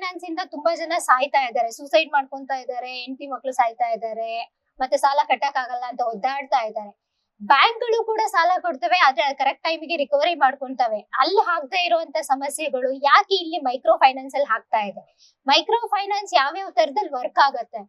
Finance ಇಂದ ತುಂಬಾ ಜನ ಸಾಯ್ತಾ ಇದ್ದಾರೆ, ಸೂಸೈಡ್ ಮಾಡ್ಕೊಂತಾ ಇದ್ದಾರೆ, ಹೆಂಡತಿ ಮಕ್ಳು ಸಾಯ್ತಾ ಇದ್ದಾರೆ, ಮತ್ತೆ ಸಾಲ ಕಟ್ಟಕ್ ಆಗಲ್ಲ ಅಂತ ಒದ್ದಾಡ್ತಾ ಇದ್ದಾರೆ. ಬ್ಯಾಂಕ್ಗಳು ಕೂಡ ಸಾಲ ಕೊಡ್ತವೆ, ಆದ್ರೆ ಕರೆಕ್ಟ್ ಟೈಮಿಗೆ ರಿಕವರಿ ಮಾಡ್ಕೊಂತವೆ. ಅಲ್ಲಿ ಆಗದೆ ಇರುವಂತ ಸಮಸ್ಯೆಗಳು ಯಾಕೆ ಇಲ್ಲಿ ಮೈಕ್ರೋ ಫೈನಾನ್ಸ್ ಅಲ್ಲಿ ಆಗ್ತಾ ಇದೆ? ಮೈಕ್ರೋ ಫೈನಾನ್ಸ್ ಯಾವ್ಯಾವ ತರದಲ್ಲಿ ವರ್ಕ್ ಆಗತ್ತೆ,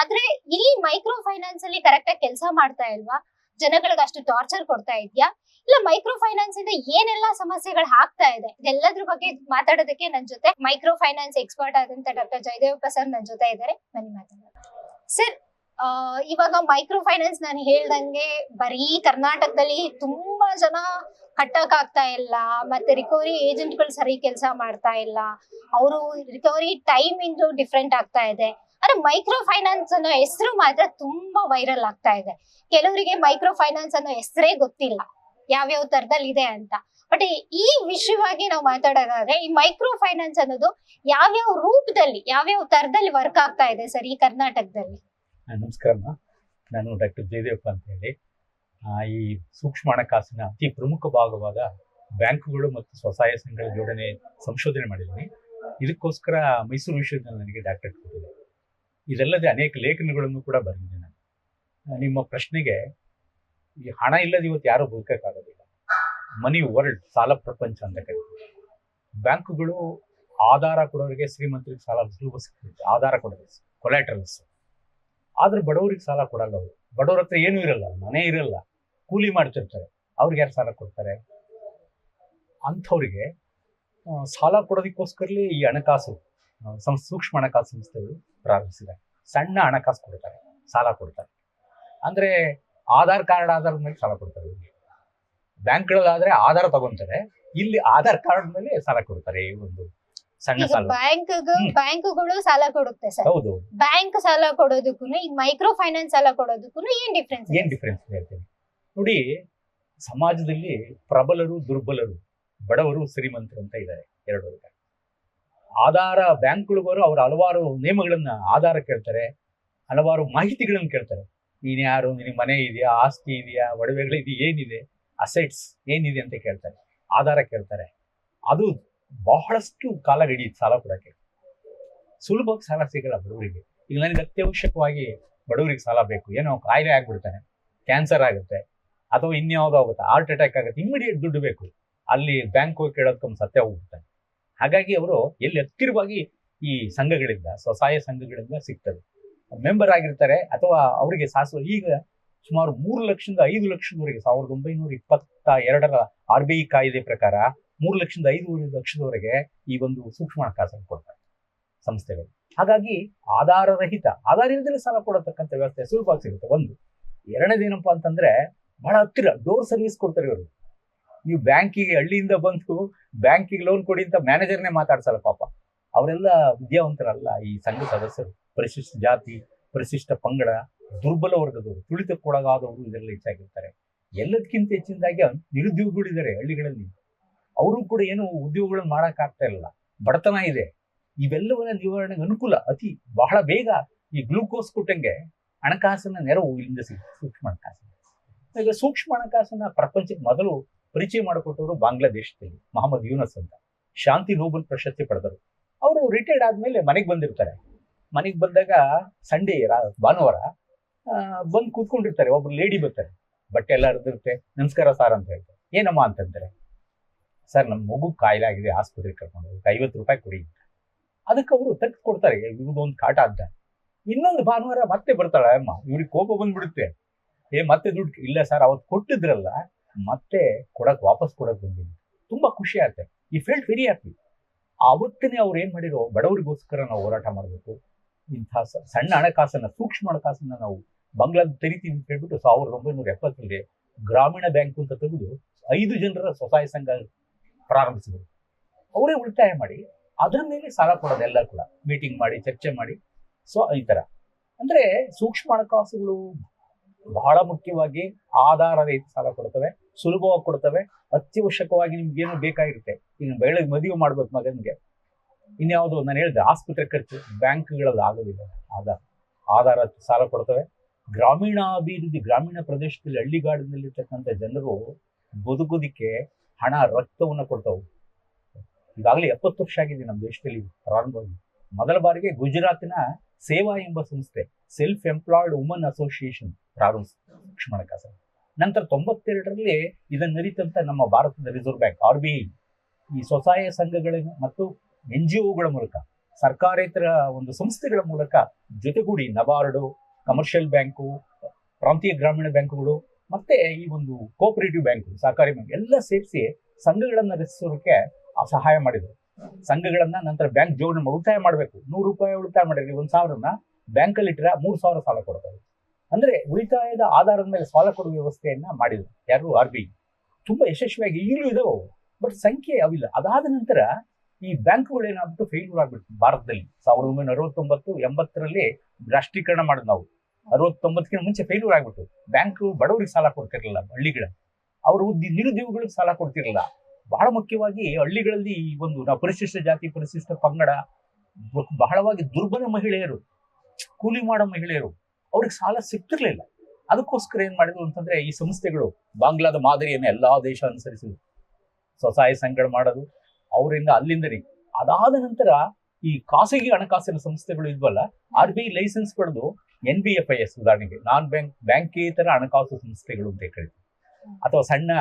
ಆದ್ರೆ ಇಲ್ಲಿ ಮೈಕ್ರೋ ಫೈನಾನ್ಸ್ ಅಲ್ಲಿ ಕರೆಕ್ಟ್ ಆಗಿ ಕೆಲಸ ಮಾಡ್ತಾ ಇಲ್ವಾ? ಜನಗಳಿಗೆ ಅಷ್ಟು ಟಾರ್ಚರ್ ಕೊಡ್ತಾ ಇದ್ಯಾ? ಇಲ್ಲ ಮೈಕ್ರೋ ಫೈನಾನ್ಸ್ ಇಂದ ಏನೆಲ್ಲಾ ಸಮಸ್ಯೆಗಳು ಆಗ್ತಾ ಇದೆ, ಇದೆಲ್ಲದ್ರ ಬಗ್ಗೆ ಮಾತಾಡೋದಕ್ಕೆ ನನ್ ಜೊತೆ ಮೈಕ್ರೋ ಫೈನಾನ್ಸ್ ಎಕ್ಸ್ಪರ್ಟ್ ಆದಂತ ಡಾಕ್ಟರ್ ಜಯದೇವಪ್ಪ ಸರ್ ನನ್ ಜೊತೆ ಇದ್ದಾರೆ. ಬನ್ನಿ ಮಾತಾಡೋಣ. ಸರ್, ಇವಾಗ ಮೈಕ್ರೋ ಫೈನಾನ್ಸ್ ನಾನು ಹೇಳ್ದಂಗೆ ಬರೀ ಕರ್ನಾಟಕದಲ್ಲಿ ತುಂಬಾ ಜನ ಕಟ್ಟಕ್ ಆಗ್ತಾ ಇಲ್ಲ, ಮತ್ತೆ ರಿಕವರಿ ಏಜೆಂಟ್ಗಳು ಸರಿ ಕೆಲಸ ಮಾಡ್ತಾ ಇಲ್ಲ, ಅವರು ರಿಕವರಿ ಟೈಮ್ ಇಂದು ಡಿಫ್ರೆಂಟ್ ಆಗ್ತಾ ಇದೆ. ಆದ್ರೆ ಮೈಕ್ರೋ ಫೈನಾನ್ಸ್ ಅನ್ನೋ ಹೆಸರು ಮಾತ್ರ ತುಂಬಾ ವೈರಲ್ ಆಗ್ತಾ ಇದೆ. ಕೆಲವರಿಗೆ ಮೈಕ್ರೋ ಫೈನಾನ್ಸ್ ಅನ್ನೋ ಹೆಸರೇ ಗೊತ್ತಿಲ್ಲ ಯಾವ್ಯಾವ ತರದಲ್ಲಿ ಇದೆ ಅಂತ. ಬಟ್ ಈ ವಿಷಯವಾಗಿ ನಾವು ಮಾತಾಡೋದಾದ್ರೆ ಈ ಮೈಕ್ರೋ ಫೈನಾನ್ಸ್ ಅನ್ನೋದು ಯಾವ್ಯಾವ ರೂಪದಲ್ಲಿ, ಯಾವ್ಯಾವ ತರದಲ್ಲಿ ವರ್ಕ್ ಆಗ್ತಾ ಇದೆ ಸರ್ ಈ ಕರ್ನಾಟಕದಲ್ಲಿ? ನಮಸ್ಕಾರಮ್ಮ, ನಾನು ಡಾಕ್ಟರ್ ಜಯದೇವಪ್ಪ ಅಂತ ಹೇಳಿ. ಈ ಸೂಕ್ಷ್ಮ ಹಣಕಾಸಿನ ಅತಿ ಪ್ರಮುಖ ಭಾಗವಾದ ಬ್ಯಾಂಕುಗಳು ಮತ್ತು ಸ್ವಸಹಾಯ ಸಂಘಗಳ ಜೋಡಣೆ ಸಂಶೋಧನೆ ಮಾಡಿದ್ದೀನಿ. ಇದಕ್ಕೋಸ್ಕರ ಮೈಸೂರು ವಿಶ್ವವಿದ್ಯಾಲಯ ನನಗೆ ಡಾಕ್ಟರೇಟ್ ಕೊಟ್ಟಿದೆ. ಇದಲ್ಲದೆ ಅನೇಕ ಲೇಖನಗಳನ್ನು ಕೂಡ ಬರೆದಿದ್ದೀನಿ ನಾನು. ನಿಮ್ಮ ಪ್ರಶ್ನೆಗೆ, ಈ ಹಣ ಇಲ್ಲದೆ ಇವತ್ತು ಯಾರೂ ಬದುಕೋಕ್ಕಾಗೋದಿಲ್ಲ. ಮನಿ ವರ್ಲ್ಡ್, ಸಾಲ ಪ್ರಪಂಚ ಅಂತ ಕರೀತೀವಿ. ಬ್ಯಾಂಕುಗಳು ಆಧಾರ ಕೊಡೋರಿಗೆ, ಶ್ರೀಮಂತರಿಗೆ ಸಾಲ ಸುಲಭ ಸಿಗ್ತದೆ, ಆಧಾರ ಕೊಡೋದು ಕೊಲ್ಯಾಟ್ರಲ್ಸ್. ಆದ್ರೆ ಬಡವರಿಗೆ ಸಾಲ ಕೊಡಲ್ಲ. ಅವರು ಬಡವ್ರ ಹತ್ರ ಏನೂ ಇರಲ್ಲ, ಮನೆ ಇರಲ್ಲ, ಕೂಲಿ ಮಾಡ್ತಿರ್ತಾರೆ. ಅವ್ರಿಗೆ ಯಾರು ಸಾಲ ಕೊಡ್ತಾರೆ? ಅಂಥವ್ರಿಗೆ ಸಾಲ ಕೊಡೋದಕ್ಕೋಸ್ಕರಲೇ ಈ ಹಣಕಾಸು ಸೂಕ್ಷ್ಮ ಹಣಕಾಸು ಸಂಸ್ಥೆಗಳು ಪ್ರಾರಂಭಿಸಿದ್ದಾರೆ. ಸಣ್ಣ ಹಣಕಾಸು ಕೊಡ್ತಾರೆ, ಸಾಲ ಕೊಡ್ತಾರೆ. ಅಂದ್ರೆ ಆಧಾರ್ ಕಾರ್ಡ್ ಆಧಾರದ ಮೇಲೆ ಸಾಲ ಕೊಡ್ತಾರೆ. ಬ್ಯಾಂಕ್ಗಳಲ್ಲಾದ್ರೆ ಆಧಾರ ತಗೊಂತಾರೆ, ಇಲ್ಲಿ ಆಧಾರ್ ಕಾರ್ಡ್ ಮೇಲೆ ಸಾಲ ಕೊಡ್ತಾರೆ. ಈ ಒಂದು ಸಣ್ಣ ಸಾಲ ಬ್ಯಾಂಕ್ಗಳು ಸಾಲ ಕೊಡುತ್ತೆ ಸರ್. ಹೌದು, ಬ್ಯಾಂಕ್ ಸಾಲ ಕೊಡೋದಕ್ಕೂ ಈಗ ಮೈಕ್ರೋ ಫೈನಾನ್ಸ್ ಸಾಲ ಕೊಡೋದಕ್ಕೂ ಏನ್ ಡಿಫ್ರೆನ್ಸ್ ಹೇಳ್ತೀನಿ ನೋಡಿ. ಸಮಾಜದಲ್ಲಿ ಪ್ರಬಲರು, ದುರ್ಬಲರು, ಬಡವರು, ಶ್ರೀಮಂತರು ಅಂತ ಇದ್ದಾರೆ, ಎರಡು ವರ್ಗ. ಆಧಾರ ಬ್ಯಾಂಕ್ಗಳಿಗೋರು ಅವ್ರ ಹಲವಾರು ನಿಯಮಗಳನ್ನ, ಆಧಾರ ಕೇಳ್ತಾರೆ, ಹಲವಾರು ಮಾಹಿತಿಗಳನ್ನ ಕೇಳ್ತಾರೆ. ನೀನ್ ಯಾರು, ನಿನಗೆ ಮನೆ ಇದೆಯಾ, ಆಸ್ತಿ ಇದೆಯಾ, ಒಡವೆಗಳಿದೆಯಾ, ಏನಿದೆ, ಅಸೆಟ್ಸ್ ಏನಿದೆ ಅಂತ ಕೇಳ್ತಾರೆ, ಆಧಾರ ಕೇಳ್ತಾರೆ. ಅದು ಬಹಳಷ್ಟು ಕಾಲ ಹಿಡಿಯುತ್ತೆ ಸಾಲ ಕೊಡಕ್ಕೆ. ಸುಲಭವಾಗಿ ಸಾಲ ಸಿಗಲ್ಲ ಬಡವರಿಗೆ. ಈಗ ನನಗೆ ಅತ್ಯವಶ್ಯಕವಾಗಿ ಬಡವರಿಗೆ ಸಾಲ ಬೇಕು, ಏನೋ ಕಾಯಿಲೆ ಆಗ್ಬಿಡ್ತಾನೆ, ಕ್ಯಾನ್ಸರ್ ಆಗುತ್ತೆ, ಅಥವಾ ಇನ್ಯಾವುದೋ ಆಗುತ್ತೆ, ಹಾರ್ಟ್ ಅಟ್ಯಾಕ್ ಆಗುತ್ತೆ, ಇಮಿಡಿಯೇಟ್ ದುಡ್ಡು ಬೇಕು. ಅಲ್ಲಿ ಬ್ಯಾಂಕ್ ಹೋಗಿ ಕೇಳೋದಕ್ಕೆ ಸತ್ಯ ಹೋಗ್ಬಿಡ್ತಾನೆ. ಹಾಗಾಗಿ ಅವರು ಎಲ್ಲಿ ಹತ್ತಿರವಾಗಿ ಈ ಸಂಘಗಳಿಂದ, ಸ್ವಸಹಾಯ ಸಂಘಗಳಿಂದ ಸಿಗ್ತದೆ, ಮೆಂಬರ್ ಆಗಿರ್ತಾರೆ. ಅಥವಾ ಅವರಿಗೆ ಈಗ ಸುಮಾರು 3 ಲಕ್ಷದಿಂದ 5 ಲಕ್ಷದವರೆಗೆ 1922 RBI ಕಾಯ್ದೆ ಪ್ರಕಾರ 3 ಲಕ್ಷದಿಂದ 5 ಲಕ್ಷದವರೆಗೆ ಈ ಒಂದು ಸೂಕ್ಷ್ಮ ಹಣಕಾಸನ್ನು ಕೊಡ್ತಾರೆ ಸಂಸ್ಥೆಗಳು. ಹಾಗಾಗಿ ಆಧಾರರಹಿತ, ಆಧಾರ ಇಲ್ಲದೆ ಸಾಲ ಕೊಡತಕ್ಕಂಥ ವ್ಯವಸ್ಥೆ ಸುಲಭವಾಗಿ ಸಿಗುತ್ತೆ. ಒಂದು. ಎರಡನೇದೇನಪ್ಪಾ ಅಂತಂದ್ರೆ, ಬಹಳ ಹತ್ತಿರ ಡೋರ್ ಸರ್ವಿಸ್ ಕೊಡ್ತಾರೆ ಇವರು. ನೀವು ಬ್ಯಾಂಕಿಗೆ ಹಳ್ಳಿಯಿಂದ ಬಂದು ಬ್ಯಾಂಕಿಗೆ ಲೋನ್ ಕೊಡಿ ಅಂತ ಮ್ಯಾನೇಜರ್ನೇ ಮಾತಾಡ್ಸಲ್ಲ ಪಾಪ. ಅವರೆಲ್ಲ ವಿದ್ಯಾವಂತರಲ್ಲ. ಈ ಸಂಘ ಸದಸ್ಯರು ಪರಿಶಿಷ್ಟ ಜಾತಿ, ಪರಿಶಿಷ್ಟ ಪಂಗಡ, ದುರ್ಬಲ ವರ್ಗದವರು, ತುಳಿತಕ್ಕೊಳಗಾದವರು ಇದೆಲ್ಲ ಹೆಚ್ಚಾಗಿರ್ತಾರೆ. ಎಲ್ಲದಕ್ಕಿಂತ ಹೆಚ್ಚಿನದಾಗಿ ನಿರುದ್ಯೋಗಿಗಳಿದ್ದಾರೆ ಹಳ್ಳಿಗಳಲ್ಲಿ. ಅವರು ಕೂಡ ಏನು ಉದ್ಯೋಗಗಳನ್ನು ಮಾಡಕ್ ಆಗ್ತಾ ಇಲ್ಲ, ಬಡತನ ಇದೆ. ಇವೆಲ್ಲವನ್ನ ನಿವಾರಣೆಗೆ ಅನುಕೂಲ ಅತಿ ಬಹಳ ಬೇಗ ಈ ಗ್ಲೂಕೋಸ್ ಕೊಟ್ಟಂಗೆ ಹಣಕಾಸಿನ ನೆರವು ಇಲ್ಲಿಂದ ಸಿಗುತ್ತೆ, ಸೂಕ್ಷ್ಮ ಹಣಕಾಸು. ಈಗ ಸೂಕ್ಷ್ಮ ಹಣಕಾಸನ್ನ ಪ್ರಪಂಚಕ್ಕೆ ಮೊದಲು ಪರಿಚಯ ಮಾಡಿಕೊಟ್ಟವರು ಬಾಂಗ್ಲಾದೇಶದಲ್ಲಿ ಮೊಹಮ್ಮದ್ ಯೂನಸ್ ಅಂತ, ಶಾಂತಿ ನೋಬೆಲ್ ಪ್ರಶಸ್ತಿ ಪಡೆದರು. ಅವರು ರಿಟೈರ್ಡ್ ಆದ್ಮೇಲೆ ಮನೆಗೆ ಬಂದಿರ್ತಾರೆ. ಮನೆಗೆ ಬಂದಾಗ ಸಂಡೇ ಭಾನುವಾರ ಬಂದು ಕೂತ್ಕೊಂಡಿರ್ತಾರೆ. ಒಬ್ರು ಲೇಡಿ ಬರ್ತಾರೆ, ಬಟ್ಟೆ ಎಲ್ಲ ಹರಿದಿರುತ್ತೆ. ನಮಸ್ಕಾರ ಸಾರ್ ಅಂತ ಹೇಳ್ತಾರೆ. ಏನಮ್ಮ ಅಂತಂತಾರೆ. ಸರ್, ನಮ್ಮ ಮಗು ಕಾಯಿಲೆ ಆಗಿದೆ, ಆಸ್ಪತ್ರೆಗೆ ಕರ್ಕೊಂಡು ಹೋಗಿ 50 ರೂಪಾಯಿ ಕೊಡಿ ಅಂತ. ಅದಕ್ಕೆ ಅವರು ತೆಗೆದು ಕೊಡ್ತಾರೆ. ಇವ್ರದೊಂದು ಕಾಟ ಅಂತ. ಇನ್ನೊಂದು ಭಾನುವಾರ ಮತ್ತೆ ಬರ್ತಾಳೆ ಅಮ್ಮ, ಇವ್ರಿಗೆ ಕೋಪ ಬಂದ್ಬಿಡುತ್ತೆ. ಮತ್ತೆ ದುಡ್ಡು ಇಲ್ಲ ಸರ್, ಅವತ್ತು ಕೊಟ್ಟಿದ್ರಲ್ಲ, ಮತ್ತೆ ವಾಪಸ್ ಕೊಡಕ್ ಬಂದಿದ್ದೀನಿ. ತುಂಬಾ ಖುಷಿ ಆಗುತ್ತೆ. ಈ ಫೀಲ್ಡ್ ವೆರಿ ಹ್ಯಾಪಿ. ಅವತ್ತನೇ ಅವ್ರು ಏನ್ ಮಾಡಿರೋ, ಬಡವರಿಗೋಸ್ಕರ ನಾವು ಹೋರಾಟ ಮಾಡಬೇಕು. ಇಂಥ ಸಣ್ಣ ಹಣಕಾಸನ್ನ, ಸೂಕ್ಷ್ಮ ಹಣಕಾಸನ್ನ ನಾವು ಬಾಂಗ್ಲಾದ ತೆರಿತೀವಿ ಅಂತ ಹೇಳ್ಬಿಟ್ಟು 1970ರಲ್ಲಿ ಗ್ರಾಮೀಣ ಬ್ಯಾಂಕ್ ಅಂತ ತೆಗೆದು 5 ಜನರ ಸ್ವಸಹಾಯ ಸಂಘ ಪ್ರಾರಂಭಿಸಿದರು. ಅವರೇ ಉಳಿತಾಯ ಮಾಡಿ ಅದರ ಮೇಲೆ ಸಾಲ ಕೊಡೋದೆಲ್ಲ ಕೂಡ ಮೀಟಿಂಗ್ ಮಾಡಿ, ಚರ್ಚೆ ಮಾಡಿ. ಈ ತರ ಅಂದ್ರೆ ಸೂಕ್ಷ್ಮ ಹಣಕಾಸುಗಳು ಬಹಳ ಮುಖ್ಯವಾಗಿ ಆಧಾರ ರಹಿತ ಸಾಲ ಕೊಡ್ತವೆ, ಸುಲಭವಾಗಿ ಕೊಡ್ತವೆ. ಅತ್ಯವಶ್ಯಕವಾಗಿ ನಿಮ್ಗೇನು ಬೇಕಾಗಿರುತ್ತೆ. ಈಗ ಬೆಳಗ್ಗೆ ಮದುವೆ ಮಾಡ್ಬೇಕು ಮಗನಿಗೆ, ಇನ್ಯಾವುದು ನಾನು ಹೇಳಿದೆ ಆಸ್ಪತ್ರೆ ಖರ್ಚು, ಬ್ಯಾಂಕ್ಗಳಲ್ಲಿ ಆಗೋದಿಲ್ಲ. ಆಧಾರ ಸಾಲ ಕೊಡ್ತವೆ. ಗ್ರಾಮೀಣಾಭಿವೃದ್ಧಿ, ಗ್ರಾಮೀಣ ಪ್ರದೇಶದಲ್ಲಿ ಹಳ್ಳಿಗಾಡಿನಲ್ಲಿರ್ತಕ್ಕಂಥ ಜನರು ಬದುಕೋದಿಕ್ಕೆ ಹಣ, ರಕ್ತವನ್ನು ಕೊಡ್ತಾವೆ. ಈಗಾಗಲೇ 70 ವರ್ಷ ಆಗಿದೆ ನಮ್ಮ ದೇಶದಲ್ಲಿ ಪ್ರಾರಂಭವಾಗಿ. ಮೊದಲ ಬಾರಿಗೆ ಗುಜರಾತಿನ ಸೇವಾ ಎಂಬ ಸಂಸ್ಥೆ ಸೆಲ್ಫ್ ಎಂಪ್ಲಾಯ್ಡ್ ವುಮನ್ ಅಸೋಸಿಯೇಷನ್ ಪ್ರಾರಂಭಿಸಿತು ಸೂಕ್ಷ್ಮ ಹಣಕಾಸು. ನಂತರ 92ರಲ್ಲಿ ಇದನ್ನು ಅರಿತಂತ ನಮ್ಮ ಭಾರತದ ರಿಸರ್ವ್ ಬ್ಯಾಂಕ್ RBI ಈ ಸ್ವಸಹಾಯ ಸಂಘಗಳ ಮತ್ತು NGOಗಳ ಮೂಲಕ ಸರ್ಕಾರೇತರ ಒಂದು ಸಂಸ್ಥೆಗಳ ಮೂಲಕ ಜೊತೆಗೂಡಿ ನಬಾರ್ಡು, ಕಮರ್ಷಿಯಲ್ ಬ್ಯಾಂಕು, ಪ್ರಾಂತೀಯ ಗ್ರಾಮೀಣ ಬ್ಯಾಂಕುಗಳು ಮತ್ತೆ ಈ ಒಂದು ಕೋಆಪರೇಟಿವ್ ಬ್ಯಾಂಕು, ಸಹಕಾರಿ ಬ್ಯಾಂಕ್ ಎಲ್ಲ ಸೇರಿಸಿ ಸಂಘಗಳನ್ನ ರಚಿಸೋದಕ್ಕೆ ಸಹಾಯ ಮಾಡಿದರು. ಸಂಘಗಳನ್ನ ನಂತರ ಬ್ಯಾಂಕ್ ಜೋಡಣೆ ಉಳಿತಾಯ ಮಾಡಬೇಕು, 100 ರೂಪಾಯಿ ಉಳಿತಾಯ ಮಾಡಿದ್ರೆ 1,000ನ ಬ್ಯಾಂಕಲ್ಲಿ ಇಟ್ಟರೆ 3,000 ಸಾಲ ಕೊಡ್ತಾರೆ. ಅಂದ್ರೆ ಉಳಿತಾಯದ ಆಧಾರದ ಮೇಲೆ ಸಾಲ ಕೊಡುವ ವ್ಯವಸ್ಥೆಯನ್ನ ಮಾಡಿದ್ರು ಯಾರು RBI. ತುಂಬಾ ಯಶಸ್ವಿಯಾಗಿ ಈಗಲೂ ಇದಾವೆ, ಬಟ್ ಸಂಖ್ಯೆ ಅವಿಲ್ಲ. ಅದಾದ ನಂತರ ಈ ಬ್ಯಾಂಕ್ಗಳು ಏನಾಗ್ಬಿಟ್ಟು ಫೇಲ್ಯೂರ್ ಆಗ್ಬಿಟ್ಟು ಭಾರತದಲ್ಲಿ 1969, 80ರಲ್ಲಿ ರಾಷ್ಟ್ರೀಕರಣ ಮಾಡಿದ್ ನಾವು. 69ಕ್ಕಿಂತ ಮುಂಚೆ ಫೇಲ್ಯೂರ್ ಆಗ್ಬಿಟ್ಟು ಬ್ಯಾಂಕ್ ಬಡವರಿಗೆ ಸಾಲ ಕೊಡ್ತಿರ್ಲಿಲ್ಲ, ಹಳ್ಳಿಗಳ ಅವರು ನಿರುದ್ಯೋಗಿಗಳಿಗೆ ಸಾಲ ಕೊಡ್ತಿರ್ಲಿಲ್ಲ. ಬಹಳ ಮುಖ್ಯವಾಗಿ ಹಳ್ಳಿಗಳಲ್ಲಿ ಈ ಒಂದು ನಾವು ಪರಿಶಿಷ್ಟ ಜಾತಿ, ಪರಿಶಿಷ್ಟ ಪಂಗಡ, ಬಹಳವಾಗಿ ದುರ್ಬಲ ಮಹಿಳೆಯರು, ಕೂಲಿ ಮಾಡೋ ಮಹಿಳೆಯರು, ಅವ್ರಿಗೆ ಸಾಲ ಸಿಗ್ತಿರ್ಲಿಲ್ಲ. ಅದಕ್ಕೋಸ್ಕರ ಏನ್ ಮಾಡಿದ್ರು ಅಂತಂದ್ರೆ ಈ ಸಂಸ್ಥೆಗಳು ಬಾಂಗ್ಲಾದ ಮಾದರಿಯನ್ನು ಎಲ್ಲಾ ದೇಶ ಅನುಸರಿಸಿದ್ರು. ಸ್ವಸಹಾಯ ಸಂಘಗಳು ಮಾಡೋದು ಅವರಿಂದ ಅಲ್ಲಿಂದನೇ. ಅದಾದ ನಂತರ ಈ ಖಾಸಗಿ ಹಣಕಾಸಿನ ಸಂಸ್ಥೆಗಳು ಇದ್ವಲ್ಲ, RBI ಲೈಸೆನ್ಸ್ ಪಡೆದು NBFIS ಉದಾಹರಣೆಗೆ ಬ್ಯಾಂಕೇತರ ಹಣಕಾಸು ಸಂಸ್ಥೆಗಳು ಅಂತ ಕರೀತೀವಿ, ಅಥವಾ ಸಣ್ಣ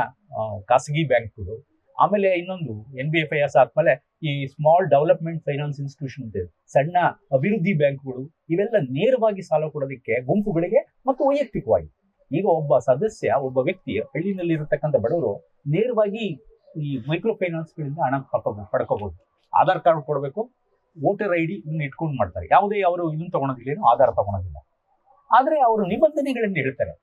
ಖಾಸಗಿ ಬ್ಯಾಂಕ್ಗಳು. ಆಮೇಲೆ ಇನ್ನೊಂದು NBFIS ಆದ್ಮೇಲೆ ಈ ಸ್ಮಾಲ್ ಡೆವಲಪ್ಮೆಂಟ್ ಫೈನಾನ್ಸ್ ಇನ್ಸ್ಟಿಟ್ಯೂಷನ್ ಅಂತ ಇದೆ, ಸಣ್ಣ ಅಭಿವೃದ್ಧಿ ಬ್ಯಾಂಕ್ಗಳು. ಇವೆಲ್ಲ ನೇರವಾಗಿ ಸಾಲ ಕೊಡೋದಕ್ಕೆ ಗುಂಪುಗಳಿಗೆ ಮತ್ತು ವೈಯಕ್ತಿಕವಾಗಿ. ಈಗ ಒಬ್ಬ ಸದಸ್ಯ, ಒಬ್ಬ ವ್ಯಕ್ತಿ ಹಳ್ಳಿನಲ್ಲಿ ಇರತಕ್ಕಂಥ ಬಡವರು ನೇರವಾಗಿ ಈ ಮೈಕ್ರೋ ಫೈನಾನ್ಸ್ಗಳಿಂದ ಹಣ ಪಡ್ಕೋಬಹುದು. ಆಧಾರ್ ಕಾರ್ಡ್ ಕೊಡಬೇಕು, ವೋಟರ್ ID ಇಟ್ಕೊಂಡು ಮಾಡ್ತಾರೆ. ಯಾವುದೇ ಅವರು ಇದನ್ನು ತಗೊಳೋದಿಲ್ಲ, ಏನು ಆಧಾರ ತಗೊಳೋದಿಲ್ಲ. ಆದ್ರೆ ಅವರು ನಿಬಂಧನೆಗಳನ್ನು ಹೇಳ್ತಾರೆ,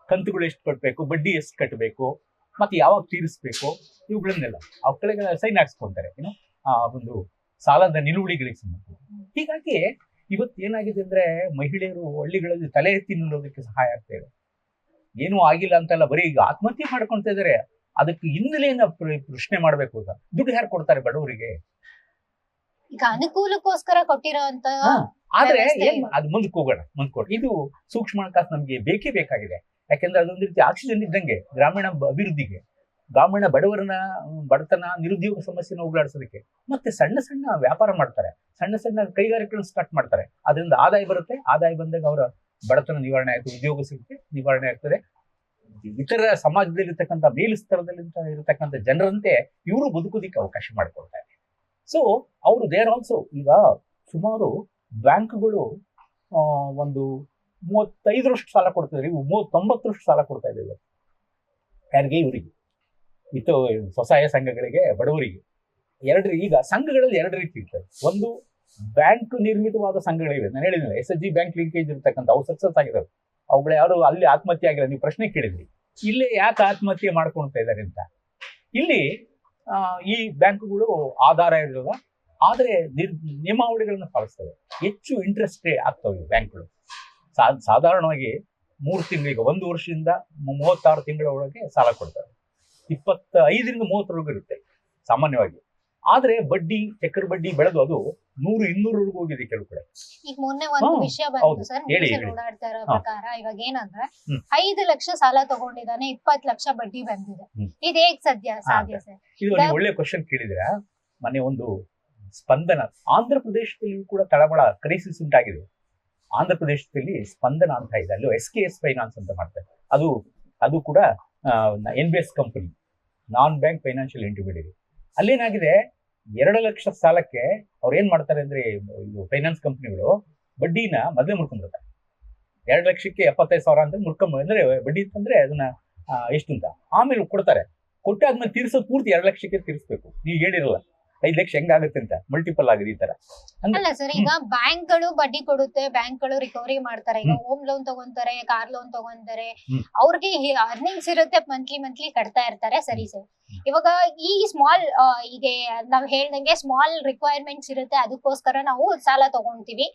ಕಂತುಗಳು ಎಷ್ಟು ಕಟ್ಟಬೇಕು, ಬಡ್ಡಿ ಎಷ್ಟು ಕಟ್ಟಬೇಕು, ಮತ್ತೆ ಯಾವಾಗ ತೀರಿಸ್ಬೇಕು, ಇವುಗಳನ್ನೆಲ್ಲ ಅವುಗಳಿಗೆ ಸೈನ್ ಹಾಕ್ಸ್ಕೊಂತಾರೆ, ಏನು ಆ ಒಂದು ಸಾಲದ ನಿಲುವಳಿಗಳಿಗೆ ಸಂಬಂಧ. ಹೀಗಾಗಿ ಇವತ್ತು ಏನಾಗಿದೆ ಅಂದ್ರೆ ಮಹಿಳೆಯರು ಹಳ್ಳಿಗಳಲ್ಲಿ ತಲೆ ಎತ್ತಿ ನಿಲ್ಲೋದಕ್ಕೆ ಸಹಾಯ ಆಗ್ತಾ ಇದೆ. ಏನೂ ಆಗಿಲ್ಲ ಅಂತಲ್ಲ, ಬರೀ ಈಗ ಆತ್ಮಹತ್ಯೆ ಮಾಡ್ಕೊಳ್ತಾ ಇದಾರೆ. ಅದಕ್ಕೆ ಹಿನ್ನೆಲೆಯನ್ನ ಪ್ರಶ್ನೆ ಮಾಡ್ಬೇಕು. ಈಗ ದುಡ್ಡು ಯಾರು ಕೊಡ್ತಾರೆ ಬಡವರಿಗೆ? ಈಗ ಅನುಕೂಲಕ್ಕೋಸ್ಕರ ಕೊಟ್ಟಿರೋಂತ. ಆದ್ರೆ ಏನ್ ಅದು ಮುಂದಕ್ಕೆ ಹೋಗೋಣ. ಇದು ಸೂಕ್ಷ್ಮ ಹಣಕಾಸು ನಮ್ಗೆ ಬೇಕೇ ಬೇಕಾಗಿದೆ. ಯಾಕೆಂದ್ರೆ ಅದೊಂದು ರೀತಿ ಆಕ್ಸಿಜನ್ ಇದ್ದಂಗೆ ಗ್ರಾಮೀಣ ಅಭಿವೃದ್ಧಿಗೆ, ಗ್ರಾಮೀಣ ಬಡತನ, ನಿರುದ್ಯೋಗ ಸಮಸ್ಯೆನ ಹೋಗಲಾಡಿಸೋದಕ್ಕೆ. ಮತ್ತೆ ಸಣ್ಣ ಸಣ್ಣ ವ್ಯಾಪಾರ ಮಾಡ್ತಾರೆ, ಸಣ್ಣ ಸಣ್ಣ ಕೈಗಾರಿಕೆಗಳನ್ನ ಸ್ಟಾರ್ಟ್ ಮಾಡ್ತಾರೆ. ಅದರಿಂದ ಆದಾಯ ಬರುತ್ತೆ. ಆದಾಯ ಬಂದಾಗ ಅವರ ಬಡತನ ನಿವಾರಣೆ ಆಯ್ತು, ಉದ್ಯೋಗ ಸಿಗುತ್ತೆ, ನಿವಾರಣೆ ಆಗ್ತದೆ. ಇತರ ಸಮಾಜದಲ್ಲಿ ಇರ್ತಕ್ಕಂಥ ಮೇಲುಸ್ತರದಲ್ಲಿ ಇರತಕ್ಕಂಥ ಜನರಂತೆ ಇವರು ಬದುಕೋದಿಕ್ಕೆ ಅವಕಾಶ ಮಾಡಿಕೊಡ್ತಾರೆ. ಸೊ ಅವರು ದೇರ್ ಆಲ್ಸೋ. ಈಗ ಸುಮಾರು ಬ್ಯಾಂಕ್ಗಳು ಒಂದು 35ರಷ್ಟು ಸಾಲ ಕೊಡ್ತಿದ್ರೆ, ಇವು 90ರಷ್ಟು ಸಾಲ ಕೊಡ್ತಾ ಇದ್ದೇವೆ. ಯಾರಿಗೆ? ಇವರಿಗೆ, ಇತ್ತು ಸ್ವಸಹಾಯ ಸಂಘಗಳಿಗೆ, ಬಡವರಿಗೆ. ಈಗ ಸಂಘಗಳಲ್ಲಿ 2 ರೀತಿ ಇರ್ತದೆ. ಒಂದು ಬ್ಯಾಂಕ್ ನಿರ್ಮಿತವಾದ ಸಂಘಗಳಿವೆ. ನಾನು ಹೇಳಿದ್ನಲ್ಲ, SHG ಬ್ಯಾಂಕ್ ಲಿಂಕೇಜ್ ಇರ್ತಕ್ಕಂಥ, ಅವು ಸಕ್ಸಸ್ ಆಗಿರೋದು. ಅವುಗಳು ಯಾರು ಅಲ್ಲಿ ಆತ್ಮಹತ್ಯೆ ಆಗಿಲ್ಲ. ನೀವು ಪ್ರಶ್ನೆ ಕೇಳಿದ್ರಿ, ಇಲ್ಲೇ ಯಾಕೆ ಆತ್ಮಹತ್ಯೆ ಮಾಡ್ಕೊಳ್ತಾ ಇದ್ದಾರೆ ಅಂತ. ಇಲ್ಲಿ ಈ ಬ್ಯಾಂಕ್ಗಳು ಆಧಾರ ಇರೋದ, ಆದ್ರೆ ನಿಯಮಾವಳಿಗಳನ್ನ ಪಾಲಿಸ್ತವೆ. ಹೆಚ್ಚು ಇಂಟ್ರೆಸ್ಟ್ ರೇ ಆಗ್ತವೆ ಬ್ಯಾಂಕ್ಗಳು. ಸಾಧಾರಣವಾಗಿ 3 ತಿಂಗಳಿಗೆ, 1 ವರ್ಷದಿಂದ 36 ತಿಂಗಳ ಒಳಗೆ ಸಾಲ ಕೊಡ್ತಾರೆ. 25ರಿಂದ 30 ಇರುತ್ತೆ ಸಾಮಾನ್ಯವಾಗಿ. ಆದ್ರೆ ಬಡ್ಡಿ, ಚಕ್ರ ಬಡ್ಡಿ ಬೆಳೆದು ಅದು 100-200 ಹೋಗಿದೆ ಕೆಲವು ಕಡೆ. ಈಗ ಮೊನ್ನೆ ಒಂದು ವಿಷಯ ಬಂತು ಸರ್, ಓಡಾಡ್ತಾ ಇರೋ ಪ್ರಕಾರ. ಇವಾಗ ಏನಂದ್ರೆ 5 ಲಕ್ಷ ಸಾಲ ತಗೊಂಡಿದ್ದಾನೆ, 20 ಲಕ್ಷ ಬಡ್ಡಿ ಬಂದಿದೆ. ಇದು ಹೇಗ್ ಸಾಧ್ಯ ಸರ್? ಇದು ನೀವು ಒಳ್ಳೆ ಕ್ವಶನ್ ಕೇಳಿದ್ರ. ಮೊನ್ನೆ ಒಂದು ಸ್ಪಂದನ, ಆಂಧ್ರ ಪ್ರದೇಶದಲ್ಲಿ ಕೂಡ ತಳಮಳ ಕ್ರೈಸಿಸ್ ಉಂಟಾಗಿದೆ. ಆಂಧ್ರ ಪ್ರದೇಶದಲ್ಲಿ ಸ್ಪಂದನ ಅಂತ ಇದೆ, ಅಲ್ಲಿ SKS ಫೈನಾನ್ಸ್ ಅಂತ ಮಾಡ್ತಾರೆ. ಅದು ಕೂಡ NBS ಕಂಪನಿ, ನಾನ್ ಬ್ಯಾಂಕ್ ಫೈನಾನ್ಷಿಯಲ್ ಇಂಟರ್ಮೀಡಿಯರಿ. ಅಲ್ಲೇನಾಗಿದೆ, 2 ಲಕ್ಷ ಸಾಲಕ್ಕೆ ಅವ್ರು ಏನ್ ಮಾಡ್ತಾರೆ ಅಂದ್ರೆ, ಇದು ಫೈನಾನ್ಸ್ ಕಂಪನಿಗಳು ಬಡ್ಡಿನ ಮೊದಲೇ ಮುರ್ಕೊಂಡ್ಬಿಡ್ತಾರೆ. 2 ಲಕ್ಷಕ್ಕೆ 75,000 ಅಂತ ಅಂದ್ರೆ ಬಡ್ಡಿ ಅಂತಂದ್ರೆ ಅದನ್ನ ಎಷ್ಟು ಅಂತ ಆಮೇಲೆ ಕೊಡ್ತಾರೆ. ಕೊಟ್ಟಾದ್ಮೇಲೆ ತೀರ್ಸೋದು ಪೂರ್ತಿ 2 ಲಕ್ಷಕ್ಕೆ ತೀರಿಸ್ಬೇಕು. ನೀವು ಹೇಳಿರಲ್ಲ 5 ಲಕ್ಷ ಹೆಂಗಾಗುತ್ತೆ ಅಂತ, ಮಲ್ಟಿಪಲ್ ಆಗಿದೆ ಈ ತರ. ಅಲ್ಲ ಸರ್, ಈಗ ಬ್ಯಾಂಕ್ಗಳು ಬಡ್ಡಿ ಕೊಡುತ್ತೆ, ಬ್ಯಾಂಕ್ಗಳು ರಿಕವರಿ ಮಾಡ್ತಾರೆ. ಈಗ ಹೋಮ್ ಲೋನ್ ತಗೊಂತಾರೆ, ಕಾರ್ ಲೋನ್ ತಗೊಂತಾರೆ, ಅವ್ರಿಗೆ ಅರ್ನಿಂಗ್ಸ್ ಇರುತ್ತೆ, ಮಂತ್ಲಿ ಕಟ್ತಾ ಇರ್ತಾರೆ. ಸರಿ ಸರ್, ಇವಾಗ ಈ ಸ್ಮಾಲ್, ಈಗ ನಾವ್ ಹೇಳ್ದಂಗೆ ಸ್ಮಾಲ್ ರಿಕ್ವೈರ್ಮೆಂಟ್ಸ್ ಇರುತ್ತೆ, ಅದಕ್ಕೋಸ್ಕರ ನಾವು ಸಾಲ ತಗೊಂತೀವಿ.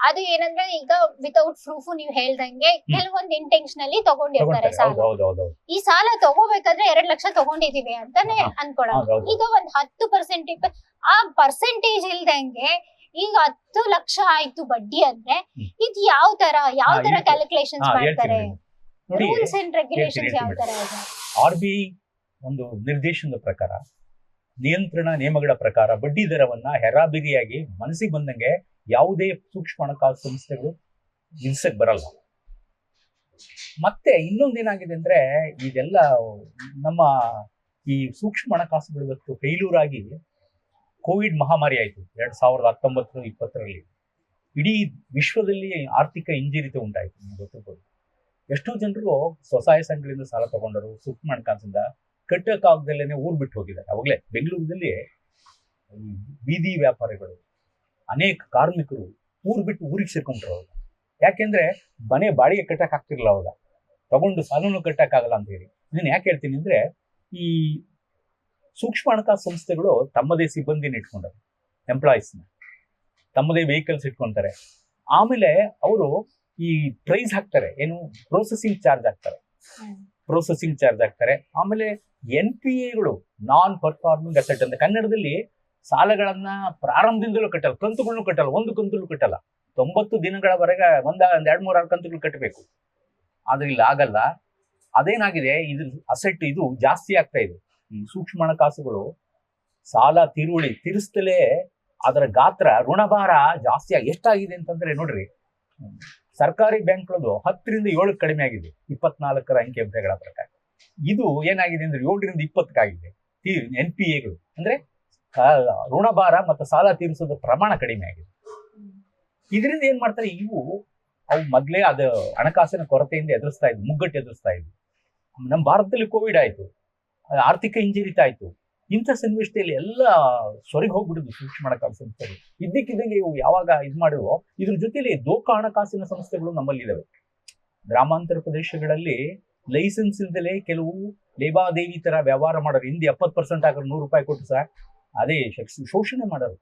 ಅದು ಏನಂದ್ರೆ ಈಗ ವಿತೌಟ್ ಪ್ರೂಫ್, ನೀವು ಹೇಳ್ದಂಗೆ ಕೆಲವೊಂದು ಇಂಟೆನ್ಷನಲಿ ತಗೊಂಡಿರ್ತಾರೆ ಸಾಲ. ಈ ಸಾಲ ತಗೋಬೇಕಾದ್ರೆ 2 ಲಕ್ಷ ತಗೊಂಡಿದೀವಿ ಅಂತಾನೆ ಅನ್ಕೊಳ್ಳೋದು. ಈಗ ಒಂದ್ 10% ಆ ಪರ್ಸೆಂಟೇಜ್ ಇಲ್ದಂಗೆ ಈಗ 10 ಲಕ್ಷ ಆಯ್ತು ಬಡ್ಡಿ ಅಂದ್ರೆ, ಇದು ಯಾವ ತರ ಕ್ಯಾಲ್ಕುಲೇಷನ್ಸ್ ಮಾಡ್ತಾರೆ? ರೂಲ್ಸ್ ಅಂಡ್ ರೆಗ್ಯುಲೇಷನ್ಸ್ ಯಾವ ತರ ಇದೆ? RBI ಒಂದು ನಿರ್ದೇಶನದ ಪ್ರಕಾರ ನಿಯಂತ್ರಣ ನಿಯಮಗಳ ಪ್ರಕಾರ ಬಡ್ಡಿ ದರವನ್ನ ಹೆರಾಬಿರಿಯಾಗಿ ಮನಸ್ಸಿಗೆ ಬಂದಂಗೆ ಯಾವುದೇ ಸೂಕ್ಷ್ಮ ಹಣಕಾಸು ಸಂಸ್ಥೆಗಳು ನಿಲ್ಸಕ್ ಬರಲ್ಲ. ಮತ್ತೆ ಇನ್ನೊಂದೇನಾಗಿದೆ ಅಂದ್ರೆ ಇದೆಲ್ಲ ನಮ್ಮ ಈ ಸೂಕ್ಷ್ಮ ಹಣಕಾಸುಗಳು ಇವತ್ತು ಫೇಲ್ಯೂರ್ ಆಗಿ ಕೋವಿಡ್ ಮಹಾಮಾರಿ ಆಯಿತು 2019-20 ಇಡೀ ವಿಶ್ವದಲ್ಲಿ ಆರ್ಥಿಕ ಹಿಂಜರಿತ ಉಂಟಾಯಿತು. ನಿಮ್ಗೆ ಗೊತ್ತಿರ್ಬೋದು. ಎಷ್ಟೋ ಜನರು ಸ್ವಸಹಾಯ ಸಂಘಗಳಿಂದ ಸಾಲ ತಗೊಂಡರು, ಸೂಕ್ಷ್ಮ ಹಣಕಾಸಿಂದ ಕಟ್ಟಕ್ಕಾಗದಲ್ಲೇನೆ ಊರ್ ಬಿಟ್ಟು ಹೋಗಿದ್ದಾರೆ. ಅವಾಗಲೇ ಬೆಂಗಳೂರಿನಲ್ಲಿ ಬೀದಿ ವ್ಯಾಪಾರಿಗಳು, ಅನೇಕ ಕಾರ್ಮಿಕರು ಊರ್ ಬಿಟ್ಟು ಊರಿಗೆ ಸೇರ್ಕೊಂಡ್ರು ಅವಾಗ. ಯಾಕೆಂದ್ರೆ ಮನೆ ಬಾಡಿಗೆ ಕಟ್ಟಕ್ ಆಗ್ತಿರ್ಲಿಲ್ಲ ಅವಾಗ, ತಗೊಂಡು ಸಾಲನು ಕಟ್ಟಕ್ಕಾಗಲ್ಲ ಅಂತ ಹೇಳಿ. ಇದನ್ನ ಯಾಕೆ ಹೇಳ್ತೀನಿ ಅಂದ್ರೆ, ಈ ಸೂಕ್ಷ್ಮ ಹಣಕಾಸು ಸಂಸ್ಥೆಗಳು ತಮ್ಮದೇ ಸಿಬ್ಬಂದಿನ ಇಟ್ಕೊಂಡರು, ಎಂಪ್ಲಾಯೀಸ್ನ ತಮ್ಮದೇ ವೆಹಿಕಲ್ಸ್ ಇಟ್ಕೊಂತಾರೆ. ಆಮೇಲೆ ಅವರು ಈ ಪ್ರೈಸ್ ಹಾಕ್ತಾರೆ, ಏನು ಪ್ರೊಸೆಸಿಂಗ್ ಚಾರ್ಜ್ ಹಾಕ್ತಾರೆ. ಆಮೇಲೆ NPAಗಳು, ನಾನ್ ಪರ್ಫಾರ್ಮಿಂಗ್ ಅಸೆಟ್ ಅಂತ ಕನ್ನಡದಲ್ಲಿ, ಸಾಲಗಳನ್ನ ಪ್ರಾರಂಭದಿಂದಲೂ ಕಟ್ಟಲ್ಲ, ಕಂತುಗಳನ್ನು ಕಟ್ಟಲ್ಲ, ಒಂದು ಕಂತುಗಳು ಕಟ್ಟಲ್ಲ, 90 ದಿನಗಳವರೆಗೆ ಒಂದ್ 2-3-6 ಕಂತುಗಳು ಕಟ್ಟಬೇಕು. ಆದ್ರೆ ಇಲ್ಲಿ ಆಗಲ್ಲ. ಅದೇನಾಗಿದೆ, ಇದ್ರ ಅಸೆಟ್ ಇದು ಜಾಸ್ತಿ ಆಗ್ತಾ ಇದೆ. ಈ ಸೂಕ್ಷ್ಮ ಹಣಕಾಸುಗಳು ಸಾಲ ತೀರಿಸ್ತಲೇ ಅದರ ಗಾತ್ರ, ಋಣಭಾರ ಜಾಸ್ತಿ ಎಷ್ಟಾಗಿದೆ ಅಂತಂದ್ರೆ ನೋಡ್ರಿ, ಸರ್ಕಾರಿ ಬ್ಯಾಂಕ್ಗಳದು 10-7 ಕಡಿಮೆ ಆಗಿದೆ 24ರ ಅಂಕಿಅಂಶಗಳ ಪ್ರಕಾರ. ಇದು ಏನಾಗಿದೆ ಅಂದ್ರೆ 7-20 ಆಗಿದೆ. NPAಗಳು ಅಂದ್ರೆ ಋಣಭಾರ ಮತ್ತು ಸಾಲ ತೀರಿಸೋದ ಪ್ರಮಾಣ ಕಡಿಮೆ ಆಗಿದೆ. ಇದರಿಂದ ಏನ್ ಮಾಡ್ತಾರೆ, ಅವು ಮೊದ್ಲೇ ಅದು ಹಣಕಾಸಿನ ಕೊರತೆಯಿಂದ ಮುಗ್ಗಟ್ಟು ಎದುರಿಸ್ತಾ ಇದ್ವು. ನಮ್ಮ ಭಾರತದಲ್ಲಿ ಕೋವಿಡ್ ಆಯ್ತು, ಆರ್ಥಿಕ ಹಿಂಜರಿತ ಆಯ್ತು. ಇಂಥ ಸನ್ನಿವೇಶದಲ್ಲಿ ಎಲ್ಲ ಸೊರಗಿ ಹೋಗ್ಬಿಡುದು ಸೂಕ್ಷ್ಮ ಹಣಕಾಸು ಸಂಸ್ಥೆಗಳು. ಇದ್ದಕ್ಕಿದ್ದಂಗೆ ಇವು ಯಾವಾಗ ಮಾಡಿದ್ವೋ, ಇದ್ರ ಜೊತೆಲಿ ದೋಖಾ ಹಣಕಾಸಿನ ಸಂಸ್ಥೆಗಳು ನಮ್ಮಲ್ಲಿ ಇದಾವೆ. ಗ್ರಾಮಾಂತರ ಪ್ರದೇಶಗಳಲ್ಲಿ ಲೈಸೆನ್ಸ್ ಇಲ್ದಲೇ ಕೆಲವು ಲೇವಾದೇವಿ ತರ ವ್ಯವಹಾರ ಮಾಡೋರು. ಹಿಂದೆ 70% ಆಗ ₹100 ಕೊಟ್ಟು ಸಹ ಅದೇ ಶೋಷಣೆ ಮಾಡೋರು.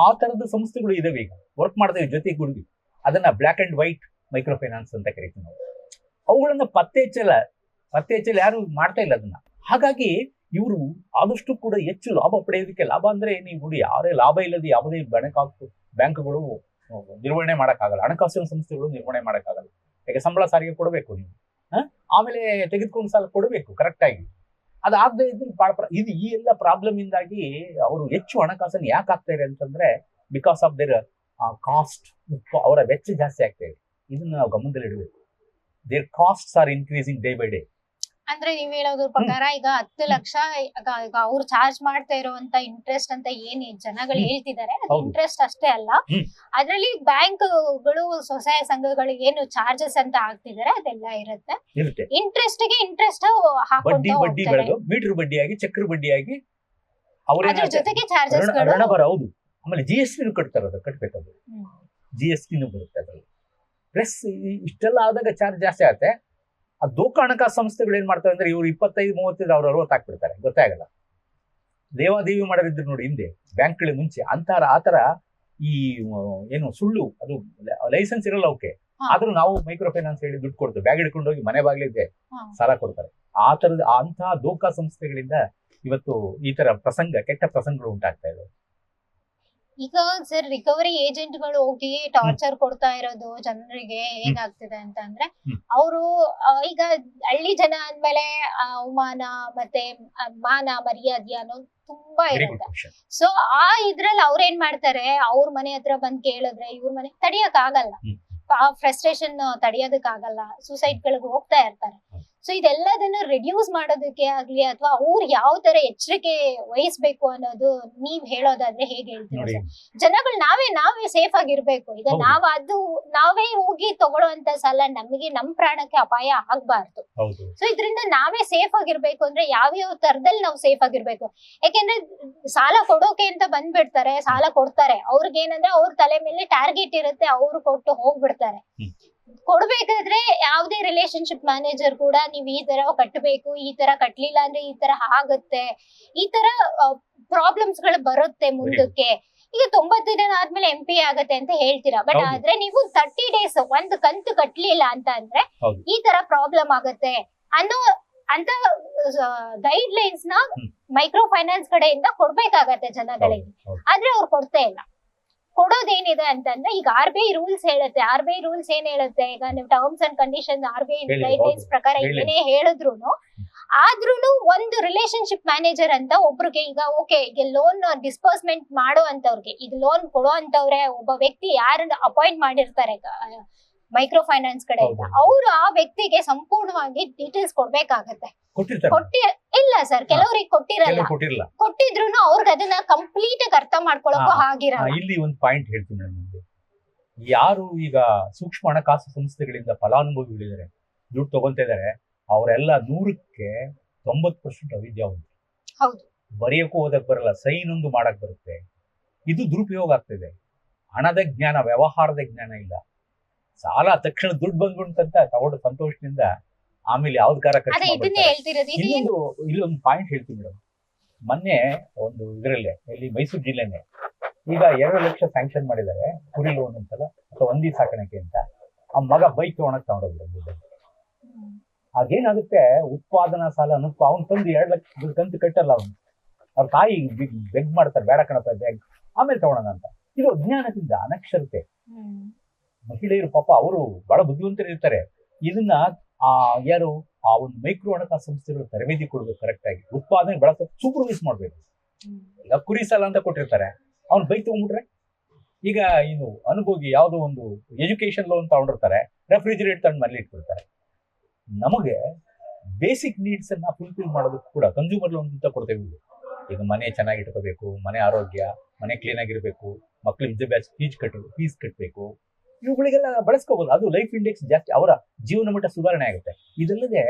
ಆ ತರದ ಸಂಸ್ಥೆಗಳು ಇದಾವೆ, ಈಗ ವರ್ಕ್ ಮಾಡ್ತೇವೆ ಜೊತೆಗೆ ಗುಡುಗಿ. ಅದನ್ನ black and white micro finance ಅಂತ ಕರಿತೀವಿ ನಾವು. ಅವುಗಳನ್ನ ಪತ್ತೆ ಹಚ್ಚಲು ಯಾರು ಮಾಡ್ತಾ ಇಲ್ಲ ಅದನ್ನ. ಹಾಗಾಗಿ ಇವರು ಆದಷ್ಟು ಕೂಡ ಹೆಚ್ಚು ಲಾಭ ಪಡೆಯೋದಕ್ಕೆ, ಲಾಭ ಅಂದ್ರೆ ನೀವು ನೋಡಿ, ಯಾರೇ ಲಾಭ ಇಲ್ಲದೆ ಯಾವುದೇ ಬ್ಯಾಂಕ್ಗಳು ನಿರ್ವಹಣೆ ಮಾಡೋಕ್ಕಾಗಲ್ಲ, ಹಣಕಾಸಿನ ಸಂಸ್ಥೆಗಳು ನಿರ್ವಹಣೆ ಮಾಡೋಕ್ಕಾಗಲ್ಲ. ಯಾಕೆ ಸಂಬಳ ಸಾರಿಗೆ ಕೊಡಬೇಕು ನೀವು, ಆಮೇಲೆ ತೆಗೆದುಕೊಂಡು ಸಾಲ ಕೊಡಬೇಕು ಕರೆಕ್ಟ್ ಆಗಿ. ಅದಾಗದೇ ಇದ್ರೆ ಈ ಎಲ್ಲ ಪ್ರಾಬ್ಲಮ್ ಇಂದಾಗಿ ಅವರು ಹೆಚ್ಚು ಹಣಕಾಸನ್ನು ಯಾಕೆ ಆಗ್ತಾರೆ ಅಂತಂದ್ರೆ, ಬಿಕಾಸ್ ಆಫ್ ದೇರ್ ಕಾಸ್ಟ್, ಅವರ ವೆಚ್ಚ ಜಾಸ್ತಿ ಆಗ್ತಾ ಇದೆ. ಇದನ್ನ ನಾವು ಗಮನದಲ್ಲಿ ಇಡಬೇಕು. Their costs are increasing day by day. ಅಂದ್ರೆ ನೀವ್ ಹೇಳೋದ್ರ ಪ್ರಕಾರ ಈಗ 10 ಲಕ್ಷ ಈಗ ಅವ್ರು ಚಾರ್ಜ್ ಮಾಡ್ತಾ ಇರುವಂತ ಇಂಟ್ರೆಸ್ಟ್ ಅಂತ ಏನ್ ಜನಗಳು ಹೇಳ್ತಿದ್ದಾರೆ, ಅದು ಇಂಟ್ರೆಸ್ಟ್ ಅಷ್ಟೇ ಅಲ್ಲ, ಅದ್ರಲ್ಲಿ ಬ್ಯಾಂಕ್ಗಳು ಸ್ವಸಹಾಯ ಸಂಘಗಳಿಗೆ ಏನು ಚಾರ್ಜಸ್ ಅಂತ ಹಾಕ್ತಿದ್ದಾರೆ ಅದೆಲ್ಲ ಇರುತ್ತೆ. ಇಂಟ್ರೆಸ್ಟ್ ಗೆ ಇಂಟ್ರೆಸ್ಟ್ ಮೀಟರ್ ಬಡ್ಡಿಯಾಗಿ, ಚಕ್ರ ಬಡ್ಡಿಯಾಗಿ, ಅದ್ರ ಜೊತೆಗೆ ಚಾರ್ಜಸ್ ಹೌದು. ಆಮೇಲೆ GST ಕಟ್ತಾರೆ, ಅದು ಕಟ್ಬೇಕದು, GST ಬರುತ್ತೆ ಅದ್ರಲ್ಲಿ. ಪ್ಲಸ್ ಇಷ್ಟೆಲ್ಲ ಆದಾಗ ಚಾರ್ಜ್ ಜಾಸ್ತಿ ಆಗುತ್ತೆ. ಆ ದೋಖಾ ಹಣಕಾಸು ಸಂಸ್ಥೆಗಳು ಏನ್ ಮಾಡ್ತಾರೆ ಅಂದ್ರೆ, ಇವ್ರು 25-30 ಅವ್ರು 60 ಹಾಕ್ಬಿಡ್ತಾರೆ, ಗೊತ್ತಾಗಲ್ಲ. ದೇವಾದೇವಿ ಮಾಡೋರಿದ್ರು ನೋಡಿ ಹಿಂದೆ ಬ್ಯಾಂಕ್ಗಳಿಗೆ ಮುಂಚೆ, ಆತರ ಈ ಏನು ಸುಳ್ಳು, ಅದು ಲೈಸೆನ್ಸ್ ಇರಲ್ಲ ಅವಕ್ಕೆ, ಆದ್ರೂ ನಾವು ಮೈಕ್ರೋ ಫೈನಾನ್ಸ್ ಹೇಳಿ ದುಡ್ಡು ಕೊಡ್ತೇವೆ, ಬ್ಯಾಗ್ ಹಿಡ್ಕೊಂಡು ಹೋಗಿ ಮನೆ ಬಾಗಿಲಿಗೆ ಸಾಲ ಕೊಡ್ತಾರೆ. ಅಂತಹ ದೋಖಾ ಸಂಸ್ಥೆಗಳಿಂದ ಇವತ್ತು ಈ ತರ ಕೆಟ್ಟ ಪ್ರಸಂಗಗಳು ಉಂಟಾಗ್ತಾ ಇದೆ. ಈಗ ಸರ್, ರಿಕವರಿ ಏಜೆಂಟ್ಗಳು ಹೋಗಿ ಟಾರ್ಚರ್ ಕೊಡ್ತಾ ಇರೋದು ಜನರಿಗೆ ಹೇಗಾಗ್ತಿದೆ ಅಂತ ಅಂದ್ರೆ, ಅವರು ಈಗ ಹಳ್ಳಿ ಜನ ಅಂದ್ಮೇಲೆ ಅವಮಾನ ಮತ್ತೆ ಮಾನ ಮರ್ಯಾದೆ ಅನ್ನೋದು ತುಂಬಾ ಇರುತ್ತೆ. ಸೊ ಇದ್ರಲ್ಲಿ ಅವ್ರೇನ್ ಮಾಡ್ತಾರೆ, ಅವ್ರ ಮನೆ ಹತ್ರ ಬಂದ್ ಕೇಳಿದ್ರೆ ಇವ್ರ ಮನೆ ತಡಿಯಕ್ ಆಗಲ್ಲ, ಫ್ರಸ್ಟ್ರೇಷನ್ ತಡಿಯೋದಕ್ ಆಗಲ್ಲ, ಸೂಸೈಡ್ ಗಳಿಗೆ ಹೋಗ್ತಾ ಇರ್ತಾರೆ. ಸೊ ಇದೆಲ್ಲದನ್ನು ರಿಡ್ಯೂಸ್ ಮಾಡೋದಕ್ಕೆ ಆಗ್ಲಿ, ಅಥವಾ ಅವ್ರು ಯಾವ ತರ ಎಚ್ಚರಿಕೆ ವಹಿಸ್ಬೇಕು ಅನ್ನೋದು ನೀವ್ ಹೇಳೋದಾದ್ರೆ ಹೇಗೆ ಹೇಳ್ತೀವಿ? ಜನಗಳು ನಾವೇ ಸೇಫ್ ಆಗಿರ್ಬೇಕು. ಈಗ ನಾವೇ ಹೋಗಿ ತಗೊಳ್ಳೋಂತ ಸಾಲ ನಮಗೆ ನಮ್ ಪ್ರಾಣಕ್ಕೆ ಅಪಾಯ ಆಗ್ಬಾರ್ದು. ಸೊ ಇದ್ರಿಂದ ನಾವೇ ಸೇಫ್ ಆಗಿರ್ಬೇಕು ಅಂದ್ರೆ ಯಾವ್ಯಾವ ತರದಲ್ಲಿ ನಾವು ಸೇಫ್ ಆಗಿರ್ಬೇಕು? ಯಾಕೆಂದ್ರೆ ಸಾಲ ಕೊಡೋಕೆ ಅಂತ ಬಂದ್ಬಿಡ್ತಾರೆ, ಸಾಲ ಕೊಡ್ತಾರೆ, ಅವ್ರಿಗೇನಂದ್ರೆ ಅವ್ರ ತಲೆ ಮೇಲೆ ಟಾರ್ಗೆಟ್ ಇರುತ್ತೆ, ಅವ್ರು ಕೊಟ್ಟು ಹೋಗ್ಬಿಡ್ತಾರೆ. ಕೊಡ್ಬೇಕಾದ್ರೆ ಯಾವ್ದೇ ರಿಲೇಶನ್ಶಿಪ್ ಮ್ಯಾನೇಜರ್ ಕೂಡ ನೀವ್ ಈ ತರ ಕಟ್ಟಬೇಕು, ಈ ತರ ಕಟ್ಲಿಲ್ಲ ಅಂದ್ರೆ ಈ ತರ ಆಗುತ್ತೆ, ಈ ತರ ಪ್ರಾಬ್ಲಮ್ಸ್ ಗಳು ಬರುತ್ತೆ ಮುಂದಕ್ಕೆ. ಈಗ 90 ದಿನ ಆದ್ಮೇಲೆ MPA ಆಗತ್ತೆ ಅಂತ ಹೇಳ್ತೀರಾ, ಬಟ್ ಆದ್ರೆ ನೀವು 30 ಡೇಸ್ ಒಂದು ಕಂತು ಕಟ್ಲಿಲ್ಲ ಅಂತ ಅಂದ್ರೆ ಈ ತರ ಪ್ರಾಬ್ಲಮ್ ಆಗತ್ತೆ ಅಂತ ಗೈಡ್ ಲೈನ್ಸ್ ನ ಮೈಕ್ರೋ ಫೈನಾನ್ಸ್ ಕಡೆಯಿಂದ ಕೊಡ್ಬೇಕಾಗತ್ತೆ ಜನಗಳಿಗೆ. ಆದ್ರೆ ಅವ್ರು ಕೊಡ್ತಾ ಇಲ್ಲ. ಕೊಡೋದೇನಿದೆ ಅಂತಂದ್ರೆ, ಈಗ RBI ರೂಲ್ಸ್ ಹೇಳುತ್ತೆ. RBI ರೂಲ್ಸ್ ಏನ್ ಹೇಳುತ್ತೆ, ಈಗ ನೀವು terms and condition RBI guide lines ಪ್ರಕಾರ ಏನೇ ಹೇಳಿದ್ರು ಆದ್ರೂನು ಒಂದು ರಿಲೇಶನ್ಶಿಪ್ ಮ್ಯಾನೇಜರ್ ಅಂತ ಒಬ್ರಿಗೆ ಈಗ ಓಕೆ ಈಗ ಲೋನ್ ಡಿಸ್ಪರ್ಸ್ಮೆಂಟ್ ಮಾಡೋ ಅಂತವ್ರಿಗೆ ಈಗ ಲೋನ್ ಕೊಡೋ ಅಂತವ್ರೆ ಒಬ್ಬ ವ್ಯಕ್ತಿ ಯಾರನ್ನ ಅಪಾಯಿಂಟ್ ಮಾಡಿರ್ತಾರೆ ಮೈಕ್ರೋ ಫೈನಾನ್ಸ್ ಕಡೆಯಿಂದ ಅವರು ಆ ವ್ಯಕ್ತಿಗೆ ಸಂಪೂರ್ಣವಾಗಿ ಡೀಟೇಲ್ಸ್ ಕೊಡ್ಬೇಕಾಗತ್ತೆ. ಇಲ್ಲ ಸರ್, ಕೆಲವರಿಗೆ ಕೊಟ್ಟಿರಲ್ಲ, ಕೊಟ್ಟಿದ್ರು ಅವ್ರಿಗೆ ಅದನ್ನ ಕಂಪ್ಲೀಟ್ ಆಗಿ ಅರ್ಥ ಮಾಡ್ಕೊಳಕ್ಕೂ ಆಗಿರಲ್ಲ. ಇಲ್ಲಿ ಒಂದು ಪಾಯಿಂಟ್ ಹೇಳ್ತೀನಿ ನಾನು ನಿಮ್ಗೆ. ಯಾರು ಈಗ ಸೂಕ್ಷ್ಮ ಹಣಕಾಸು ಸಂಸ್ಥೆಗಳಿಂದ ಫಲಾನುಭವಿಗಳಿದ್ದಾರೆ, ದುಡ್ಡು ತಗೊಂತ ಇದಾರೆ, ಅವರೆಲ್ಲ 100ಕ್ಕೆ 90% ಅವಿದ್ಯಾವಂತರು. ಹೌದು, ಬರೆಯಕ್ಕೂ ಓದಕ್ ಬರಲ್ಲ, ಸೈನ್ ಒಂದು ಮಾಡಕ್ ಬರುತ್ತೆ. ಇದು ದುರುಪಯೋಗ ಆಗ್ತಿದೆ. ಹಣದ ಜ್ಞಾನ, ವ್ಯವಹಾರದ ಜ್ಞಾನ ಇಲ್ಲ. ಸಾಲ ತಕ್ಷಣ ದುಡ್ಡು ಬಂದ್ಬಿಡ್ತಂತ ತಗೊಂಡು ಸಂತೋಷದಿಂದ ಆಮೇಲೆ ಯಾವ್ದು ಕಾರ ಇಲ್ಲೊಂದು ಪಾಯಿಂಟ್ ಹೇಳ್ತೀನಿ ಮೇಡಮ್. ಮೊನ್ನೆ ಒಂದು ಇದರಲ್ಲೇ ಇಲ್ಲಿ ಮೈಸೂರು ಜಿಲ್ಲೆನೆ ಈಗ 2 ಲಕ್ಷ ಸ್ಯಾಂಕ್ಷನ್ ಮಾಡಿದ್ದಾರೆ ಕುರಿ ಲೋನ್ ಅಂತಲ್ಲ ಅಥವಾ ಹಂದಿ ಸಾಕಾಣಿಕೆ ಅಂತ. ಆ ಮಗ ಬೈಕ್ ತಗೊಳಕ್ ತಗೊಂಡೋಗ್ಬಿಡ. ಆಗೇನಾಗುತ್ತೆ, ಉತ್ಪಾದನಾ ಸಾಲ ಅವ್ನು ತಂದು 2 ಲಕ್ಷ ಕಂತು ಕಟ್ಟಲ್ಲ. ಅವನು ಅವ್ರ ತಾಯಿ ಬೆಗ್ ಮಾಡ್ತಾರೆ, ಬೇಡ ಕಣಪ್ಪ ಬ್ಯಾಗ್ ಆಮೇಲೆ ತಗೊಳೋಣ ಅಂತ. ಇದು ಅಜ್ಞಾನದಿಂದ, ಅನಕ್ಷರತೆ. ಮಹಿಳೆಯರು ಪಾಪ ಅವರು ಬಹಳ ಬುದ್ಧಿವಂತರು ಇರ್ತಾರೆ. ಇದನ್ನ ಯಾರು ಆ ಒಂದು ಮೈಕ್ರೋ ಹಣಕಾಸು ಸಂಸ್ಥೆಗಳು ತರಬೇತಿ ಕೊಡ್ಬೇಕು, ಕರೆಕ್ಟ್ ಆಗಿ ಉತ್ಪಾದನೆ ಬಳಸ ಸೂಪರ್ವೈಸ್ ಮಾಡ್ಬೇಕು. ಈಗ ಕುರಿ ಸಾಲ ಅಂತ ಕೊಟ್ಟಿರ್ತಾರೆ, ಅವ್ನು ಬೈಕ್ ತಗೊಂಡ್ಬಿಟ್ರೆ, ಈಗ ಇನ್ನು ಅನುಭೋಗಿ ಯಾವುದೋ ಒಂದು ಎಜುಕೇಶನ್ ಲೋನ್ ತಗೊಂಡಿರ್ತಾರೆ, ರೆಫ್ರಿಜಿರೇಟ್ ತಂದು ಮನೇಲಿ ಇಟ್ಬಿಡ್ತಾರೆ. ನಮಗೆ ಬೇಸಿಕ್ ನೀಡ್ಸ್ ಅನ್ನ ಫುಲ್ಫಿಲ್ ಮಾಡೋದಕ್ಕೆ ಕೂಡ ಕನ್ಸ್ಯೂಮರ್ ಲೋನ್ ಅಂತ ಕೊಡ್ತೇವೆ. ಈಗ ಮನೆ ಚೆನ್ನಾಗಿ ಇಟ್ಕೋಬೇಕು, ಮನೆ ಆರೋಗ್ಯ, ಮನೆ ಕ್ಲೀನ್ ಆಗಿರ್ಬೇಕು, ಮಕ್ಳ ವಿದ್ಯಾಭ್ಯಾಸ ಫೀಸ್ ಕಟ್ಟಬೇಕು, ಇವುಗಳಿಗೆಲ್ಲ ಬಳಸ್ಕೋಬಹುದು. ಅದು ಲೈಫ್ ಇಂಡೆಕ್ಸ್ ಜಾಸ್ತಿ, ಅವರ ಜೀವನ ಮಟ್ಟ ಸುಧಾರಣೆ ಆಗುತ್ತೆ. ಇದಲ್ಲದೆ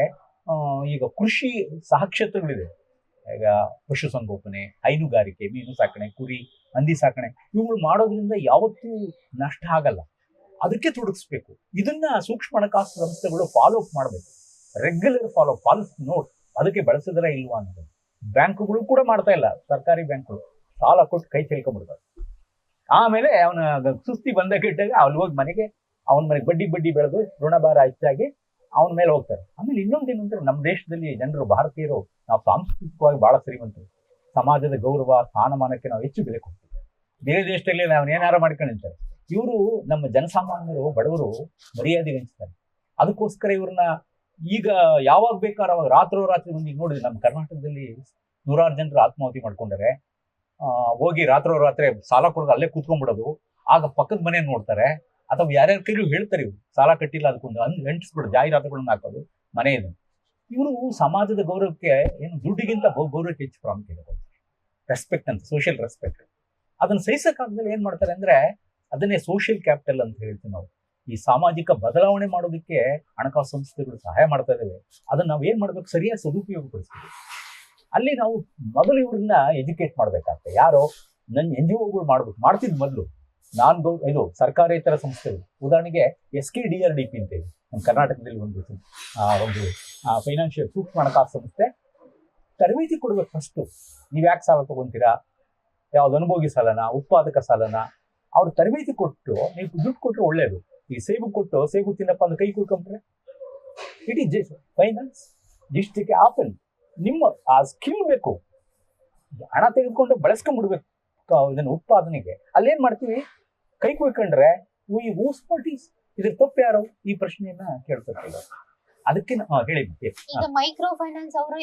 ಈಗ ಕೃಷಿ ಸಹಕ್ಷೇತ್ರಗಳಿದೆ. ಈಗ ಪಶುಸಂಗೋಪನೆ, ಹೈನುಗಾರಿಕೆ, ಮೀನು ಸಾಕಣೆ, ಕುರಿ, ಹಂದಿ ಸಾಕಣೆ, ಇವುಗಳು ಮಾಡೋದ್ರಿಂದ ಯಾವತ್ತೂ ನಷ್ಟ ಆಗಲ್ಲ. ಅದಕ್ಕೆ ತೊಡಗಿಸ್ಬೇಕು. ಇದನ್ನ ಸೂಕ್ಷ್ಮ ಹಣಕಾಸು ಸಂಸ್ಥೆಗಳು ಫಾಲೋ ಅಪ್ ಮಾಡಬೇಕು, ರೆಗ್ಯುಲರ್ ಪಾಲಿಸಿ ನೋಡ್ ಅದಕ್ಕೆ ಬಳಸಿದ್ರೆ ಇಲ್ವಾ ಅನ್ನೋದು. ಬ್ಯಾಂಕ್ಗಳು ಕೂಡ ಮಾಡ್ತಾ ಇಲ್ಲ. ಸರ್ಕಾರಿ ಬ್ಯಾಂಕ್ಗಳು ಸಾಲ ಕೊಟ್ಟು ಕೈ ಚೆಲ್ಕೊಂಡ್ಬಿಡ್ತಾರೆ. ಆಮೇಲೆ ಅವನ ಸುಸ್ತಿ ಬಂದಾಗ ಇಟ್ಟಾಗ ಅಲ್ಲಿ ಹೋಗಿ ಅವನ ಮನೆಗೆ ಬಡ್ಡಿ ಬೆಳೆದು ಋಣಭಾರ ಹೆಚ್ಚಾಗಿ ಅವನ ಮೇಲೆ ಹೋಗ್ತಾರೆ. ಆಮೇಲೆ ಇನ್ನೊಂದೇನಂದ್ರೆ, ನಮ್ಮ ದೇಶದಲ್ಲಿ ಜನರು, ಭಾರತೀಯರು, ನಾವು ಸಾಂಸ್ಕೃತಿಕವಾಗಿ ಬಹಳ ಶ್ರೀಮಂತರು. ಸಮಾಜದ ಗೌರವ, ಸ್ಥಾನಮಾನಕ್ಕೆ ನಾವು ಹೆಚ್ಚು ಬೆಲೆ ಕೊಡ್ತೀವಿ. ಬೇರೆ ದೇಶದಲ್ಲಿ ನಾವು ಏನಾರು ಮಾಡ್ಕೊಂಡಿರ್ತಾರೆ. ಇವರು ನಮ್ಮ ಜನಸಾಮಾನ್ಯರು, ಬಡವರು ಮರ್ಯಾದೆ ಹಂಚ್ತಾರೆ. ಅದಕ್ಕೋಸ್ಕರ ಇವ್ರನ್ನ ಈಗ ಯಾವಾಗ ಬೇಕಾದ್ರೆ ಅವಾಗ ರಾತ್ರಿ ಬಂದು ಈಗ ನೋಡಿದ್ರೆ ನಮ್ಮ ಕರ್ನಾಟಕದಲ್ಲಿ 100 ಜನರು ಆತ್ಮಾಹುತಿ ಮಾಡ್ಕೊಂಡಾರೆ. ಹೋಗಿ ರಾತ್ರಿ ಸಾಲ ಕೊಡೋದು ಅಲ್ಲೇ ಕೂತ್ಕೊಂಡ್ಬಿಡೋದು. ಆಗ ಪಕ್ಕದ ಮನೆ ನೋಡ್ತಾರೆ, ಅಥವಾ ಯಾರ್ಯಾರ ಕೈಲೂ ಹೇಳ್ತಾರೆ, ಇವ್ರು ಸಾಲ ಕಟ್ಟಿಲ್ಲ ಅದಕ್ಕೊಂದು ಅಂಟಿಸ್ಬಿಡೋದು, ಜಾಹೀರಾತುಗಳನ್ನ ಹಾಕೋದು ಮನೆ ಇದು. ಇವರು ಸಮಾಜದ ಗೌರವಕ್ಕೆ ಏನು ದುಡ್ಡಿಗಿಂತ ಗೌರವಕ್ಕೆ ಹೆಚ್ಚು ಪ್ರಾಮುಖ್ಯತೆ ಕೊಡ್ತಾರೆ. ರೆಸ್ಪೆಕ್ಟ್ ಅಂತ, ಸೋಷಿಯಲ್ ರೆಸ್ಪೆಕ್ಟ್. ಅದನ್ನ ಸಹಿಸಕ್ಕಾಗದಲ್ಲಿ ಏನ್ ಮಾಡ್ತಾರೆ ಅಂದ್ರೆ, ಅದನ್ನೇ ಸೋಷಿಯಲ್ ಕ್ಯಾಪಿಟಲ್ ಅಂತ ಹೇಳ್ತೀವಿ ನಾವು. ಈ ಸಾಮಾಜಿಕ ಬದಲಾವಣೆ ಮಾಡೋದಕ್ಕೆ ಹಣಕಾಸು ಸಂಸ್ಥೆಗಳು ಸಹಾಯ ಮಾಡ್ತಾ ಇದ್ದಾವೆ. ಅದನ್ನ ನಾವು ಏನ್ ಮಾಡ್ಬೇಕು, ಸರಿಯಾಗಿ ಸದುಪಯೋಗ ಪಡಿಸ್ತೀವಿ. ಅಲ್ಲಿ ನಾವು ಮೊದಲು ಇವ್ರನ್ನ ಎಜುಕೇಟ್ ಮಾಡ್ಬೇಕಾಗ್ತದೆ. ಯಾರೋ ನನ್ನ NGOಗಳು ಮಾಡ್ತಿದ್ ಮೊದಲು ಇದು ಸರ್ಕಾರೇತರ ಸಂಸ್ಥೆಗಳು. ಉದಾಹರಣೆಗೆ SKDRDP ಅಂತ ಇದೆ ನಮ್ಮ ಕರ್ನಾಟಕದಲ್ಲಿ ಒಂದು ಫೈನಾನ್ಷಿಯಲ್ ಸೂಕ್ಷ್ಮ ಹಣಕಾಸು ಸಂಸ್ಥೆ. ತರಬೇತಿ ಕೊಡ್ಬೇಕು ಫಸ್ಟು. ನೀವು ಯಾಕೆ ಸಾಲ ತಗೊಂತೀರಾ, ಯಾವ್ದು ಅನುಭೋಗಿ ಸಾಲನ, ಉತ್ಪಾದಕ ಸಾಲನ, ಅವ್ರು ತರಬೇತಿ ಕೊಟ್ಟು ನೀವು ದುಡ್ಡು ಕೊಟ್ಟರೆ ಒಳ್ಳೇದು. ಈ ಸೇಬು ಕೊಟ್ಟು ಸೇಬು ತಿನ್ನಪ್ಪ ಅಂತ ಕೈ ಕುಯ್ಕೊಂಡ್ರೆ it is finance. District apple ನಿಮ್ಮ ಆ ಸ್ಕಿಲ್ ಬೇಕು. ಹಣ ತೆಗೆದುಕೊಂಡು ಬಳಸ್ಕೊಂಡ್ಬಿಡ್ಬೇಕು ಇದನ್ನ ಉತ್ಪಾದನೆಗೆ. ಅಲ್ಲೇನ್ ಮಾಡ್ತೀವಿ, ಕೈ ಕುಯ್ಕೊಂಡ್ರೆ ಇದ್ರ ತಪ್ಪು ಯಾರು, ಈ ಪ್ರಶ್ನೆಯನ್ನ ಕೇಳ್ತಾರೆ. ಅದಕ್ಕೆ ಹೇಳಿ. ಈಗ ಮೈಕ್ರೋ ಫೈನಾನ್ಸ್ ಅವರು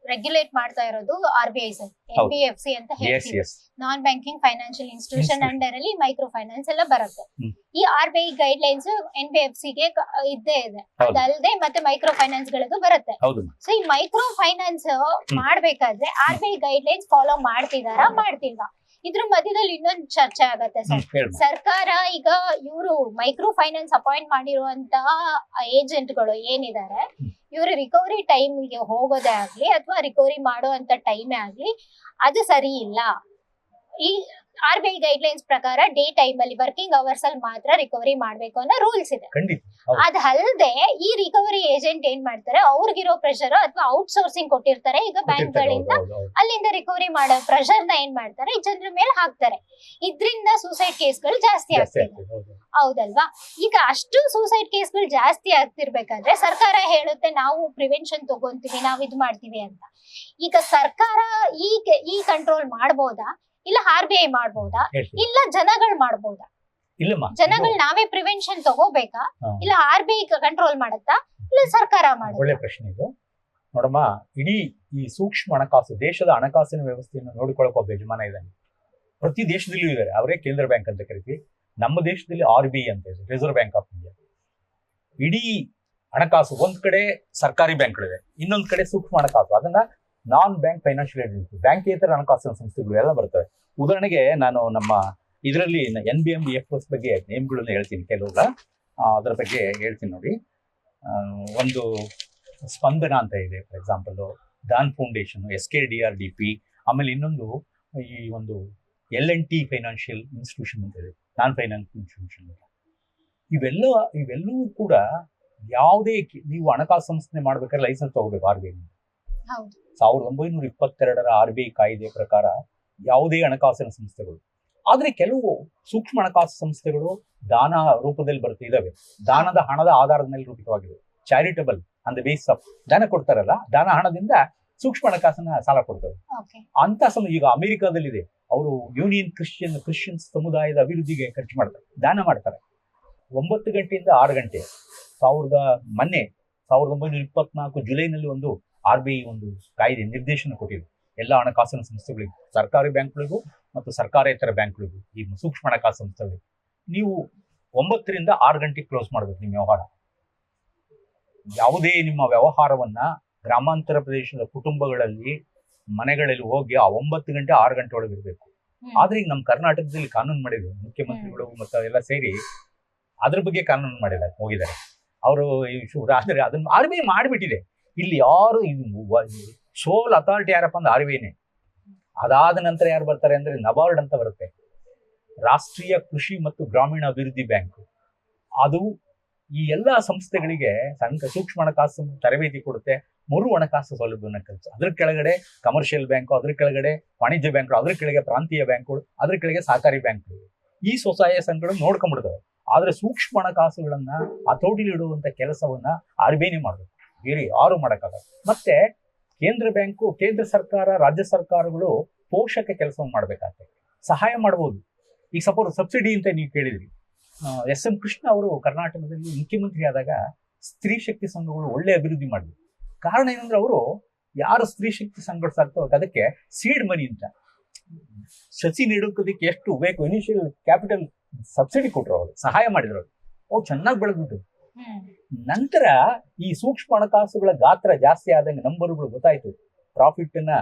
ರೆಗ್ಯುಲೇಟ್ ಮಾಡ್ತಾ ಇರೋದು RBI ಸರ್, NBFC ಅಂತ ಹೇಳ್ತೀವಿ, ನಾನ್ ಬ್ಯಾಂಕಿಂಗ್ ಫೈನಾನ್ಷಿಯಲ್ ಇನ್ಸ್ಟಿಟ್ಯೂಷನ್ ಅಂಡರ್ ಅಲ್ಲಿ ಮೈಕ್ರೋ ಫೈನಾನ್ಸ್ ಎಲ್ಲ ಬರುತ್ತೆ. ಈ RBI ಗೈಡ್ ಲೈನ್ಸ್ NBFC ಗೆ ಇದ್ದೇ ಇದೆ. ಅದಲ್ಲದೆ ಮತ್ತೆ ಮೈಕ್ರೋ ಫೈನಾನ್ಸ್ ಗಳಿಗೂ ಬರುತ್ತೆ. ಸೊ ಈ ಮೈಕ್ರೋ ಫೈನಾನ್ಸ್ ಮಾಡ್ಬೇಕಾದ್ರೆ RBI ಗೈಡ್ ಲೈನ್ಸ್ ಫಾಲೋ ಮಾಡ್ತಿಲ್ವಾ? ಇದ್ರ ಮಧ್ಯದಲ್ಲಿ ಇನ್ನೊಂದು ಚರ್ಚೆ ಆಗತ್ತೆ ಸರ್. ಸರ್ಕಾರ ಈಗ ಇವರು ಮೈಕ್ರೋ ಫೈನಾನ್ಸ್ ಅಪಾಯಿಂಟ್ ಮಾಡಿರುವಂತಹ ಏಜೆಂಟ್ಗಳು ಏನಿದ್ದಾರೆ, ಇವರು ರಿಕವರಿ ಟೈಮ್ಗೆ ಹೋಗೋದೇ ಆಗ್ಲಿ ಅಥವಾ ರಿಕವರಿ ಮಾಡುವಂತ ಟೈಮೇ ಆಗ್ಲಿ ಅದು ಸರಿ ಇಲ್ಲ. ಈ RBI ಗೈಡ್ ಲೈನ್ಸ್ ಪ್ರಕಾರ ಡೇ ಟೈಮ್ ಅಲ್ಲಿ ವರ್ಕಿಂಗ್ ಅವರ್ಸ್ ಅಲ್ಲಿ ಮಾತ್ರ ರಿಕವರಿ ಮಾಡ್ಬೇಕು ಅನ್ನೋ ರೂಲ್ಸ್ ಇದೆ. ಅದಲ್ಲದೆ ಈ ರಿಕವರಿ ಏಜೆಂಟ್ ಏನ್ ಮಾಡ್ತಾರೆ, ಅವ್ರಿಗಿರೋ ಪ್ರೆಷರ್ ಅಥವಾ ಔಟ್ಸೋರ್ಸಿಂಗ್ ಕೊಟ್ಟಿರ್ತಾರೆ ಈಗ ಬ್ಯಾಂಕ್ ಗಳಿಂದ, ಅಲ್ಲಿಂದ ರಿಕವರಿ ಮಾಡೋ ಪ್ರೆಷರ್ ನ ಏನ್ ಮಾಡ್ತಾರೆ ಈ ಜನರ ಮೇಲೆ ಹಾಕ್ತಾರೆ. ಇದ್ರಿಂದ ಸೂಸೈಡ್ ಕೇಸ್ಗಳು ಜಾಸ್ತಿ ಆಗ್ತಿದೆ, ಹೌದಲ್ವಾ? ಈಗ ಅಷ್ಟು ಸೂಸೈಡ್ ಕೇಸ್ಗಳು ಜಾಸ್ತಿ ಆಗ್ತಿರ್ಬೇಕಾದ್ರೆ ಸರ್ಕಾರ ಹೇಳುತ್ತೆ ನಾವು ಪ್ರಿವೆನ್ಷನ್ ತಗೊಂತೀವಿ, ನಾವ್ ಇದ್ ಮಾಡ್ತೀವಿ ಅಂತ. ಈಗ ಸರ್ಕಾರ ಈ ಕಂಟ್ರೋಲ್ ಮಾಡ್ಬೋದಾ, ಇಲ್ಲ RBI ಮಾಡ್ಬೋದಾ, ಇಲ್ಲ ಜನಗಳು ಮಾಡ್ಬೋದಾ? ಜನಗಳು ನಾವೇ ಪ್ರಿವೆನ್ಷನ್ ತಗೋಬೇಕಾ, ಇಲ್ಲ RBI ಕಂಟ್ರೋಲ್ ಮಾಡತ್ತಾ, ಇಲ್ಲ ಸರ್ಕಾರ ಮಾಡುತ್ತಾ? ಒಳ್ಳೆ ಪ್ರಶ್ನೆ ಇದು. ನೋಡಮ್ಮ, ಇಡೀ ಈ ಸೂಕ್ಷ್ಮ ಹಣಕಾಸು ದೇಶದ ಹಣಕಾಸಿನ ವ್ಯವಸ್ಥೆಯನ್ನು ನೋಡಿಕೊಳ್ಳೋಕೆ ಒಬ್ಬ ಯಜಮಾನ ಇದ್ದಾನೆ. ಪ್ರತಿ ದೇಶದಲ್ಲೂ ಇದ್ದಾರೆ, ಅವರೇ ಕೇಂದ್ರ ಬ್ಯಾಂಕ್ ಅಂತ ಕರಿತೀವಿ. ನಮ್ಮ ದೇಶದಲ್ಲಿ RBI ಅಂತ ಇದೆ, ರಿಸರ್ವ್ ಬ್ಯಾಂಕ್ ಆಫ್ ಇಂಡಿಯಾ. ಇಡೀ ಹಣಕಾಸು ಒಂದ್ ಕಡೆ ಸರ್ಕಾರಿ ಬ್ಯಾಂಕ್ಗಳಿವೆ, ಇನ್ನೊಂದ್ ಕಡೆ ಸೂಕ್ಷ್ಮ ಹಣಕಾಸು, ಅದನ್ನ ನಾನ್ ಬ್ಯಾಂಕ್ ಫೈನಾನ್ಷಿಯಲ್ ಏಜೆನ್ಸಿ, ಬ್ಯಾಂಕೇತರ ಹಣಕಾಸಿನ ಸಂಸ್ಥೆಗಳು ಎಲ್ಲ ಬರ್ತವೆ. ಉದಾಹರಣೆಗೆ ನಾನು ನಮ್ಮ ಇದರಲ್ಲಿ NBMFS ಬಗ್ಗೆ ನೇಮ್ಗಳನ್ನ ಹೇಳ್ತೀನಿ ಕೆಲವುಗಳ, ಅದರ ಬಗ್ಗೆ ಹೇಳ್ತೀನಿ ನೋಡಿ. ಒಂದು ಸ್ಪಂದನ ಅಂತ ಇದೆ for example, Dhan foundation, SKDRDP, ಆಮೇಲೆ ಇನ್ನೊಂದು ಈ ಒಂದು L&T ಫೈನಾನ್ಷಿಯಲ್ ಇನ್ಸ್ಟಿಟ್ಯೂಷನ್ ಅಂತ ಇದೆ, ನಾನ್ ಫೈನಾನ್ಸ್ ಇನ್ಸ್ಟಿಟ್ಯೂಷನ್. ಇವೆಲ್ಲವೂ ಕೂಡ ಯಾವುದೇ ನೀವು ಹಣಕಾಸು ಸಂಸ್ಥೆ ಮಾಡ್ಬೇಕಾದ್ರೆ ಲೈಸೆನ್ಸ್ ತಗೋಬೇಕು RBI. 1922 RBI ಕಾಯ್ದೆ ಪ್ರಕಾರ ಯಾವುದೇ ಹಣಕಾಸಿನ ಸಂಸ್ಥೆಗಳು, ಆದ್ರೆ ಕೆಲವು ಸೂಕ್ಷ್ಮ ಹಣಕಾಸು ಸಂಸ್ಥೆಗಳು ದಾನ ರೂಪದಲ್ಲಿ ಇದಾವೆ, ದಾನದ ಹಣದ ಆಧಾರದ ಮೇಲೆ ರೂಪಿತವಾಗಿದೆ. ಚಾರಿಟಬಲ್ ಅಂದ ಬೇಸ್ ಆಫ್ ದಾನ ಕೊಡ್ತಾರಲ್ಲ, ದಾನ ಹಣದಿಂದ ಸೂಕ್ಷ್ಮ ಹಣಕಾಸನ್ನ ಸಾಲ ಕೊಡ್ತಾರೆ ಅಂತ ಈಗ ಅಮೆರಿಕಾದಲ್ಲಿದೆ, ಅವರು ಯೂನಿಯನ್ ಕ್ರಿಶ್ಚಿಯನ್ ಸಮುದಾಯದ ಅಭಿವೃದ್ಧಿಗೆ ಖರ್ಚು ಮಾಡ್ತಾರೆ, ದಾನ ಮಾಡ್ತಾರೆ. 9 ಗಂಟೆಯಿಂದ 6 ಗಂಟೆ ಮೊನ್ನೆ 1924 ಜುಲೈನಲ್ಲಿ ಒಂದು RBI ಒಂದು ಕಾಯ್ದೆ ನಿರ್ದೇಶನ ಕೊಟ್ಟಿದೆ ಎಲ್ಲ ಹಣಕಾಸಿನ ಸಂಸ್ಥೆಗಳಿಗೂ, ಸರ್ಕಾರಿ ಬ್ಯಾಂಕ್ಗಳಿಗೂ ಮತ್ತು ಸರ್ಕಾರೇತರ ಬ್ಯಾಂಕ್ಗಳಿಗೂ, ಈ ಸೂಕ್ಷ್ಮ ಹಣಕಾಸು ಸಂಸ್ಥೆಗಳಿಗೆ ನೀವು 9 ರಿಂದ 6 ಗಂಟೆಗೆ ಕ್ಲೋಸ್ ಮಾಡ್ಬೇಕು ನಿಮ್ಮ ವ್ಯವಹಾರ. ಯಾವುದೇ ನಿಮ್ಮ ವ್ಯವಹಾರವನ್ನ ಗ್ರಾಮಾಂತರ ಪ್ರದೇಶದ ಕುಟುಂಬಗಳಲ್ಲಿ ಮನೆಗಳಲ್ಲಿ ಹೋಗಿ ಆ 9 ಗಂಟೆ 6 ಗಂಟೆ ಒಳಗೆ ಇರಬೇಕು. ಆದ್ರೆ ಈಗ ನಮ್ಮ ಕರ್ನಾಟಕದಲ್ಲಿ ಕಾನೂನು ಮಾಡಿದ್ರು, ಮುಖ್ಯಮಂತ್ರಿಗಳು ಮತ್ತು ಎಲ್ಲ ಸೇರಿ ಅದ್ರ ಬಗ್ಗೆ ಕಾನೂನು ಮಾಡಿದ್ದಾರೆ, ಹೋಗಿದ್ದಾರೆ ಅವರು. ಆದ್ರೆ ಅದನ್ನ RBI ಮಾಡಿಬಿಟ್ಟಿದೆ. ಇಲ್ಲಿ ಯಾರು ಸೋಲ್ ಅಥಾರಿಟಿ ಯಾರಪ್ಪ ಅಂದ್ರೆ RBIನೇ. ಅದಾದ ನಂತರ ಯಾರು ಬರ್ತಾರೆ ಅಂದ್ರೆ ನಬಾರ್ಡ್ ಅಂತ ಬರುತ್ತೆ, ರಾಷ್ಟ್ರೀಯ ಕೃಷಿ ಮತ್ತು ಗ್ರಾಮೀಣ ಅಭಿವೃದ್ಧಿ ಬ್ಯಾಂಕ್. ಅದು ಈ ಎಲ್ಲಾ ಸಂಸ್ಥೆಗಳಿಗೆ ಸೂಕ್ಷ್ಮ ಹಣಕಾಸು ತರಬೇತಿ ಕೊಡುತ್ತೆ, ಮರು ಹಣಕಾಸು ಸೌಲಭ್ಯವನ್ನು ಕಲಿಸುತ್ತೆ. ಅದ್ರ ಕೆಳಗಡೆ ಕಮರ್ಷಿಯಲ್ ಬ್ಯಾಂಕು, ಅದ್ರ ಕೆಳಗಡೆ ವಾಣಿಜ್ಯ ಬ್ಯಾಂಕ್ಗಳು, ಅದ್ರ ಕೆಳಗೆ ಪ್ರಾಂತೀಯ ಬ್ಯಾಂಕ್ಗಳು, ಅದ್ರ ಕೆಳಗೆ ಸಹಕಾರಿ ಬ್ಯಾಂಕ್ಗಳು, ಈ ಸ್ವಸಹಾಯ ಸಂಘಗಳು ನೋಡ್ಕೊಂಡ್ಬಿಡ್ತವೆ. ಆದ್ರೆ ಸೂಕ್ಷ್ಮ ಹಣಕಾಸುಗಳನ್ನ ಹತೋಟಿಲಿಡುವಂತ ಕೆಲಸವನ್ನ RBIನೇ ಮಾಡಬೇಕು, ಬೇರೆ ಯಾರು ಮಾಡಕ್ಕಾಗಲ್ಲ. ಮತ್ತೆ ಕೇಂದ್ರ ಬ್ಯಾಂಕು, ಕೇಂದ್ರ ಸರ್ಕಾರ, ರಾಜ್ಯ ಸರ್ಕಾರಗಳು ಪೋಷಕ ಕೆಲಸವನ್ನು ಮಾಡ್ಬೇಕಾಗ್ತದೆ, ಸಹಾಯ ಮಾಡ್ಬೋದು. ಈಗ ಸಪೋಸ್ ಸಬ್ಸಿಡಿ ಅಂತ ನೀವು ಕೇಳಿದ್ರಿ, SM ಕೃಷ್ಣ ಅವರು ಕರ್ನಾಟಕದಲ್ಲಿ ಮುಖ್ಯಮಂತ್ರಿ ಆದಾಗ ಸ್ತ್ರೀ ಶಕ್ತಿ ಸಂಘಗಳು ಒಳ್ಳೆ ಅಭಿವೃದ್ಧಿ ಮಾಡಿದ್ರು. ಕಾರಣ ಏನಂದ್ರೆ ಅವರು ಯಾರು ಸ್ತ್ರೀ ಶಕ್ತಿ ಸಂಘಗಳು ಸಾಕ್ತವೆ ಅದಕ್ಕೆ ಸೀಡ್ ಮನಿ ಅಂತ ಸಸಿ ನೀಡೋದಕ್ಕೆ ಎಷ್ಟು ಬೇಕು ಇನಿಷಿಯಲ್ ಕ್ಯಾಪಿಟಲ್ ಸಬ್ಸಿಡಿ ಕೊಟ್ಟರು, ಅವರು ಸಹಾಯ ಮಾಡಿದ್ರು, ಅವು ಚೆನ್ನಾಗಿ ಬೆಳೆದ್ಬಿಟ್ಟು. ನಂತರ ಈ ಸೂಕ್ಷ್ಮ ಹಣಕಾಸುಗಳ ಗಾತ್ರ ಜಾಸ್ತಿ ಆದಂಗೆ ನಂಬರ್ಗಳು ಗೊತ್ತಾಯ್ತು, ಪ್ರಾಫಿಟ್ ಅನ್ನ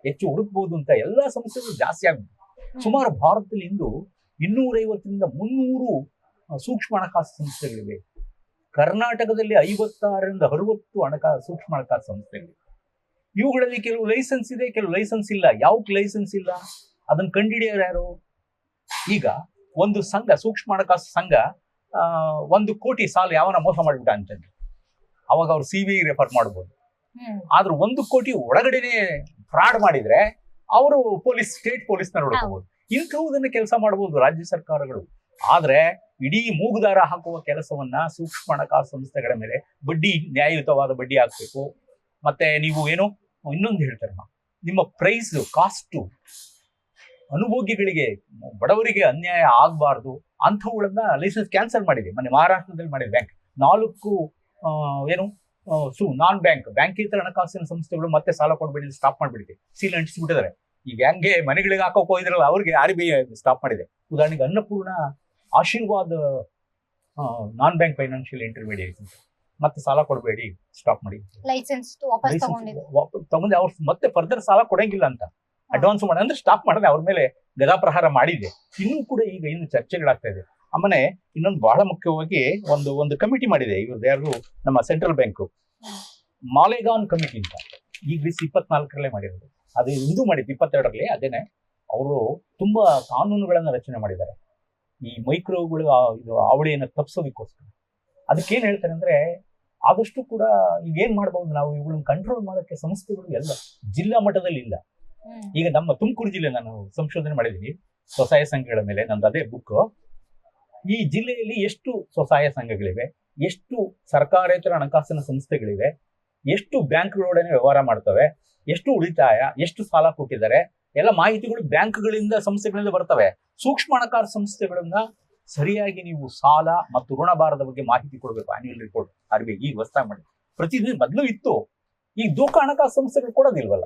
ಹೆಚ್ಚು ಹುಡುಕ್ಬಹುದು ಅಂತ ಎಲ್ಲಾ ಸಂಸ್ಥೆಗಳು ಜಾಸ್ತಿ ಆಗ್ಬಿಟ್ಟು ಸುಮಾರು ಭಾರತದಲ್ಲಿ ಇಂದು 250ರಿಂದ 300 ಸೂಕ್ಷ್ಮ ಹಣಕಾಸು ಸಂಸ್ಥೆಗಳಿವೆ. ಕರ್ನಾಟಕದಲ್ಲಿ 56ರಿಂದ 60 ಸೂಕ್ಷ್ಮ ಹಣಕಾಸು ಸಂಸ್ಥೆಗಳಿವೆ. ಇವುಗಳಲ್ಲಿ ಕೆಲವು ಲೈಸೆನ್ಸ್ ಇದೆ, ಕೆಲವು ಲೈಸೆನ್ಸ್ ಇಲ್ಲ. ಯಾವಕ್ಕೆ ಲೈಸೆನ್ಸ್ ಇಲ್ಲ ಅದನ್ನ ಕಂಡುಹಿಡಿಯೋರು ಯಾರು? ಈಗ ಒಂದು ಸಂಘ, ಸೂಕ್ಷ್ಮ ಹಣಕಾಸು ಸಂಘ 1 ಕೋಟಿ ಸಾಲ ಯಾವನ ಮೋಸ ಮಾಡಿಬಿಟ್ಟ ಅಂತಂದ್ರೆ ಅವಾಗ ಅವ್ರು CBI ರೆಫರ್ ಮಾಡ್ಬೋದು. ಆದ್ರೆ 1 ಕೋಟಿ ಒಳಗಡೆನೆ ಫ್ರಾಡ್ ಮಾಡಿದ್ರೆ ಅವರು ಸ್ಟೇಟ್ ಪೊಲೀಸ್ನ ನೋಡ್ಕೋಬಹುದು. ಇಂಥವುದನ್ನ ಕೆಲಸ ಮಾಡಬಹುದು ರಾಜ್ಯ ಸರ್ಕಾರಗಳು. ಆದ್ರೆ ಇಡೀ ಮೂಗುದಾರ ಹಾಕುವ ಕೆಲಸವನ್ನ ಸೂಕ್ಷ್ಮ ಹಣಕಾಸು ಸಂಸ್ಥೆಗಳ ಮೇಲೆ ಬಡ್ಡಿ, ನ್ಯಾಯಯುತವಾದ ಬಡ್ಡಿ ಹಾಕ್ಬೇಕು. ಮತ್ತೆ ನೀವು ಏನು ಇನ್ನೊಂದು ಹೇಳ್ತಾರೆ, ನಿಮ್ಮ ಪ್ರೈಸ್ ಕಾಸ್ಟು ಅನುಭೋಗಿಗಳಿಗೆ, ಬಡವರಿಗೆ ಅನ್ಯಾಯ ಆಗಬಾರ್ದು ಅಂಥವುಗಳನ್ನ ಲೈಸೆನ್ಸ್ ಕ್ಯಾನ್ಸಲ್ ಮಾಡಿದೆ. ಮೊನ್ನೆ ಮಹಾರಾಷ್ಟ್ರದಲ್ಲಿ ಮಾಡಿದೆ ಬ್ಯಾಂಕ್ 4 ನಾನ್ ಬ್ಯಾಂಕೇತರ ಹಣಕಾಸಿನ ಸಂಸ್ಥೆಗಳು ಮತ್ತೆ ಸಾಲ ಕೊಡಬೇಡಿ ಸ್ಟಾಪ್ ಮಾಡಿಬಿಟ್ಟಿದೆ, ಸೀಲ್ ಅಂಟಿಸ್ಬಿಟ್ಟಿದ್ದಾರೆ. ಈ ಬ್ಯಾಂಕ್ಗೆ ಮನೆಗಳಿಗೆ ಹಾಕೋಕೆ ಹೋಗಿದ್ರಲ್ಲ ಅವ್ರಿಗೆ RBI ಸ್ಟಾಪ್ ಮಾಡಿದೆ. ಉದಾಹರಣೆಗೆ ಅನ್ನಪೂರ್ಣ, ಆಶೀರ್ವಾದ್ ನಾನ್ ಬ್ಯಾಂಕ್ ಫೈನಾನ್ಷಿಯಲ್ ಇಂಟರ್ಮೀಡಿಯೇಟ್ ಮತ್ತೆ ಸಾಲ ಕೊಡಬೇಡಿ ಸ್ಟಾಪ್ ಮಾಡಿ, ಲೈಸೆನ್ಸ್ ತಗೊಂಡು ಅವ್ರು ಮತ್ತೆ ಫರ್ದರ್ ಸಾಲ ಕೊಡಂಗಿಲ್ಲ ಅಂತ ಅಡ್ವಾನ್ಸ್ ಮಾಡಿ ಅಂದ್ರೆ ಸ್ಟಾಪ್ ಮಾಡಿದ್ರೆ ಅವ್ರ ಮೇಲೆ ಗದಾಪ್ರಹಾರ ಮಾಡಿದೆ. ಇನ್ನೂ ಕೂಡ ಈಗ ಇನ್ನು ಚರ್ಚೆಗಳಾಗ್ತಾ ಇದೆ. ಆಮೇಲೆ ಇನ್ನೊಂದು ಬಹಳ ಮುಖ್ಯವಾಗಿ ಒಂದು ಕಮಿಟಿ ಮಾಡಿದೆ ಇವ್ರದ್ದು, ಯಾರು ನಮ್ಮ ಸೆಂಟ್ರಲ್ ಬ್ಯಾಂಕ್ ಮಾಲೆಗಾನ್ ಕಮಿಟಿ ಅಂತ, ಈಗ 24ರಲ್ಲೇ ಮಾಡಿರೋದು. ಅದು ಇದು ಮಾಡಿದ್ದು 22ರಲ್ಲಿ. ಅದೇನೆ ಅವರು ತುಂಬಾ ಕಾನೂನುಗಳನ್ನ ರಚನೆ ಮಾಡಿದ್ದಾರೆ ಈ ಮೈಕ್ರೋಗಳು ಅವಳಿಯನ್ನು ತಪ್ಪಿಸೋದಕ್ಕೋಸ್ಕರ. ಅದಕ್ಕೇನ್ ಹೇಳ್ತಾರೆ ಅಂದ್ರೆ, ಆದಷ್ಟು ಕೂಡ ಈಗ ಏನ್ ಮಾಡ್ಬಹುದು ನಾವು, ಇವುಗಳನ್ನ ಕಂಟ್ರೋಲ್ ಮಾಡೋಕ್ಕೆ ಸಂಸ್ಥೆಗಳು ಎಲ್ಲ ಜಿಲ್ಲಾ ಮಟ್ಟದಲ್ಲಿ ಇಲ್ಲ. ಈಗ ನಮ್ಮ ತುಮಕೂರು ಜಿಲ್ಲೆ ನಾನು ಸಂಶೋಧನೆ ಮಾಡಿದ್ದೀನಿ ಸ್ವಸಹಾಯ ಸಂಘಗಳ ಮೇಲೆ, ನಂದು ಅದೇ ಬುಕ್. ಈ ಜಿಲ್ಲೆಯಲ್ಲಿ ಎಷ್ಟು ಸ್ವಸಹಾಯ ಸಂಘಗಳಿವೆ, ಎಷ್ಟು ಸರ್ಕಾರೇತರ ಹಣಕಾಸಿನ ಸಂಸ್ಥೆಗಳಿವೆ, ಎಷ್ಟು ಬ್ಯಾಂಕ್ಗಳೊಡನೆ ವ್ಯವಹಾರ ಮಾಡ್ತವೆ, ಎಷ್ಟು ಉಳಿತಾಯ, ಎಷ್ಟು ಸಾಲ ಕೊಟ್ಟಿದ್ದಾರೆ, ಎಲ್ಲ ಮಾಹಿತಿಗಳು ಬ್ಯಾಂಕ್ಗಳಿಂದ, ಸಂಸ್ಥೆಗಳಿಂದ ಬರ್ತವೆ. ಸೂಕ್ಷ್ಮ ಹಣಕಾಸು ಸಂಸ್ಥೆಗಳನ್ನ ಸರಿಯಾಗಿ ನೀವು ಸಾಲ ಮತ್ತು ಋಣಭಾರದ ಬಗ್ಗೆ ಮಾಹಿತಿ ಕೊಡಬೇಕು. ಆನ್ಯುವಲ್ ರಿಪೋರ್ಟ್ RBI ಈಗ ಹೊಸದಾಗಿ ಮಾಡಿ, ಪ್ರತಿದಿನ ಮೊದಲು ಇತ್ತು, ಈಗ ದೂಕ ಹಣಕಾಸು ಸಂಸ್ಥೆಗಳು ಕೊಡೋದಿಲ್ವಲ್ಲ.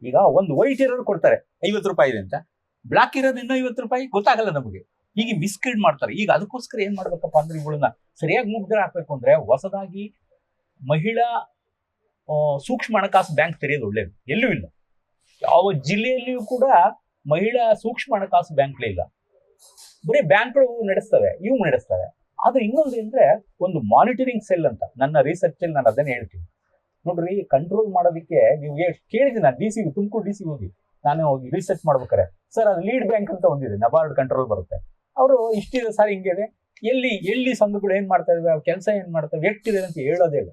ಈಗ ಒಂದು ವೈಟ್ ಇರೋರು ಕೊಡ್ತಾರೆ 50 ರೂಪಾಯಿ ಇದೆ ಅಂತ, ಬ್ಲಾಕ್ ಇರೋದು ಇನ್ನೂ 50 ರೂಪಾಯಿ ಗೊತ್ತಾಗಲ್ಲ ನಮಗೆ. ಈಗ ಮಿಸ್ಗೈಡ್ ಮಾಡ್ತಾರೆ. ಈಗ ಅದಕ್ಕೋಸ್ಕರ ಏನ್ ಮಾಡ್ಬೇಕಪ್ಪ ಅಂದ್ರೆ ಇವುಗಳನ್ನ ಸರಿಯಾಗಿ ಮುಗ್ಧರ ಹಾಕ್ಬೇಕು ಅಂದ್ರೆ ಹೊಸದಾಗಿ ಮಹಿಳಾ ಸೂಕ್ಷ್ಮ ಹಣಕಾಸು ಬ್ಯಾಂಕ್ ತೆರೆಯೋದು ಒಳ್ಳೇದು. ಎಲ್ಲೂ ಇಲ್ಲ, ಯಾವ ಜಿಲ್ಲೆಯಲ್ಲಿಯೂ ಕೂಡ ಮಹಿಳಾ ಸೂಕ್ಷ್ಮ ಹಣಕಾಸು ಬ್ಯಾಂಕ್ಲೇ ಇಲ್ಲ. ಬರೀ ಬ್ಯಾಂಕ್ಗಳು ನಡೆಸ್ತವೆ, ಇವು ನಡೆಸ್ತವೆ. ಆದ್ರೆ ಇನ್ನೊಂದು ಅಂದ್ರೆ ಒಂದು ಮಾನಿಟರಿಂಗ್ ಸೆಲ್ ಅಂತ ನನ್ನ ರಿಸರ್ಚ್ ಅಲ್ಲಿ ನಾನು ಅದನ್ನೇ ಹೇಳ್ತೀನಿ. ನೋಡ್ರಿ, ಕಂಟ್ರೋಲ್ ಮಾಡೋದಕ್ಕೆ ನೀವು ಕೇಳಿದ್ದೀನಿ ನಾನು D C Tumakuru D C ಹೋಗಿ ನಾನು ರಿಸರ್ಚ್ ಮಾಡ್ಬೇಕಾರೆ, ಸರ್ ಅದು ಲೀಡ್ ಬ್ಯಾಂಕ್ ಅಂತ ಒಂದಿದೆ, ನಬಾರ್ಡ್ ಕಂಟ್ರೋಲ್ ಬರುತ್ತೆ. ಅವರು ಇಷ್ಟಿದೆ ಸರ್ ಹಿಂಗಿದೆ, ಎಲ್ಲಿ ಸಂಘಗಳು ಏನ್ ಮಾಡ್ತಾ ಇದಾವೆ, ಕೆಲಸ ಏನ್ ಮಾಡ್ತವೆ, ಎಷ್ಟಿದೆ ಅಂತ ಹೇಳೋದೇ ಇಲ್ಲ.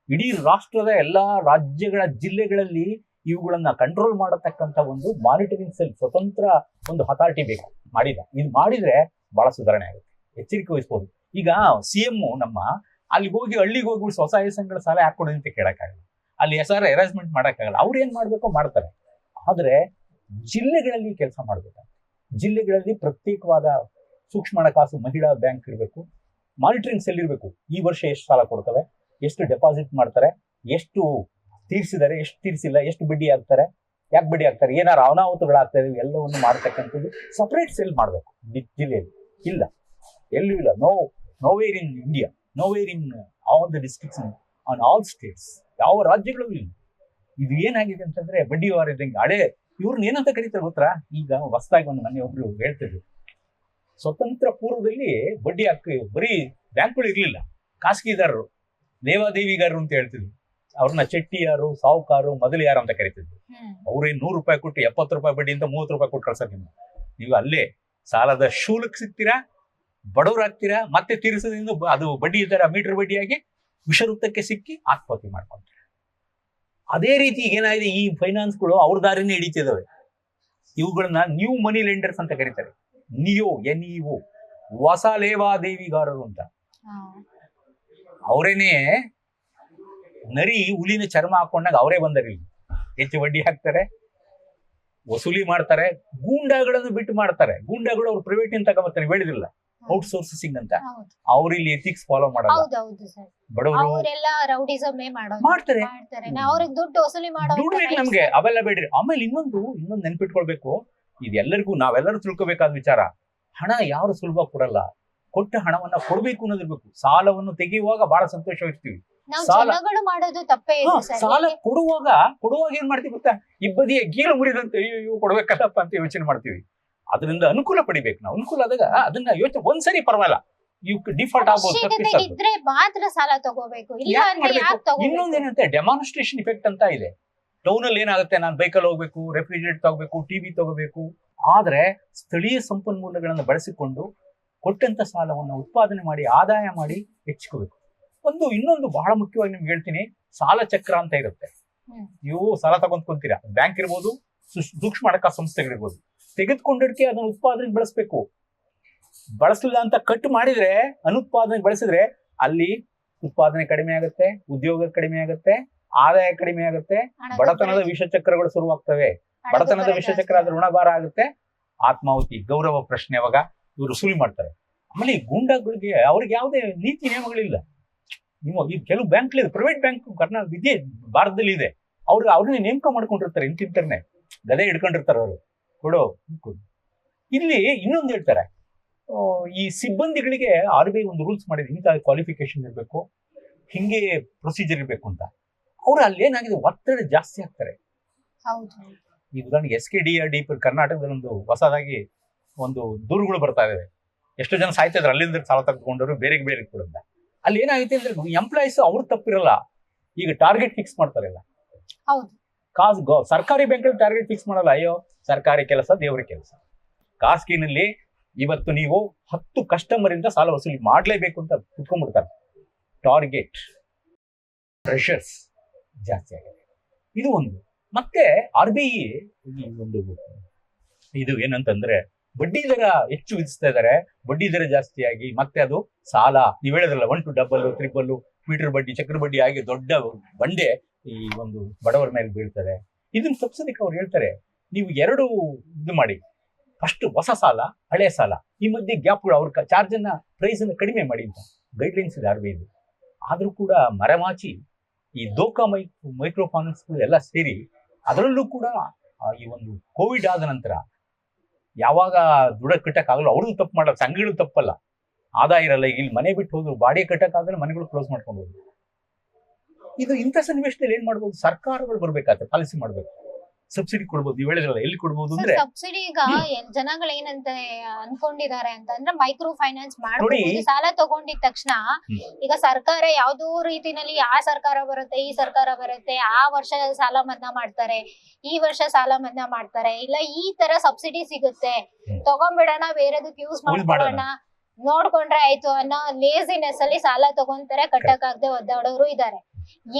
ಇಡೀ ರಾಷ್ಟ್ರದ ಎಲ್ಲಾ ರಾಜ್ಯಗಳ ಜಿಲ್ಲೆಗಳಲ್ಲಿ ಇವುಗಳನ್ನ ಕಂಟ್ರೋಲ್ ಮಾಡತಕ್ಕಂತ ಒಂದು ಮಾನಿಟರಿಂಗ್ ಸೆಲ್, ಸ್ವತಂತ್ರ ಒಂದು ಅಥಾರಿಟಿ ಬೇಕು. ಇದು ಮಾಡಿದ್ರೆ ಬಹಳ ಸುಧಾರಣೆ ಆಗುತ್ತೆ, ಎಚ್ಚರಿಕೆ ವಹಿಸಬಹುದು. ಈಗ CM ನಮ್ಮ ಅಲ್ಲಿಗೆ ಹೋಗಿ ಹಳ್ಳಿಗೆ ಹೋಗಿ ಸ್ವಸಹಾಯ ಸಂಘಗಳ ಸಾಲ ಹಾಕೊಡಿ ಅಂತ ಕೇಳಕ್ಕಾಗಲ್ಲ, ಅಲ್ಲಿ SR ಅರೇಂಜ್ಮೆಂಟ್ ಮಾಡಕ್ಕಾಗಲ್ಲ. ಅವ್ರು ಏನ್ ಮಾಡ್ಬೇಕೋ ಮಾಡ್ತಾರೆ. ಆದ್ರೆ ಜಿಲ್ಲೆಗಳಲ್ಲಿ ಕೆಲಸ ಮಾಡ್ಬೇಕು. ಜಿಲ್ಲೆಗಳಲ್ಲಿ ಪ್ರತ್ಯೇಕವಾದ ಸೂಕ್ಷ್ಮ ಹಣಕಾಸು ಮಹಿಳಾ ಬ್ಯಾಂಕ್ ಇರಬೇಕು, ಮಾನಿಟರಿಂಗ್ ಸೆಲ್ ಇರಬೇಕು. ಈ ವರ್ಷ ಎಷ್ಟು ಸಾಲ ಕೊಡ್ತವೆ, ಎಷ್ಟು ಡೆಪಾಸಿಟ್ ಮಾಡ್ತಾರೆ, ಎಷ್ಟು ತೀರಿಸಿದ್ದಾರೆ, ಎಷ್ಟು ತೀರಿಸಿಲ್ಲ, ಎಷ್ಟು ಬಡ್ಡಿ ಹಾಕ್ತಾರೆ, ಯಾಕೆ ಬಡ್ಡಿ ಹಾಕ್ತಾರೆ, ಏನಾರು ಅನಾಹುತಗಳಾಗ್ತಾ ಇದಾವೆ, ಎಲ್ಲವನ್ನು ಮಾಡತಕ್ಕಂಥದ್ದು ಸಪರೇಟ್ ಸೆಲ್ ಮಾಡಬೇಕು. ಜಿಲ್ಲೆಯಲ್ಲಿ ಇಲ್ಲ, ಎಲ್ಲೂ ಇಲ್ಲ. Nowhere in India, nowhere in all the districts on all States, ಯಾವ ರಾಜ್ಯಗಳು ಇಲ್ಲ. ಇದು ಏನಾಗಿದೆ ಅಂತಂದ್ರೆ ಬಡ್ಡಿ ವಾರ ಇದ್ದಂಗೆ. ಹಳೆ ಇವ್ರನ್ನ ಏನಂತ ಕರೀತಾರೆ ಗೊತ್ತಾ? ಈಗ ಹೊಸದಾಗಿ ಒಂದು ಮನೆ ಒಬ್ರು ಹೇಳ್ತಿದ್ರು, ಸ್ವತಂತ್ರ ಪೂರ್ವದಲ್ಲಿ ಬಡ್ಡಿ ಹಾಕಿ ಬರೀ ಬ್ಯಾಂಕ್ಗಳು ಇರ್ಲಿಲ್ಲ, ಖಾಸಗಿದಾರರು, ಲೇವಾದೇವಿಗಾರರು ಅಂತ ಹೇಳ್ತಿದ್ರು. ಅವ್ರನ್ನ ಚೆಟ್ಟಿಯಾರು, ಸಾಹುಕಾರು, ಮೊದಲು ಯಾರು ಅಂತ ಕರಿತಿದ್ರು. ಅವ್ರೇನ್ 100 ರೂಪಾಯಿ ಕೊಟ್ಟು 70 ರೂಪಾಯಿ ಬಡ್ಡಿ ಅಂತ 30 ರೂಪಾಯಿ ಕೊಟ್ಟು ಕಳ್ಸಕ್ ನೀವು ಅಲ್ಲೇ ಸಾಲದ ಶೂಲಕ್ಕೆ ಸಿಗ್ತೀರಾ, ಬಡವರಾಗ್ತೀರಾ, ಮತ್ತೆ ತೀರಿಸೋದ್ರಿಂದ ಅದು ಬಡ್ಡಿ ಇದ್ದಾರೆ ಮೀಟರ್ ಬಡ್ಡಿಯಾಗಿ ವಿಷವೃತ್ತಕ್ಕೆ ಸಿಕ್ಕಿ ಆತ್ಮಹತ್ಯೆ ಮಾಡ್ಕೊಂತಾರೆ. ಅದೇ ರೀತಿ ಏನಾಗಿದೆ, ಈ ಫೈನಾನ್ಸ್ಗಳು ಅವ್ರ ದಾರಿನೇ ಹಿಡಿತಿದಾವೆ. ಇವುಗಳನ್ನ ನ್ಯೂ ಮನಿ ಲೆಂಡರ್ಸ್ ಅಂತ ಕರೀತಾರೆ. NEO, ಹೊಸ ಲೇವಾದೇವಿಗಾರರು ಅಂತ. ಅವರೇನೆ ನರಿ ಹುಲಿನ ಚರ್ಮ ಹಾಕೊಂಡಾಗ ಅವರೇ ಬಂದರೆ ಹೆಚ್ಚು ಬಡ್ಡಿ ಹಾಕ್ತಾರೆ, ವಸೂಲಿ ಮಾಡ್ತಾರೆ, ಗೂಂಡಾಗಳನ್ನು ಬಿಟ್ಟು ಮಾಡ್ತಾರೆ. ಗೂಂಡಾಗಳು ಅವ್ರು ಪ್ರೈವೇಟ್ ಅಂತ ತಗೊಂಬರ್ತಾರೆ, ಹೇಳಿದ್ರಲ್ಲ ಔಟ್ ಸೋರ್ಸಿಂಗ್ ಅಂತ. ಅವ್ರು ಇಲ್ಲಿ ಎಥಿಕ್ಸ್ ಫಾಲೋ ಮಾಡಲ್ಲ, ಬಡವರು ಮಾಡ್ತಾರೆ. ಅವ್ರಿಗೆ ದುಡ್ಡು ವಸೂಲಿ ದುಡ್ಡು ಬೇಕು ನಮ್ಗೆ, ಅವೆಲ್ಲ ಬೇಡ್ರಿ. ಆಮೇಲೆ ಇನ್ನೊಂದು ನೆನ್ಪಿಟ್ಕೊಳ್ಬೇಕು, ಇದೆಲ್ಲರಿಗೂ ನಾವೆಲ್ಲರೂ ತಿಳ್ಕೊಬೇಕಾದ ವಿಚಾರ. ಹಣ ಯಾರು ಸುಲಭ ಕೊಡಲ್ಲ, ಕೊಟ್ಟ ಹಣವನ್ನ ಕೊಡ್ಬೇಕು ಅನ್ನೋದಿರ್ಬೇಕು. ಸಾಲವನ್ನು ತೆಗೆಯುವಾಗ ಬಹಳ ಸಂತೋಷವಾಗಿರ್ತೀವಿ, ಮಾಡೋದು ತಪ್ಪೇ ಇದೆ ಸರ್. ಸಾಲ ಕೊಡುವಾಗ ಏನ್ ಮಾಡ್ತೀವಿ ಗೊತ್ತಾ, ಇಬ್ಬದಿಯ ಗೀಲು ಮುರಿದಂತೆ ಅಯ್ಯೋ ಕೊಡ್ಬೇಕಲ್ಲಪ್ಪ ಅಂತ ಯೋಚನೆ ಮಾಡ್ತೀವಿ. ಅದರಿಂದ ಅನುಕೂಲ ಪಡಿಬೇಕು ನಾವು. ಅನುಕೂಲ ಆದಾಗ ಅದನ್ನ ಯೋಚನೆ ಒಂದ್ಸರಿ ಪರವಾಗಿಲ್ಲ, ಡಿಫಾಲ್ಟ್ ಇದ್ರೆ ಮಾತ್ರ ಸಾಲ ತಗೋಬೇಕು. ಇನ್ನೊಂದೇನಂತೆ ಡೆಮಾನ್ಸ್ಟ್ರೇಷನ್ ಇಫೆಕ್ಟ್ ಅಂತ ಇದೆ. ಟೌನ್ ಅಲ್ಲಿ ಏನಾಗುತ್ತೆ, ನಾನು ಬೈಕಲ್ಲಿ ಹೋಗ್ಬೇಕು, ರೆಫ್ರಿಜರೇಟರ್ ತಗೋಬೇಕು, ಟಿವಿ ತಗೋಬೇಕು. ಆದ್ರೆ ಸ್ಥಳೀಯ ಸಂಪನ್ಮೂಲಗಳನ್ನು ಬಳಸಿಕೊಂಡು ಕೊಟ್ಟಂತ ಸಾಲವನ್ನು ಉತ್ಪಾದನೆ ಮಾಡಿ ಆದಾಯ ಮಾಡಿ ಹೆಚ್ಚಿಕೋಬೇಕು. ಇನ್ನೊಂದು ಬಹಳ ಮುಖ್ಯವಾಗಿ ನಿಮ್ಗೆ ಹೇಳ್ತೀನಿ, ಸಾಲ ಚಕ್ರ ಅಂತ ಇರುತ್ತೆ. ನೀವು ಸಾಲ ತಗೊಂಡ್ಕೊಂತೀರಾ, ಬ್ಯಾಂಕ್ ಇರ್ಬೋದು, ಸೂಕ್ಷ್ಮ ಹಣಕಾಸು ಸಂಸ್ಥೆಗಳಿರ್ಬೋದು. ತೆಗೆದುಕೊಂಡಕ್ಕೆ ಅದನ್ನು ಉತ್ಪಾದನೆಗೆ ಬಳಸಬೇಕು. ಬಳಸಲಿಲ್ಲ ಅಂತ ಕಟ್ ಮಾಡಿದ್ರೆ, ಅನುತ್ಪಾದನೆಗೆ ಬಳಸಿದ್ರೆ ಅಲ್ಲಿ ಉತ್ಪಾದನೆ ಕಡಿಮೆ ಆಗುತ್ತೆ, ಉದ್ಯೋಗ ಕಡಿಮೆ ಆಗುತ್ತೆ, ಆದಾಯ ಕಡಿಮೆ ಆಗುತ್ತೆ, ಬಡತನದ ವಿಷಚಕ್ರಗಳು ಶುರುವಾಗ್ತವೆ. ಬಡತನದ ವಿಷಚಕ್ರ ಆದ್ರೆ ಋಣಭಾರ ಆಗುತ್ತೆ, ಆತ್ಮಾಹುತಿ, ಗೌರವ ಪ್ರಶ್ನೆ ಅವಾಗ ಇವರು ಸುಲಿ ಮಾಡ್ತಾರೆ. ಆಮೇಲೆ ಈ ಗೂಂಡಾಗಳಿಗೆ ಅವ್ರಿಗೆ ಯಾವುದೇ ನೀತಿ ನಿಯಮಗಳಿಲ್ಲ. ಈ ಕೆಲವು ಬ್ಯಾಂಕ್ ಪ್ರೈವೇಟ್ ಬ್ಯಾಂಕ್ ಕರ್ನಾಟಕ ಇದೆ, ಭಾರತದಲ್ಲಿ ಇದೆ. ಅವ್ರನ್ನೇ ನೇಮಕ ಮಾಡ್ಕೊಂಡಿರ್ತಾರೆ, ಇಂತಿಂತರ್ನೆ ಗದೆ ಹಿಡ್ಕೊಂಡಿರ್ತಾರೆ ಅವರು ಕೊಡೋ. ಇಲ್ಲಿ ಇನ್ನೊಂದು ಹೇಳ್ತಾರೆ, ಈ ಸಿಬ್ಬಂದಿಗಳಿಗೆ RBI ಒಂದು ರೂಲ್ಸ್ ಮಾಡಿದೆ, ಇಂಥ ಕ್ವಾಲಿಫಿಕೇಶನ್ ಇರಬೇಕು, ಹಿಂಗೆ ಪ್ರೊಸೀಜರ್ ಇರಬೇಕು ಅಂತ. ಅವ್ರು ಅಲ್ಲಿ ಏನಾಗಿದೆ, ಒತ್ತಡ ಜಾಸ್ತಿ ಆಗ್ತಾರೆ. ಈ ಉದಾಹರಣೆಗೆ SKDRD ಕರ್ನಾಟಕದಲ್ಲಿ ಒಂದು ಹೊಸದಾಗಿ ಒಂದು ದೂರುಗಳು ಬರ್ತಾ ಇದಾವೆ. ಎಷ್ಟೋ ಜನ ಸಾಯ್ತಿದ್ರು ಅಲ್ಲಿಂದ ಸಾಲ ತೆಗೆದುಕೊಂಡವರು ಬೇರೆ ಕೂಡ. ಅಲ್ಲಿ ಏನಾಗುತ್ತೆ ಅಂದ್ರೆ ಎಂಪ್ಲಾಯೀಸ್ ಅವ್ರು ತಪ್ಪಿರಲ್ಲ, ಈಗ ಟಾರ್ಗೆಟ್ ಫಿಕ್ಸ್ ಮಾಡ್ತಾರಲ್ಲ. ಸರ್ಕಾರಿ ಬ್ಯಾಂಕಲ್ಲಿ ಟಾರ್ಗೆಟ್ ಫಿಕ್ಸ್ ಮಾಡಲ್ಲ. ಅಯ್ಯೋ ಸರ್ಕಾರಿ ಕೆಲಸ ದೇವ್ರ ಕೆಲಸ. ಖಾಸಗಿನಲ್ಲಿ ಇವತ್ತು ನೀವು 10 ಕಸ್ಟಮರ್ ಇಂದ ಸಾಲ ವಸೂಲಿ ಮಾಡ್ಲೇಬೇಕು ಅಂತ ಕುತ್ಕೊಂಡ್ಬಿಡ್ತಾರೆ. ಟಾರ್ಗೆಟ್ ಪ್ರೆಷರ್ಸ್ ಜಾಸ್ತಿ ಆಗಿದೆ. ಇದು ಒಂದು. ಮತ್ತೆ RBI ಇದು ಏನಂತಂದ್ರೆ ಬಡ್ಡಿ ದರ ಹೆಚ್ಚು ವಿಧಿಸ್ತಾ ಇದ್ದಾರೆ. ಬಡ್ಡಿ ದರ ಜಾಸ್ತಿಯಾಗಿ ಮತ್ತೆ ಅದು ಸಾಲ ನೀವು ಹೇಳಿದ್ರಲ್ಲ 1 to 2, 3 ಮೀಟರ್ ಬಡ್ಡಿ, ಚಕ್ರ ಬಡ್ಡಿ ಆಗಿ ದೊಡ್ಡ ಬಂಡೆ ಈ ಒಂದು ಬಡವರ ಮೇಲೆ ಬೀಳ್ತಾರೆ. ಇದನ್ನ ತಪ್ಪಿಸೋದಕ್ಕೆ ಅವ್ರು ಹೇಳ್ತಾರೆ, ನೀವು 2 ಇದು ಮಾಡಿ, ಫಸ್ಟ್ ಹೊಸ ಸಾಲ, ಹಳೆ ಸಾಲ, ಈ ಮಧ್ಯೆ ಗ್ಯಾಪ್ಗಳು, ಅವ್ರ ಚಾರ್ಜ್ ಪ್ರೈಸ್ ಅನ್ನ ಕಡಿಮೆ ಮಾಡಿ ಅಂತ ಗೈಡ್ಲೈನ್ಸ್ ಇದೆ RBI. ಆದ್ರೂ ಕೂಡ ಮರೆಮಾಚಿ ಈ ದೋಖಾ ಮೈಕ್ರೋ ಫೈನಾನ್ಸ್ಗಳು ಎಲ್ಲ ಸೇರಿ ಅದರಲ್ಲೂ ಕೂಡ ಈ ಒಂದು ಕೋವಿಡ್ ಆದ ನಂತರ ಯಾವಾಗ ದುಡ್ಡು ಕಟ್ಟಕ್ಕಾಗಲ್ಲ ಅವ್ರದ್ದು ತಪ್ಪು ಮಾಡಲ್ಲ, ಸಂಘಗಳು ತಪ್ಪಲ್ಲ, ಆದಾಯ ಇರಲ್ಲ. ಇಲ್ಲಿ ಮನೆ ಬಿಟ್ಟು ಹೋದ್ರು ಬಾಡಿಗೆ ಕಟ್ಟಕ್ಕಾದ್ರೆ ಮನೆಗಳು ಕ್ಲೋಸ್ ಮಾಡ್ಕೊಂಡು ಹೋದ್ರು. ಇದು ಇಂಥ ಸನ್ನಿವೇಶದಲ್ಲಿ ಏನ್ ಮಾಡ್ಬೋದು, ಸರ್ಕಾರಗಳು ಬರ್ಬೇಕಾದ್ರೆ ಪಾಲಿಸಿ ಮಾಡ್ಬೇಕು, ಸಬ್ಸಿಡಿ ಕೊಡ್ಬೋದು. ನೀವು ಹೇಳಿದ್ರಲ್ಲ ಎಲ್ಲಿ ಕೊಡ್ಬೋದು ಅಂದ್ರೆ ಸಬ್ಸಿಡಿ ಈಗ ಜನಗಳು ಏನಂತ ಅನ್ಕೊಂಡಿದ್ದಾರೆ ಅಂತಂದ್ರೆ ಮೈಕ್ರೋ ಫೈನಾನ್ಸ್ ಮಾಡ್ಬೋದು. ಸಾಲ ತಗೊಂಡಿದ ತಕ್ಷಣ ಈಗ ಸರ್ಕಾರ ಯಾವ್ದೋ ರೀತಿನಲ್ಲಿ ಆ ಸರ್ಕಾರ ಬರುತ್ತೆ ಈ ಸರ್ಕಾರ ಬರುತ್ತೆ, ಆ ವರ್ಷ ಸಾಲ ಮನ್ನಾ ಮಾಡ್ತಾರೆ, ಈ ವರ್ಷ ಸಾಲ ಮನ್ನಾ ಮಾಡ್ತಾರೆ, ಇಲ್ಲ ಈ ತರ ಸಬ್ಸಿಡಿ ಸಿಗುತ್ತೆ ತಗೊಂಡ್ಬಿಡೋಣ ಬೇರೆದಕ್ಕೆ ಯೂಸ್ ಮಾಡ್ಕೊಳ್ಳೋಣ ನೋಡ್ಕೊಂಡ್ರೆ ಆಯ್ತು ಅನ್ನೋ ಲೇಸಿನೆಸ್ ಅಲ್ಲಿ ಸಾಲ ತಗೊಂತಾರೆ, ಕಟ್ಟಕ್ಕಾಗದೆ ಒದ್ದಾಡೋರು ಇದಾರೆ.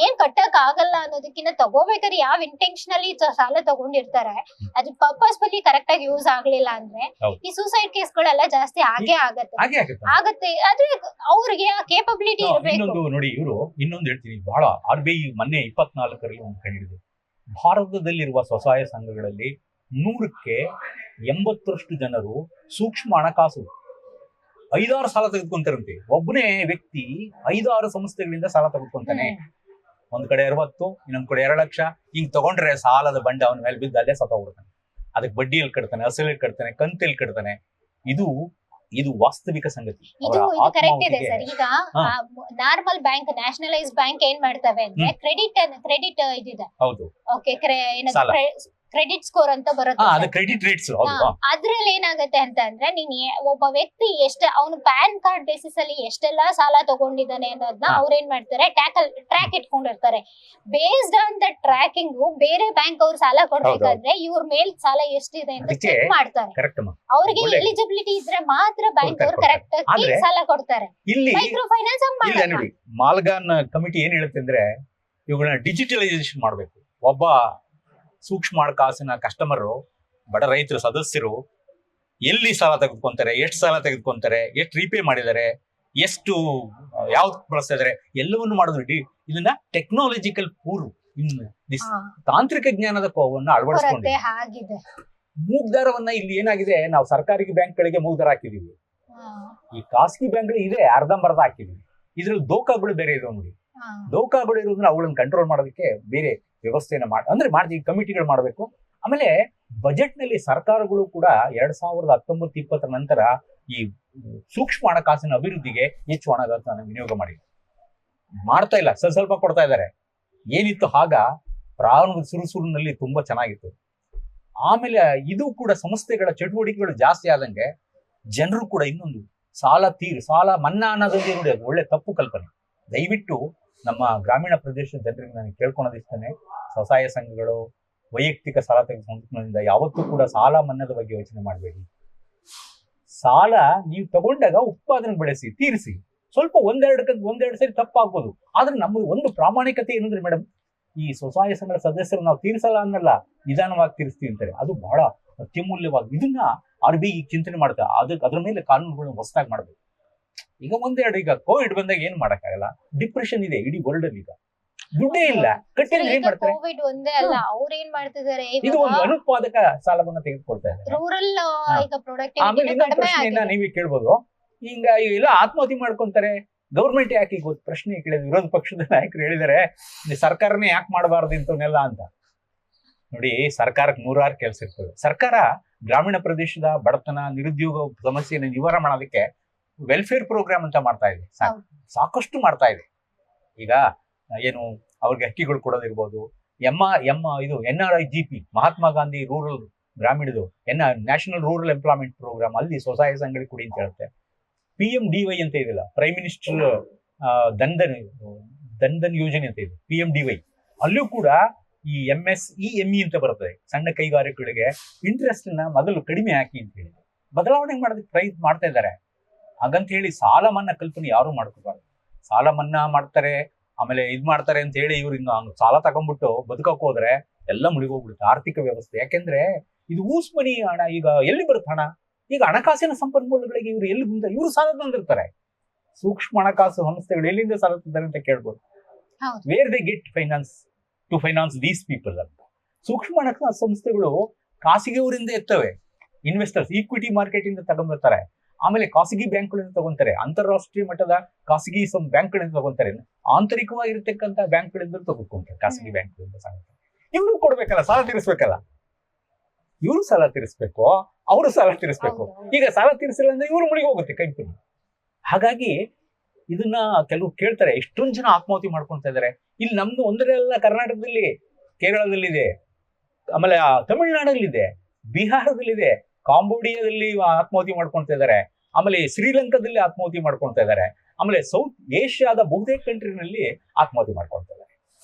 ಏನ್ ಕಟ್ಟಕ್ ಆಗಲ್ಲ ಅನ್ನೋದಕ್ಕಿಂತ ತಗೋಬೇಕಾದ್ರೆ ಯಾವ ಇಂಟೆನ್ಷನ್ ಅಲ್ಲಿ ಸಾಲ ತಗೊಂಡಿರ್ತಾರೆ ಅದು ಪರ್ಪಸ್ಫುಲಿ ಕರೆಕ್ಟ್ ಆಗಿ ಯೂಸ್ ಆಗ್ಲಿಲ್ಲ ಅಂದ್ರೆ ಈ ಸೂಸೈಡ್ ಕೇಸ್ಗಳೆಲ್ಲ ಜಾಸ್ತಿ ಆಗತ್ತೆ. ಆದ್ರೆ ಅವ್ರಿಗೆ ಆ ಕೇಪಬಿಲಿಟಿ ಇರಬೇಕು. ನೋಡಿ ಇವರು ಇನ್ನೊಂದು ಹೇಳ್ತೀನಿ, ಬಹಳ RBI ಮೊನ್ನೆ 24ರಲ್ಲಿ ಒಂದು ಕಂಡಿದೆ, ಭಾರತದಲ್ಲಿರುವ ಸ್ವಸಹಾಯ ಸಂಘಗಳಲ್ಲಿ 100ಕ್ಕೆ 80ರಷ್ಟು ಜನರು ಸೂಕ್ಷ್ಮ ಹಣಕಾಸು 5-6 ಸಾಲ ತೆಗೆದುಕೊಂತಾರಂತೆ. ಒಬ್ಬನೇ ವ್ಯಕ್ತಿ 5-6 ಸಂಸ್ಥೆಗಳಿಂದ ಸಾಲ ತೆಗೆದುಕೊಂತಾನೆ. ಒಂದ್ ಕಡೆ 60, ಇನ್ನೊಂದ್ ಕಡೆ 2 ಲಕ್ಷ. ಹಿಂಗ್ ತಗೊಂಡ್ರೆ ಸಾಲದ ಬಂಡ ಅವನ ಮೇಲೆ ಬಿದ್ದು ಅಲ್ಲೇ ಸತ್ತೋಗ್ಬಿಡ್ತಾನೆ. ಅದಕ್ಕೆ ಬಡ್ಡಿಯಲ್ಲಿ ಕಟ್ತಾನೆ, ಅಸಲಲ್ಲಿ ಕಟ್ತಾನೆ, ಕಂತಲ್ಲಿ ಕಟ್ತಾನೆ. ಇದು ವಾಸ್ತವಿಕ ಸಂಗತಿ. ಇದು ಕರೆಕ್ಟ್ ಇದೆ ಸರ್. ಈಗ ನಾರ್ಮಲ್ ಬ್ಯಾಂಕ್, ನ್ಯಾಷನಲೈಸ್ ಬ್ಯಾಂಕ್ ಏನ್ ಮಾಡ್ತವೆ ಅಂದ್ರೆ ಕ್ರೆಡಿಟ್ ಇದಿದೆ. ಹೌದು, ಓಕೆ, ಕ್ರೆಡಿಟ್ ಸ್ಕೋರ್ ಅಂತ ಬರುತ್ತೆ. Credit rates. ಅದ್ರಲ್ಲಿ ಏನಾಗುತ್ತೆ ಅಂತ ಅಂದ್ರೆ ಒಬ್ಬ ವ್ಯಕ್ತಿ ಅವನು ಪ್ಯಾನ್ ಕಾರ್ಡ್ ಬೇಸಿಸ್ ಅಲ್ಲಿ ಎಷ್ಟೆಲ್ಲಾ ಸಾಲ ತಗೊಂಡಿದ್ದಾನೆ ಅನ್ನೋದನ್ನ ಅವ್ರೇನ್ ಮಾಡ್ತಾರೆ ಟ್ರ್ಯಾಕ್ ಇಟ್ಕೊಂಡಿರ್ತಾರೆ. ಬೇಸ್ಡ್ ಆನ್ ದ ಟ್ರ್ಯಾಕಿಂಗ್ ಬೇರೆ ಬ್ಯಾಂಕ್ ಅವ್ರು ಸಾಲ ಕೊಡ್ಬೇಕಾದ್ರೆ ಇವ್ರ ಮೇಲ್ ಸಾಲ ಎಷ್ಟಿದೆ ಅಂತ ಚೆಕ್ ಮಾಡ್ತಾರೆ. ಅವ್ರಿಗೆ ಎಲಿಜಿಬಿಲಿಟಿ ಇದ್ರೆ ಮಾತ್ರ ಬ್ಯಾಂಕ್ ಅವ್ರು ಕರೆಕ್ಟ್ ಆಗಿ ಸಾಲ ಕೊಡ್ತಾರೆ. ಮೈಕ್ರೋ ಫೈನಾನ್ಸ್ ನೋಡಿ, ಮಾಲ್ಗಾನ್ ಕಮಿಟಿ ಏನ್ ಹೇಳುತ್ತೆ ಅಂದ್ರೆ ಇವುಗಳನ್ನ ಡಿಜಿಟಲೈಸೇಷನ್ ಮಾಡ್ಬೇಕು. ಒಬ್ಬ ಸೂಕ್ಷ್ಮ ಹಣಕಾಸಿನ ಕಸ್ಟಮರ್, ಬಡ ರೈತರ ಸದಸ್ಯರು ಎಲ್ಲಿ ಸಾಲ ತೆಗೆದುಕೊಂತಾರೆ, ಎಷ್ಟು ಸಾಲ ತೆಗೆದುಕೊಂತಾರೆ, ಎಷ್ಟು ರೀಪೇ ಮಾಡಿದ್ದಾರೆ, ಎಷ್ಟು ಯಾವ್ದು ಬಳಸ್ತಾ ಇದಾರೆ, ಎಲ್ಲವನ್ನು ಮಾಡಿದ್ರು ಇದನ್ನ ಟೆಕ್ನಾಲಜಿಕಲ್ ತಾಂತ್ರಿಕ ಜ್ಞಾನದ ಕೋವನ್ನು ಅಳವಡಿಸಿಕೊಂಡಿದೆ. ಮೂಗ್ದಾರವನ್ನ ಇಲ್ಲಿ ಏನಾಗಿದೆ, ನಾವು ಸರ್ಕಾರಿ ಬ್ಯಾಂಕ್ಗಳಿಗೆ ಮೂಗ್ದಾರ ಹಾಕಿದೀವಿ, ಈ ಖಾಸಗಿ ಬ್ಯಾಂಕ್ಗಳು ಇದೆ ಅರ್ಧಂಬರ್ಧ ಹಾಕಿದೀವಿ. ಇದ್ರಲ್ಲಿ ದೋಖಾಗಳು ಬೇರೆ ಇದಾವೆ ನೋಡಿ. ದೋಖಾಗಳು ಇರೋದ್ರಿಂದ ಅವುಗಳನ್ನ ಕಂಟ್ರೋಲ್ ಮಾಡೋದಕ್ಕೆ ಬೇರೆ ವ್ಯವಸ್ಥೆಯನ್ನ ಮಾಡ್ತೀವಿ, ಕಮಿಟಿಗಳು ಮಾಡಬೇಕು. ಆಮೇಲೆ ಬಜೆಟ್ ನಲ್ಲಿ ಸರ್ಕಾರಗಳು ಕೂಡ 2019-20 ನಂತರ ಈ ಸೂಕ್ಷ್ಮ ಹಣಕಾಸಿನ ಅಭಿವೃದ್ಧಿಗೆ ಹೆಚ್ಚು ಹಣಕಾಸನ್ನು ವಿನಿಯೋಗ ಮಾಡ್ತಾ ಇಲ್ಲ, ಸ್ವಲ್ಪ ಕೊಡ್ತಾ ಇದ್ದಾರೆ. ಏನಿತ್ತು ಆಗ ಪ್ರಾರಂಭದ ಸುರುಸುರಿನಲ್ಲಿ ತುಂಬಾ ಚೆನ್ನಾಗಿತ್ತು. ಆಮೇಲೆ ಇದು ಕೂಡ ಸಂಸ್ಥೆಗಳ ಚಟುವಟಿಕೆಗಳು ಜಾಸ್ತಿ ಆದಂಗೆ ಜನರು ಕೂಡ ಇನ್ನೊಂದು ಸಾಲ ಮನ್ನಾ ಅನ್ನೋದಲ್ಲಿ ನೋಡಿ, ಅದು ಒಳ್ಳೆ ತಪ್ಪು ಕಲ್ಪನೆ. ದಯವಿಟ್ಟು ನಮ್ಮ ಗ್ರಾಮೀಣ ಪ್ರದೇಶದ ಜನರಿಗೆ ನಾನು ಕೇಳ್ಕೊಳೋದಿಷ್ಟೇ, ಸ್ವಸಹಾಯ ಸಂಘಗಳು ವೈಯಕ್ತಿಕ ಸಾಲ ತೆಗೆದುಕೊಂಡ್ರಿಂದ ಯಾವತ್ತೂ ಕೂಡ ಸಾಲ ಮನ್ನಾದ ಬಗ್ಗೆ ಯೋಚನೆ ಮಾಡಬೇಡಿ. ಸಾಲ ನೀವು ತಗೊಂಡಾಗ ಉತ್ಪಾದನೆ ಬೆಳೆಸಿ, ತೀರಿಸಿ. ಸ್ವಲ್ಪ ಒಂದೆರಡು ಸರಿ ತಪ್ಪಾಗ್ಬೋದು, ಆದ್ರೆ ನಮ್ಮದು ಒಂದು ಪ್ರಾಮಾಣಿಕತೆ ಏನಂದ್ರೆ ಮೇಡಮ್, ಈ ಸ್ವಸಹಾಯ ಸಂಘದ ಸದಸ್ಯರು ನಾವು ತೀರಿಸಲ್ಲ ಅನ್ನಲ್ಲ, ನಿಧಾನವಾಗಿ ತೀರಿಸ್ತೀವಿ ಅಂತಾರೆ. ಅದು ಬಹಳ ಅತ್ಯಮೂಲ್ಯವಾಗಿ. ಇದನ್ನ RBI ಚಿಂತನೆ ಮಾಡ್ತಾ ಅದ್ರ ಮೇಲೆ ಕಾನೂನುಗಳನ್ನ ಹೊಸದಾಗಿ ಮಾಡ್ಬೇಕು. ಈಗ ಕೋವಿಡ್ ಬಂದಾಗ ಏನ್ ಮಾಡಕ್ಕಾಗಲ್ಲ, ಡಿಪ್ರೆಷನ್ ಇದೆ ಇಡೀ ವರ್ಲ್ಡ್ ಅಲ್ಲಿ. ಈಗ ದುಡ್ಡೇ ಇಲ್ಲ, ಕಟ್ಟಿದ್ರೆ ಏನ್ ಮಾಡ್ತಾರೆ? ಕೋವಿಡ್ ಒಂದೇ ಅಲ್ಲ, ಅವ್ರು ಏನ್ ಮಾಡ್ತಿದ್ದಾರೆ, ಇದು ಒಂದು ಅನುತ್ಪಾದಕ ಸಾಲವನ್ನ ತೆಗೆದುಕೊಳ್ತಾ ಇದ್ದಾರೆ. ರೂರಲ್ ಈಗ ಆಮೇಲೆ ಇನ್ನೊಂದು ಪ್ರಶ್ನೆಯನ್ನ ನೀವೇ ಕೇಳ್ಬೋದು, ಈಗ ಎಲ್ಲ ಆತ್ಮಹತ್ಯೆ ಮಾಡ್ಕೊಂತಾರೆ, ಗೌರ್ಮೆಂಟ್ ಯಾಕೆ ಈಗ ಪ್ರಶ್ನೆ ಕೇಳಿದ್ರು, ವಿರೋಧ ಪಕ್ಷದ ನಾಯಕರು ಹೇಳಿದ್ದಾರೆ ಸರ್ಕಾರನೇ ಯಾಕೆ ಮಾಡಬಾರ್ದು ಇಂಥವನ್ನೆಲ್ಲ ಅಂತ. ನೋಡಿ, ಸರ್ಕಾರಕ್ಕೆ 100 ಕೆಲಸ ಇರ್ತದೆ. ಸರ್ಕಾರ ಗ್ರಾಮೀಣ ಪ್ರದೇಶದ ಬಡತನ, ನಿರುದ್ಯೋಗ ಸಮಸ್ಯೆಯನ್ನು ನಿವಾರಣೆ ಮಾಡೋದಕ್ಕೆ ವೆಲ್ಫೇರ್ ಪ್ರೋಗ್ರಾಮ್ ಅಂತ ಮಾಡ್ತಾ ಇದೆ, ಸಾಕಷ್ಟು ಮಾಡ್ತಾ ಇದೆ. ಈಗ ಏನು ಅವ್ರಿಗೆ ಅಕ್ಕಿಗಳು ಕೊಡೋದಿರ್ಬೋದು, ಇದು NRIGP, ಮಹಾತ್ಮ ಗಾಂಧಿ ರೂರಲ್ ಗ್ರಾಮೀಣದು ನ್ಯಾಷನಲ್ ರೂರಲ್ ಎಂಪ್ಲಾಯ್ಮೆಂಟ್ ಪ್ರೋಗ್ರಾಮ್, ಅಲ್ಲಿ ಸ್ವಸಹಾಯ ಸಂಘಗಳಿಗೆ ಕೊಡಿ ಅಂತ ಹೇಳುತ್ತೆ. PMDY ಅಂತ ಇದೆಯಲ್ಲ, ಪ್ರೈಮ್ ಮಿನಿಸ್ಟರ್ ಧನ್ ಯೋಜನೆ ಅಂತ ಇದೆ, PMDY. ಅಲ್ಲೂ ಕೂಡ ಈ MSEME ಅಂತ ಬರ್ತದೆ, ಸಣ್ಣ ಕೈಗಾರಿಕೆಗಳಿಗೆ ಇಂಟ್ರೆಸ್ಟ್ ನ ಮೊದಲು ಕಡಿಮೆ ಹಾಕಿ ಅಂತ ಹೇಳಿ ಬದಲಾವಣೆ ಮಾಡೋದಕ್ಕೆ ಪ್ರಯತ್ನ ಮಾಡ್ತಾ ಇದ್ದಾರೆ. ಹಾಗಂತ ಹೇಳಿ ಸಾಲ ಮನ್ನಾ ಕಲ್ಪನೆ ಯಾರು ಮಾಡ್ಕೋಬಾರ್ದು. ಸಾಲ ಮನ್ನಾ ಮಾಡ್ತಾರೆ, ಆಮೇಲೆ ಮಾಡ್ತಾರೆ ಅಂತ ಹೇಳಿ ಇವ್ರು ಇನ್ನು ಸಾಲ ತಗೊಂಡ್ಬಿಟ್ಟು ಬದುಕಕ್ಕೆ ಹೋದ್ರೆ ಎಲ್ಲ ಮುಳುಗೋಗ್ಬಿಡುತ್ತೆ ಆರ್ಥಿಕ ವ್ಯವಸ್ಥೆ. ಯಾಕೆಂದ್ರೆ ಇದು ಊಸ್ಮನಿ ಹಣ. ಈಗ ಎಲ್ಲಿ ಬರುತ್ತೆ ಹಣ? ಈಗ ಹಣಕಾಸಿನ ಸಂಪನ್ಮೂಲಗಳಿಗೆ ಇವರು ಇವರು ಸಾಲ ತಂದಿರ್ತಾರೆ. ಸೂಕ್ಷ್ಮ ಹಣಕಾಸು ಸಂಸ್ಥೆಗಳು ಎಲ್ಲಿಂದ ಸಾಲ ತಂದಿದ್ದಾರೆ ಅಂತ ಕೇಳ್ಬೋದು. Where they get to finance these people ಅಂತ. ಸೂಕ್ಷ್ಮ ಹಣಕಾಸು ಸಂಸ್ಥೆಗಳು ಖಾಸಗಿಯವರಿಂದ ಎತ್ತವೆ, ಇನ್ವೆಸ್ಟರ್ಸ್ ಈಕ್ವಿಟಿ ಮಾರ್ಕೆಟ್ ಇಂದ ತಗೊಂಡ್ಬರ್ತಾರೆ. ಆಮೇಲೆ ಖಾಸಗಿ ಬ್ಯಾಂಕ್ಗಳಿಂದ ತಗೊಂತಾರೆ, ಅಂತಾರಾಷ್ಟ್ರೀಯ ಮಟ್ಟದ ಖಾಸಗಿ ಬ್ಯಾಂಕ್ಗಳಿಂದ ತಗೊಂತಾರೆ, ಆಂತರಿಕವಾಗಿರ್ತಕ್ಕಂಥ ಬ್ಯಾಂಕ್ಗಳಿಂದ ತಗೊಂಡ್ಕೊಂತಾರೆ, ಖಾಸಗಿ ಬ್ಯಾಂಕ್ಗಳಿಂದ ಸಾಲ. ಇವರು ಕೊಡ್ಬೇಕಲ್ಲ, ಸಾಲ ತೀರಿಸ್ಬೇಕಲ್ಲ. ಇವರು ಸಾಲ ತೀರಿಸ್ಬೇಕು, ಅವರು ಸಾಲ ತೀರಿಸ್ಬೇಕು. ಈಗ ಸಾಲ ತೀರಿಸಿಲ್ಲ ಅಂದ್ರೆ ಇವರು ಮುಳುಗಿ ಹೋಗುತ್ತೆ ಕಂಪನಿ. ಹಾಗಾಗಿ ಇದನ್ನ ಕೆಲವು ಕೇಳ್ತಾರೆ, ಎಷ್ಟೊಂದು ಜನ ಆತ್ಮಹತ್ಯೆ ಮಾಡ್ಕೊಳ್ತಾ ಇದ್ದಾರೆ. ಇಲ್ಲಿ ನಮ್ದು ಒಂದರೆಲ್ಲ ಕರ್ನಾಟಕದಲ್ಲಿ, ಕೇರಳದಲ್ಲಿದೆ, ಆಮೇಲೆ ತಮಿಳುನಾಡಲ್ಲಿದೆ, ಬಿಹಾರದಲ್ಲಿದೆ, ಕಾಂಬೋಡಿಯಾದಲ್ಲಿ ಆತ್ಮಹತ್ಯೆ ಮಾಡ್ಕೊಳ್ತಾ ಇದ್ದಾರೆ, ಆಮೇಲೆ ಶ್ರೀಲಂಕಾದಲ್ಲಿ ಆತ್ಮಹತ್ಯೆ ಮಾಡ್ಕೊಳ್ತಾ ಇದ್ದಾರೆ, ಆಮೇಲೆ ಸೌತ್ ಏಷ್ಯಾದ ಬಹುತೇಕ ಕಂಟ್ರಿನಲ್ಲಿ ಆತ್ಮಹತ್ಯೆ ಮಾಡ್ಕೊಳ್ತಾ ಇದ್ದಾರೆ.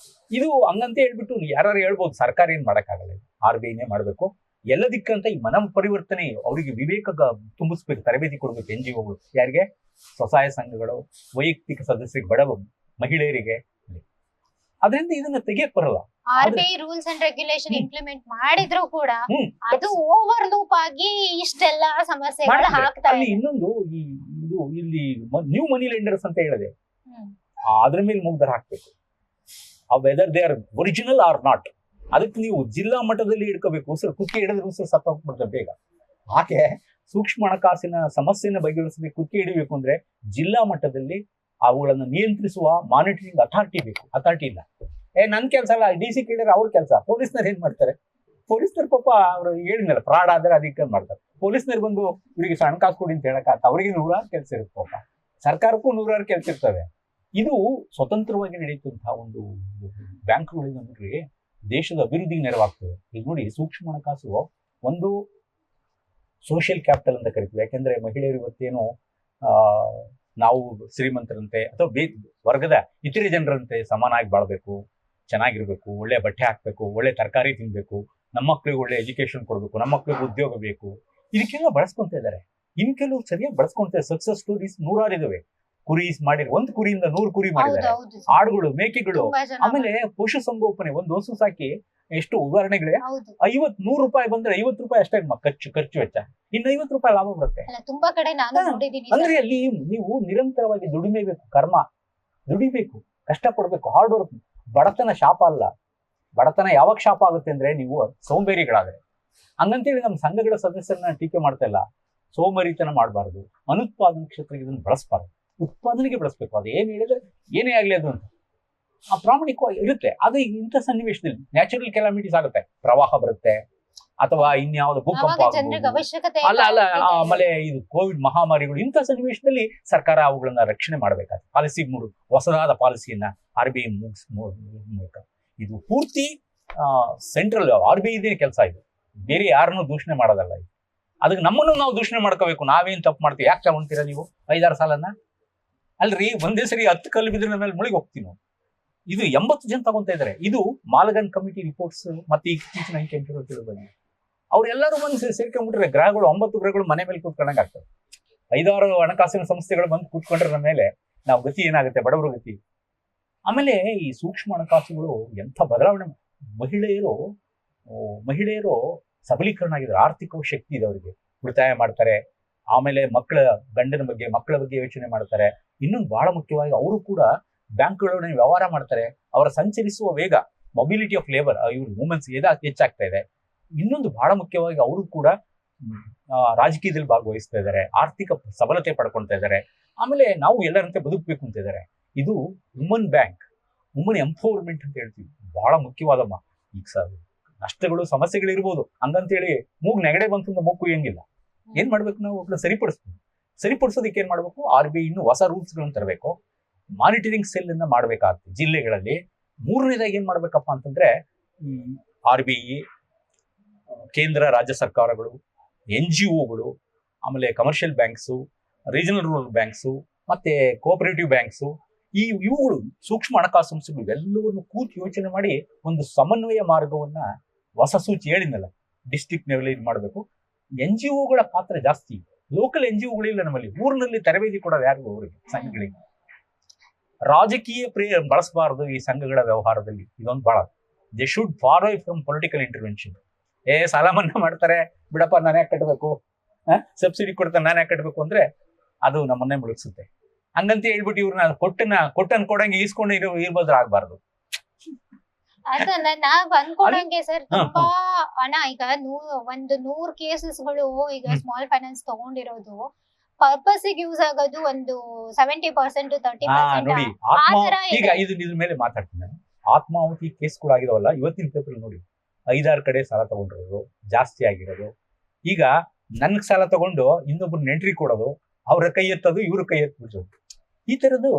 ಇದು ಹಂಗಂತ ಹೇಳ್ಬಿಟ್ಟು ಯಾರು ಹೇಳ್ಬೋದು, ಸರ್ಕಾರ ಏನ್ ಮಾಡಕ್ಕಾಗಲ್ಲ, RBIನೇ ಮಾಡ್ಬೇಕು ಎಲ್ಲದಕ್ಕಂತ. ಈ ಮನ ಪರಿವರ್ತನೆ ಅವರಿಗೆ ವಿವೇಕ ತುಂಬಿಸ್ಬೇಕು, ತರಬೇತಿ ಕೊಡ್ಬೇಕು NGOಗಳು. ಯಾರಿಗೆ? ಸ್ವಸಹಾಯ ಸಂಘಗಳು, ವೈಯಕ್ತಿಕ ಸದಸ್ಯರಿಗೆ, ಬಡ ಮಹಿಳೆಯರಿಗೆ. ಅದರಿಂದ ಇದನ್ನ ತೆಗಿಯಕ್ ಬರಲ್ಲ. RBI rules and regulation implement ಮಾಡಿದ್ರು ಕೂಡ ಅದು ಓವರ್ ಲೂಪ್ ಆಗಿ ಇಷ್ಟೆಲ್ಲ ಸಮಸ್ಯೆಗಳು ಹಾಕ್ತಾ ಇದೆ. ಇನ್ನೊಂದು ಇದು ಇಲ್ಲಿ ನ್ಯೂ ಮನಿ ಲೆಂಡರ್ಸ್ ಅಂತ ಹೇಳಿದೆ, ಅದ್ರ ಮೇಲೆ ಮುಗ್ದರ ಹಾಕ್ಬೇಕು. Whether they are original or not. ಅದಕ್ಕೆ ನೀವು ಜಿಲ್ಲಾ ಮಟ್ಟದಲ್ಲಿ ಹಿಡ್ಕೋಬೇಕು. ಉಸಿರು ಕುಕ್ಕೆ ಹಿಡಿದ್ರೆ ಉಸಿರು ಸತ್ತೋಗ್ಬಿಡ್ತಾರೆ ಬೇಗ. ಹಾಗೆ ಸೂಕ್ಷ್ಮ ಹಣಕಾಸಿನ ಸಮಸ್ಯೆನ ಬಗೆಹರಿಸಬೇಕು, ಕುಕ್ಕೆ ಹಿಡಿಬೇಕು ಅಂದ್ರೆ ಜಿಲ್ಲಾ ಮಟ್ಟದಲ್ಲಿ ಅವುಗಳನ್ನು ನಿಯಂತ್ರಿಸುವ ಮಾನಿಟರಿಂಗ್ ಅಥಾರಿಟಿ ಬೇಕು. ಅಥಾರಿಟಿ ಇಲ್ಲ. ನನ್ ಕೆಲಸ ಅಲ್ಲ, DC ಕೇಳಿದ್ರೆ ಅವ್ರ ಕೆಲಸ. ಪೊಲೀಸ್ನವ್ರು ಏನ್ ಮಾಡ್ತಾರೆ? ಪೊಲೀಸ್ನವ್ರು ಪಾಪ ಅವ್ರು ಹೇಳಿದ್ನಲ್ಲ, ಫ್ರಾಡ್ ಆದ್ರೆ ಅದಕ್ಕೆ ಮಾಡ್ತಾರೆ. ಪೊಲೀಸ್ನವ್ರು ಬಂದು ಇವರಿಗೆ ಹಣಕಾಸು ಕೊಡಿ ಅಂತ ಹೇಳಕ್ ಅವ್ರಿಗೆ 100 ಕೆಲಸ ಇರುತ್ತೆ ಪಾಪ. ಸರ್ಕಾರಕ್ಕೂ 100 ಕೆಲಸ ಇರ್ತವೆ. ಇದು ಸ್ವತಂತ್ರವಾಗಿ ನಡೆಯುವಂತಹ ಒಂದು ಬ್ಯಾಂಕ್ಗಳಿಂದ ನೋಡ್ರಿ ದೇಶದ ಅಭಿವೃದ್ಧಿಗೆ ನೆರವಾಗ್ತದೆ. ಈಗ ನೋಡಿ, ಸೂಕ್ಷ್ಮ ಹಣಕಾಸು ಒಂದು ಸೋಷಿಯಲ್ ಕ್ಯಾಪಿಟಲ್ ಅಂತ ಕರಿತೀವಿ. ಯಾಕೆಂದ್ರೆ ಮಹಿಳೆಯರು ಇವತ್ತೇನು ನಾವು ಶ್ರೀಮಂತರಂತೆ ಅಥವಾ ವರ್ಗದ ಇತರೆ ಜನರಂತೆ ಸಮಾನಾಗಿ ಬಾಳ್ಬೇಕು, ಚೆನ್ನಾಗಿರ್ಬೇಕು, ಒಳ್ಳೆ ಬಟ್ಟೆ ಹಾಕ್ಬೇಕು, ಒಳ್ಳೆ ತರಕಾರಿ ತಿನ್ಬೇಕು, ನಮ್ಮ ಮಕ್ಳಿಗೆ ಒಳ್ಳೆ ಎಜುಕೇಶನ್ ಕೊಡ್ಬೇಕು, ನಮ್ಮ ಮಕ್ಳಿಗೆ ಉದ್ಯೋಗ ಬೇಕು, ಇದಕ್ಕೆಲ್ಲ ಬಳಸ್ಕೊಂತ ಇದ್ದಾರೆ. ಇನ್ ಕೆಲವು ಸರಿಯಾಗಿ ಬಳಸ್ಕೊಂತಾರೆ. ಸಕ್ಸಸ್ ಸ್ಟೋರೀಸ್ 100 ಇದಾವೆ. ಕುರಿ ಮಾಡಿ, ಒಂದು ಕುರಿಯಿಂದ 100 ಕುರಿ ಮಾಡಿದ್ದಾರೆ, ಆಡುಗಳು, ಮೇಕೆಗಳು. ಆಮೇಲೆ ಪಶು ಸಂಗೋಪನೆ, ಒಂದು ಹಸು ಸಾಕಿ ಎಷ್ಟು ಉದಾಹರಣೆಗಳೇ. 100 ರೂಪಾಯಿ ಬಂದ್ರೆ 50 ರೂಪಾಯಿ ಅಷ್ಟೇ ಖರ್ಚು ವೆಚ್ಚ, ಇನ್ನು 50 ರೂಪಾಯಿ ಲಾಭ ಬರುತ್ತೆ. ತುಂಬಾ ಕಡೆ ನಾನು ನೋಡಿದ್ದೀನಿ. ಅಂದ್ರೆ ಅಲ್ಲಿ ನೀವು ನಿರಂತರವಾಗಿ ದುಡಿಮೆ ಬೇಕು, ಕರ್ಮ ದುಡಿಬೇಕು, ಕಷ್ಟ ಪಡ್ಬೇಕು, ಹಾರ್ಡ್ ವರ್ಕ್. ಬಡತನ ಶಾಪ ಅಲ್ಲ. ಬಡತನ ಯಾವಾಗ ಶಾಪ ಆಗುತ್ತೆ ಅಂದ್ರೆ ನೀವು ಸೋಂಬೇರಿಗಳಾದ್ರೆ. ಹಂಗಂತೇಳಿ ನಮ್ಮ ಸಂಘಗಳ ಸದಸ್ಯರನ್ನ ಟೀಕೆ ಮಾಡ್ತಾ ಇಲ್ಲ. ಸೋಮಾರಿತನ ಮಾಡಬಾರ್ದು, ಅನುತ್ಪಾದನಾ ಕ್ಷೇತ್ರಕ್ಕೆ ಇದನ್ನು ಬಳಸಬಾರ್ದು, ಉತ್ಪಾದನೆಗೆ ಬಳಸಬೇಕು. ಅದು ಏನ್ ಹೇಳಿದ್ರೆ ಏನೇ ಆಗ್ಲಿ ಅದು ಅಂತ ಆ ಪ್ರಾಮಾಣಿಕವಾಗಿ ಇರುತ್ತೆ. ಅದು ಇಂಥ ಸನ್ನಿವೇಶದಲ್ಲಿ ನ್ಯಾಚುರಲ್ ಕೆಲಾಮಿಟೀಸ್ ಆಗುತ್ತೆ, ಪ್ರವಾಹ ಬರುತ್ತೆ ಅಥವಾ ಇನ್ಯಾವುದೋ ಭೂಕಂಪ ಅಲ್ಲ, ಆಮೇಲೆ ಇದು ಕೋವಿಡ್ ಮಹಾಮಾರಿಗಳು. ಇಂಥ ಸನ್ನಿವೇಶದಲ್ಲಿ ಸರ್ಕಾರ ಅವುಗಳನ್ನ ರಕ್ಷಣೆ ಮಾಡಬೇಕಾದ್ರೆ ಪಾಲಿಸಿ ಹೊಸದಾದ ಪಾಲಿಸಿಯನ್ನ RBI ಮೂಲಕ. ಇದು ಪೂರ್ತಿ ಸೆಂಟ್ರಲ್ RBI ಇದೇ ಕೆಲಸ. ಇದು ಬೇರೆ ಯಾರನ್ನೂ ದೂಷಣೆ ಮಾಡೋದಲ್ಲ. ಇದು ಅದಕ್ಕೆ ನಮ್ಮನ್ನು ನಾವು ದೂಷಣೆ ಮಾಡ್ಕೋಬೇಕು. ನಾವೇನ್ ತಪ್ಪು ಮಾಡ್ತೀವಿ? ಯಾಕೆ ತಗೊಂತೀರಾ ನೀವು 5-6 ಸಾಲನ್ನ? ಅಲ್ರಿ, ಒಂದೇ ಸರಿ 10 ಕಲ್ಲು ಬಿದ್ರೆ ಮೇಲೆ ಮುಳುಗಿ ಹೋಗ್ತೀವಿ ನಾವು. ಇದು 80 ಜನ ತಗೊಂತ ಇದ್ದಾರೆ. ಇದು ಮಾಲಗನ್ ಕಮಿಟಿ ರಿಪೋರ್ಟ್ಸ್ ಮತ್ತೆ ಇತ್ತೀಚಿನ ಅಂಕಿಅಂಶಗಳು ತಿಳಿದು ಅವ್ರೆಲ್ಲರೂ ಬಂದು ಸೇರ್ಕೊಂಡ್ಬಿಟ್ರೆ ಗ್ರಹಗಳು 9 ಗ್ರಹಗಳು ಮನೆ ಮೇಲೆ ಕೂತ್ಕೊಂಡಂಗೆ ಆಗ್ತವೆ. 5-6 ಹಣಕಾಸಿನ ಸಂಸ್ಥೆಗಳು ಬಂದು ಕೂತ್ಕೊಂಡ್ರೆ ನಮ್ಮ ಮೇಲೆ ನಾವು ಗತಿ ಏನಾಗುತ್ತೆ, ಬಡವರ ಗತಿ. ಆಮೇಲೆ ಈ ಸೂಕ್ಷ್ಮ ಹಣಕಾಸುಗಳು ಎಂಥ ಬದಲಾವಣೆ. ಮಹಿಳೆಯರು ಸಬಲೀಕರಣ ಆಗಿದ್ದಾರೆ, ಆರ್ಥಿಕ ಶಕ್ತಿ ಇದೆ ಅವರಿಗೆ, ಉಳಿತಾಯ ಮಾಡ್ತಾರೆ. ಆಮೇಲೆ ಗಂಡನ ಬಗ್ಗೆ, ಮಕ್ಕಳ ಬಗ್ಗೆ ಯೋಚನೆ ಮಾಡ್ತಾರೆ. ಇನ್ನೊಂದು ಬಹಳ ಮುಖ್ಯವಾಗಿ ಅವರು ಕೂಡ ಬ್ಯಾಂಕ್ಗಳೊಡನೆ ವ್ಯವಹಾರ ಮಾಡ್ತಾರೆ. ಅವರ ಸಂಚರಿಸುವ ವೇಗ, ಮೊಬಿಲಿಟಿ ಆಫ್ ಲೇಬರ್, ಇವ್ರು ವುಮೆನ್ಸ್ ಹೆಚ್ಚಾಗ್ತಾ ಇದೆ. ಇನ್ನೊಂದು ಬಹಳ ಮುಖ್ಯವಾಗಿ ಅವರು ಕೂಡ ರಾಜಕೀಯದಲ್ಲಿ ಭಾಗವಹಿಸ್ತಾ ಇದ್ದಾರೆ, ಆರ್ಥಿಕ ಸಬಲತೆ ಪಡ್ಕೊಳ್ತಾ ಇದ್ದಾರೆ. ಆಮೇಲೆ ನಾವು ಎಲ್ಲರಂತೆ ಬದುಕಬೇಕು ಅಂತ ಇದ್ದಾರೆ. ಇದು ವುಮನ್ ಬ್ಯಾಂಕ್, ವುಮನ್ ಎಂಪವರ್ಮೆಂಟ್ ಅಂತ ಹೇಳ್ತೀವಿ. ಬಹಳ ಮುಖ್ಯವಾದಮ್ಮ. ಈಗ ನಷ್ಟಗಳು, ಸಮಸ್ಯೆಗಳಿರ್ಬೋದು, ಹಂಗಂತೇಳಿ ಮೂಗು ನೆಗಡೆ ಬಂತು ಮೂಗು ಕುಯ್ಯಂಗಿಲ್ಲ. ಏನ್ ಮಾಡ್ಬೇಕು? ನಾವು ಒಬ್ಬನ ಸರಿಪಡಿಸೋದಕ್ಕೆ ಏನ್ ಮಾಡ್ಬೇಕು? RBI ಇನ್ನೂ ಹೊಸ ರೂಲ್ಸ್ ಗಳನ್ನ ತರಬೇಕು. ಮಾನಿಟರಿಂಗ್ ಸೆಲ್ ಅನ್ನ ಮಾಡ್ಬೇಕಾಗ್ತದೆ ಜಿಲ್ಲೆಗಳಲ್ಲಿ. 3ನೇದಾಗಿ ಏನ್ ಮಾಡ್ಬೇಕಪ್ಪ ಅಂತಂದ್ರೆ, ಈ RBI, ಕೇಂದ್ರ ರಾಜ್ಯ ಸರ್ಕಾರಗಳು, NGOಗಳು, ಆಮೇಲೆ commercial banks, regional rural banks, ಮತ್ತೆ ಕೋಆಪರೇಟಿವ್ ಬ್ಯಾಂಕ್ಸು, ಇವುಗಳು ಸೂಕ್ಷ್ಮ ಹಣಕಾಸು ಸಂಸ್ಥೆಗಳು ಇವೆಲ್ಲವನ್ನು ಕೂತು ಯೋಚನೆ ಮಾಡಿ ಒಂದು ಸಮನ್ವಯ ಮಾರ್ಗವನ್ನ, ಹೊಸ ಸೂಚಿ ಹೇಳಿದ್ನಲ್ಲ, ಡಿಸ್ಟ್ರಿಕ್ಟ್ ಲೆವೆಲ್ ಇದು ಮಾಡಬೇಕು. NGOಗಳ ಪಾತ್ರ ಜಾಸ್ತಿ. ಲೋಕಲ್ NGOಗಳಿಲ್ಲ ನಮ್ಮಲ್ಲಿ. ಊರಿನಲ್ಲಿ ತರಬೇತಿ ಕೊಡೋದು ಯಾರಿಗೂ ಅವರಿಗೆ, ಸಂಘಗಳಿಗೆ. ರಾಜಕೀಯ ಬಳಸಬಾರದು ಈ ಸಂಘಗಳ ವ್ಯವಹಾರದಲ್ಲಿ. ಇದೊಂದು ಬಹಳ, they should far away from political intervention. ಸಾಲ ಮನ್ನಾ ಮಾಡ್ತಾರೆ, ಬಿಡಪ್ಪ ನಾನೇ ಕಟ್ಟಬೇಕು, ಸಬ್ಸಿಡಿ ಕೊಡ್ತಾರೆ ನಾನೇ ಕಟ್ಟಬೇಕು ಅಂದ್ರೆ ಅದು ನಮ್ಮನ್ನೇ ಮುಳುಗಿಸುತ್ತೆ. ಹಂಗಂತ ಹೇಳ್ಬಿಟ್ಟು ಇವ್ರನ್ನ ಕೊಟ್ಟನ್ ಕೊಡಂಗೆ ಈಸ್ಕೊಂಡು ಇರ್ಬೋದ್ರ ಆಗ್ಬಾರ್ದು. ಅದನ್ನ ನಾವ್ ಅನ್ಕೊಂಡಂಗೆ ಸರ್, ತುಂಬಾ ಹಣ ಈಗ 100 ಕೇಸಸ್ಗಳು ಈಗ ಸ್ಮಾಲ್ ಫೈನಾನ್ಸ್ ತಗೊಂಡಿರೋದು ಪರ್ಪಸ್ ಯೂಸ್ ಆಗೋದು ಒಂದು 70% 30%. ನೋಡಿ ಈಗ ಇದ್ರ ಮೇಲೆ ಮಾತಾಡ್ತೀನಿ ನಾನು. ಆತ್ಮಾಹುತಿ ಕೇಸ್ಗಳಾಗಿದಾವಲ್ಲ, ಇವತ್ತಿನ ಪೇಪರ್ ನೋಡಿ 5-6 ಕಡೆ ಸಾಲ ತಗೊಂಡಿರೋದು ಜಾಸ್ತಿ ಆಗಿರೋದು. ಈಗ ನನ್ಗೆ ಸಾಲ ತಗೊಂಡು ಇನ್ನೊಬ್ರು ನೆಂಟ್ರಿ ಕೊಡೋದು, ಅವ್ರ ಕೈ ಎತ್ತೋದು, ಇವ್ರ ಕೈ ಎತ್ಬಿಡೋದು, ಈ ತರದ್ದು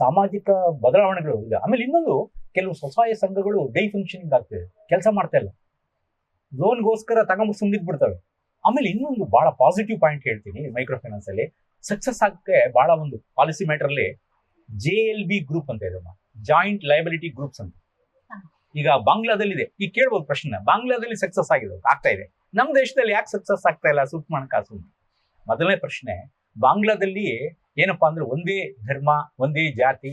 ಸಾಮಾಜಿಕ ಬದಲಾವಣೆಗಳು ಇದೆ. ಆಮೇಲೆ ಇನ್ನೊಂದು, ಕೆಲವು ಸ್ವಸಹಾಯ ಸಂಘಗಳು ಡೈ ಫಂಕ್ಷನಿಂಗ್ ಆಗ್ತದೆ, ಕೆಲಸ ಮಾಡ್ತಾ ಇಲ್ಲ, ಲೋನ್ಗೋಸ್ಕರ ತಗೊಂಡು ಸುಮ್ಮನಿದ್ ಬಿಡ್ತವೆ. ಆಮೇಲೆ ಇನ್ನೊಂದು ಬಹಳ ಪಾಸಿಟಿವ್ ಪಾಯಿಂಟ್ ಹೇಳ್ತೀನಿ, ಮೈಕ್ರೋ ಫೈನಾನ್ಸ್ ಅಲ್ಲಿ ಸಕ್ಸಸ್ ಆಗಕ್ಕೆ ಬಹಳ ಒಂದು ಪಾಲಿಸಿ ಮ್ಯಾಟರ್ ಅಲ್ಲಿ JLB ಗ್ರೂಪ್ ಅಂತ ಇದೆ, ಜಾಯಿಂಟ್ ಲಯಬಿಲಿಟಿ ಗ್ರೂಪ್ಸ್ ಅಂತ. ಈಗ ಬಾಂಗ್ಲಾದಲ್ಲಿ ಇದೆ. ಈಗ ಕೇಳ್ಬೋದು ಪ್ರಶ್ನೆ, ಬಾಂಗ್ಲಾದಲ್ಲಿ ಸಕ್ಸಸ್ ಆಗ್ತಾ ಇದೆ, ನಮ್ಮ ದೇಶದಲ್ಲಿ ಯಾಕೆ ಸಕ್ಸಸ್ ಆಗ್ತಾ ಇಲ್ಲ? ಸೂಕ್ಷ್ಮ ಹಣಕಾಸು. ಮೊದಲನೇ ಪ್ರಶ್ನೆ, ಬಾಂಗ್ಲಾದಲ್ಲಿ ಏನಪ್ಪಾ ಅಂದ್ರೆ ಒಂದೇ ಧರ್ಮ, ಒಂದೇ ಜಾತಿ.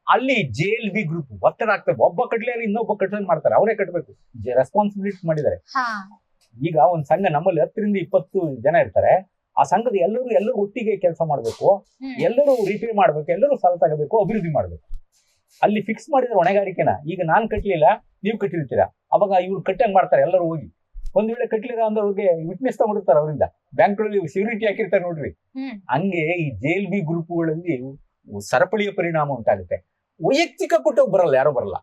ಅಲ್ಲಿ JLB ಗ್ರೂಪ್ ಒತ್ತಡ ಆಗ್ತದೆ, ಒಬ್ಬ ಕಟ್ಲಿ ಇನ್ನೊಬ್ಬ ಕಟ್ಟಲ್ ಮಾಡ್ತಾರೆ, ಅವರೇ ಕಟ್ಟಬೇಕು, ರೆಸ್ಪಾನ್ಸಿಬಿಲಿಟಿ ಮಾಡಿದ್ದಾರೆ. ಈಗ ಒಂದ್ ಸಂಘ ನಮ್ಮಲ್ಲಿ 10-20 ಜನ ಇರ್ತಾರೆ, ಆ ಸಂಘದ ಎಲ್ಲರೂ ಒಟ್ಟಿಗೆ ಕೆಲಸ ಮಾಡ್ಬೇಕು, ಎಲ್ಲರೂ ರಿಪೇ ಮಾಡ್ಬೇಕು, ಎಲ್ಲರೂ ಸಾಲ ತಗೋಬೇಕು, ಅಭಿವೃದ್ಧಿ ಮಾಡ್ಬೇಕು. ಅಲ್ಲಿ ಫಿಕ್ಸ್ ಮಾಡಿದ್ರೆ ಹೊಣೆಗಾರಿಕೆನ. ಈಗ ನಾನ್ ಕಟ್ಲಿಲ್ಲ, ನೀವು ಕಟ್ಟಿರ್ತೀರಾ, ಅವಾಗ ಇವ್ರು ಕಟ್ಟಂಗ್ ಮಾಡ್ತಾರೆ, ಎಲ್ಲರೂ ಹೋಗಿ. ಒಂದ್ ವೇಳೆ ಕಟ್ಲಿಲ್ಲ ಅಂದ್ರೆ ಅವ್ರಿಗೆ ವಿಟ್ನೆಸ್ ತಗೊಂಡಿರ್ತಾರೆ, ಅವರಿಂದ ಬ್ಯಾಂಕ್ಗಳಲ್ಲಿ ಸೆಕ್ಯೂರಿಟಿ ಹಾಕಿರ್ತಾರೆ ನೋಡ್ರಿ. ಹಂಗೆ ಈ JLB ಗ್ರೂಪ್ಗಳಲ್ಲಿ ಸರಪಳಿಯ ಪರಿಣಾಮ ಉಂಟಾಗುತ್ತೆ. ವೈಯಕ್ತಿಕ ಕೊಟ್ಟು ಬರಲ್ಲ, ಯಾರೋ ಬರಲ್ಲ.